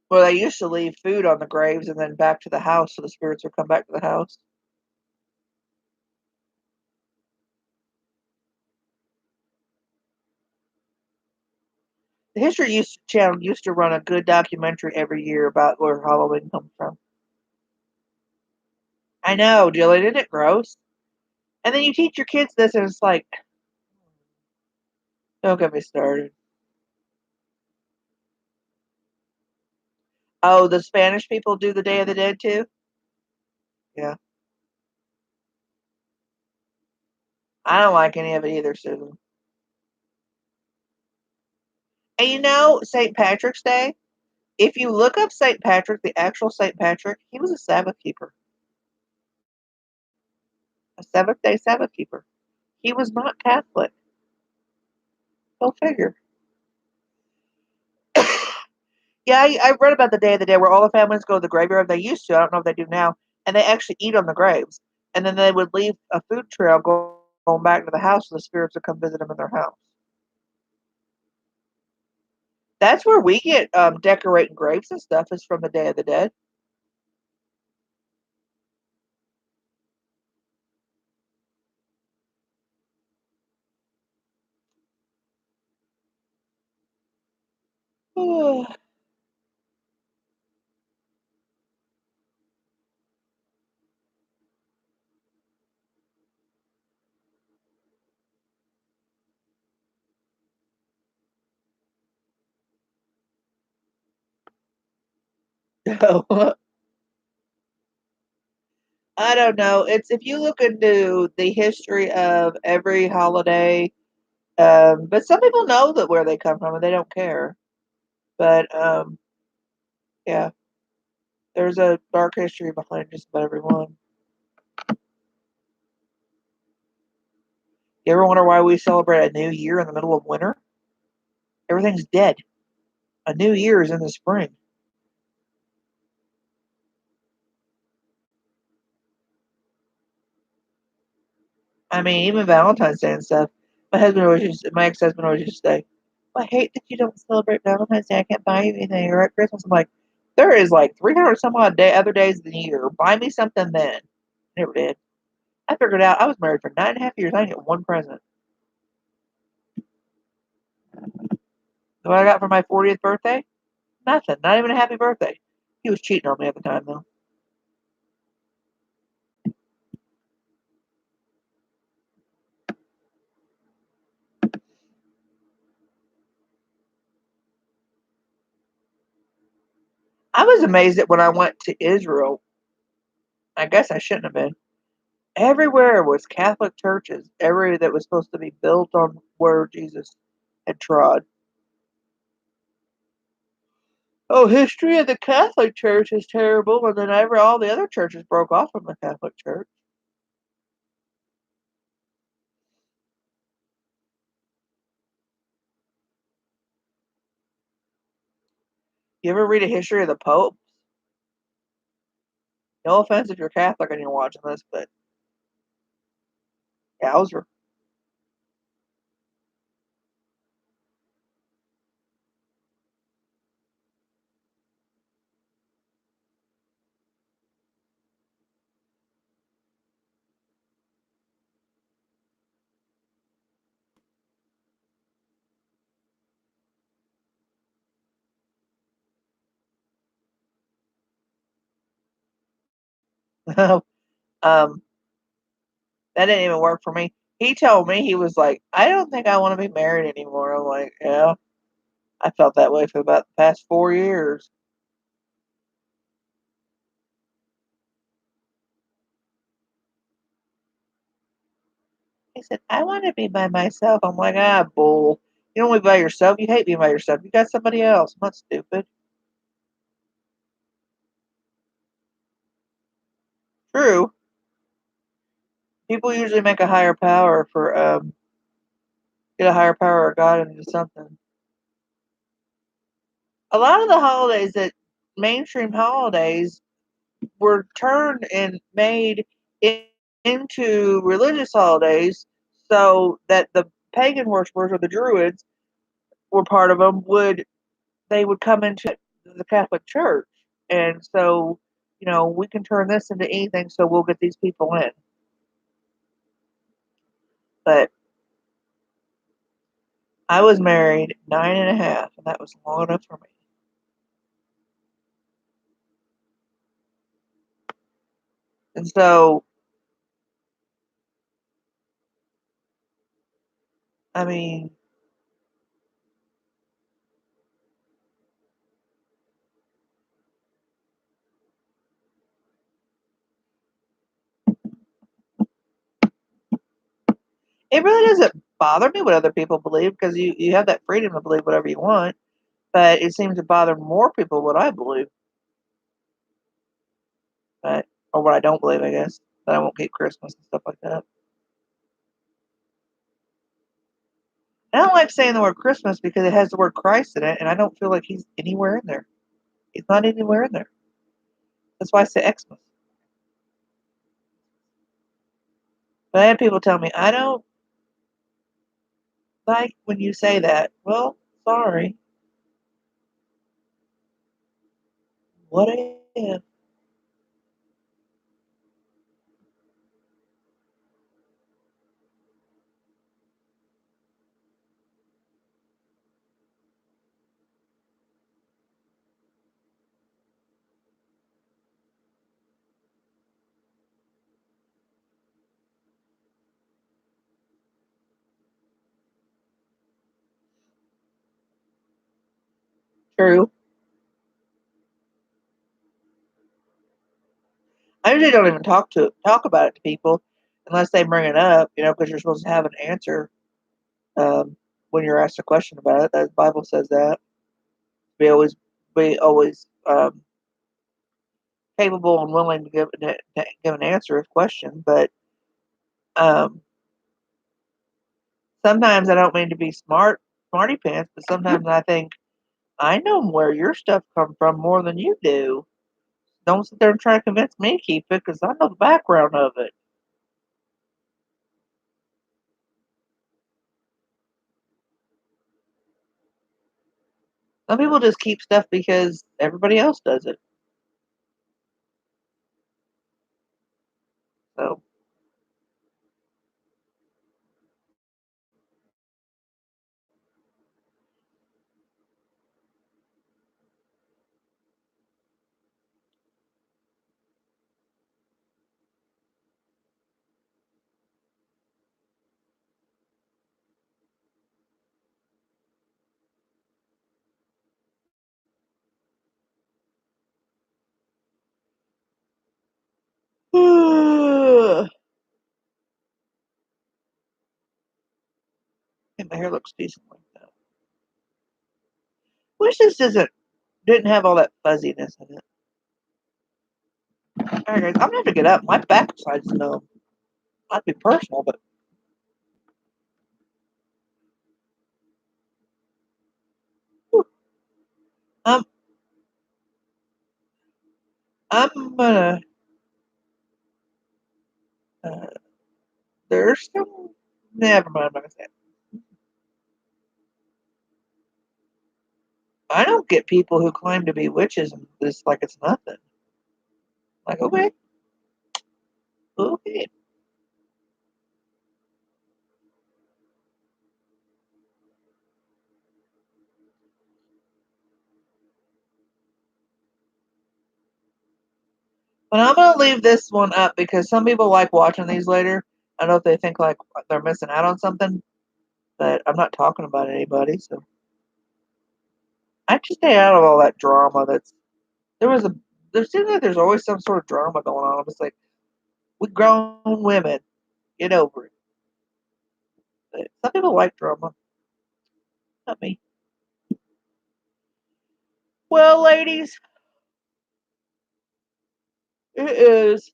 where they used to leave food on the graves and then back to the house, so the spirits would come back to the house. The Channel used to run a good documentary every year about where Halloween comes from. I know, Jillian, isn't it gross? And then you teach your kids this, and it's like, don't get me started. Oh, the Spanish people do the Day of the Dead too? Yeah. I don't like any of it either, Susan. And you know, St. Patrick's Day, if you look up St. Patrick, the actual St. Patrick, he was a Sabbath keeper, a seventh day Sabbath keeper. He was not Catholic. Go figure. Yeah, I read about the Day of the Dead where all the families go to the graveyard. They used to. I don't know if they do now. And they actually eat on the graves. And then they would leave a food trail going back to the house so the spirits would come visit them in their house. That's where we get decorating graves and stuff is from the Day of the Dead. I don't know. It's if you look into the history of every holiday, but some people know that where they come from and they don't care. But yeah, there's a dark history behind just about every one. You ever wonder why we celebrate a new year in the middle of winter? Everything's dead. A new year is in the spring. I mean, even Valentine's Day and stuff. My ex-husband always used to say, "Well, I hate that you don't celebrate Valentine's Day. I can't buy you anything. Or at Christmas." I'm like, there is like 300 some odd other days of the year. Buy me something then. Never did. I figured out I was married for 9.5 years. I didn't get one present. What I got for my 40th birthday? Nothing. Not even a happy birthday. He was cheating on me at the time, though. I was amazed that when I went to Israel, I guess I shouldn't have been. Everywhere was Catholic churches, every that was supposed to be built on where Jesus had trod. Oh, history of the Catholic Church is terrible, and then all the other churches broke off from the Catholic Church. You ever read a history of the Pope? No offense if you're Catholic and you're watching this, but Yowzer. um, that didn't even work for me. He told me, he was like, I don't think I want to be married anymore. I'm like, yeah, I felt that way for about the past 4 years. He said, I want to be by myself. I'm like, ah, bull. You don't want to be by yourself. You hate being by yourself. You got somebody else. I'm not stupid. True. People usually make a higher power for, get a higher power or God into something. A lot of the holidays that mainstream holidays were turned and made into religious holidays so that the pagan worshippers or the druids were part of them they would come into the Catholic Church. And so, we can turn this into anything so we'll get these people in. But I was married 9.5, and that was long enough for me. And so, I mean, it really doesn't bother me what other people believe because you have that freedom to believe whatever you want. But it seems to bother more people what I believe, but or what I don't believe, I guess. That I won't keep Christmas and stuff like that. I don't like saying the word Christmas because it has the word Christ in it, and I don't feel like he's anywhere in there. He's not anywhere in there. That's why I say Xmas. But I had people tell me, I don't like when you say that. Well, sorry. What if? True. I usually don't even talk about it to people unless they bring it up, because you're supposed to have an answer um, when you're asked a question about it. The Bible says that. Be always capable and willing to give an answer if questioned. But um, sometimes I don't mean to be smarty pants, but sometimes I think I know where your stuff come from more than you do. Don't sit there and try to convince me to keep it because I know the background of it. Some people just keep stuff because everybody else does it. So, and my hair looks decent like that. Wish this didn't have all that fuzziness in it. All right, guys, I'm gonna have to get up. My backside's numb. Might be personal, but whew, I'm I'm gonna Uh, there's some. Never mind. I'm not gonna say it. I don't get people who claim to be witches and this like it's nothing. Like, okay, okay. But I'm gonna leave this one up because some people like watching these later. I don't know if they think like they're missing out on something, but I'm not talking about anybody, so I just stay out of all that drama. There was a there seems like there's always some sort of drama going on. I'm just like, we grown women, get over it. But some people like drama, not me. Well, ladies, it is.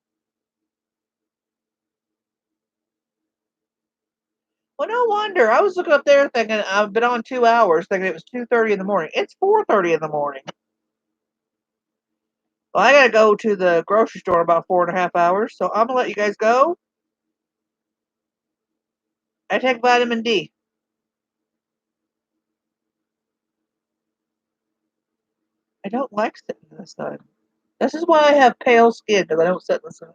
Well, no wonder. I was looking up there thinking I've been on 2 hours, thinking it was 2:30 in the morning. It's 4:30 in the morning. Well, I gotta go to the grocery store in about 4.5 hours, so I'm gonna let you guys go. I take vitamin D. I don't like sitting in the sun. This is why I have pale skin because I don't sit in the sun.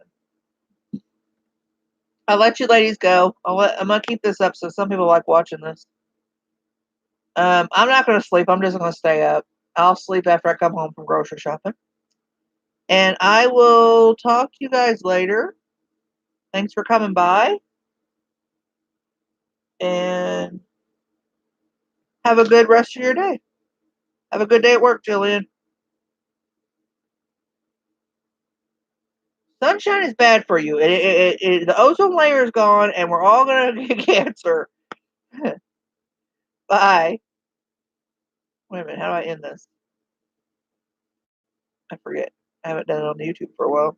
I'll let you ladies go. I'm gonna keep this up so some people like watching this. I'm not gonna sleep. I'm just gonna stay up. I'll sleep after I come home from grocery shopping, and I will talk to you guys later. Thanks for coming by, and have a good rest of your day. Have a good day at work, Jillian. Sunshine is bad for you. The ozone layer is gone, and we're all gonna get cancer. Bye. Wait a minute. How do I end this? I forget. I haven't done it on YouTube for a while.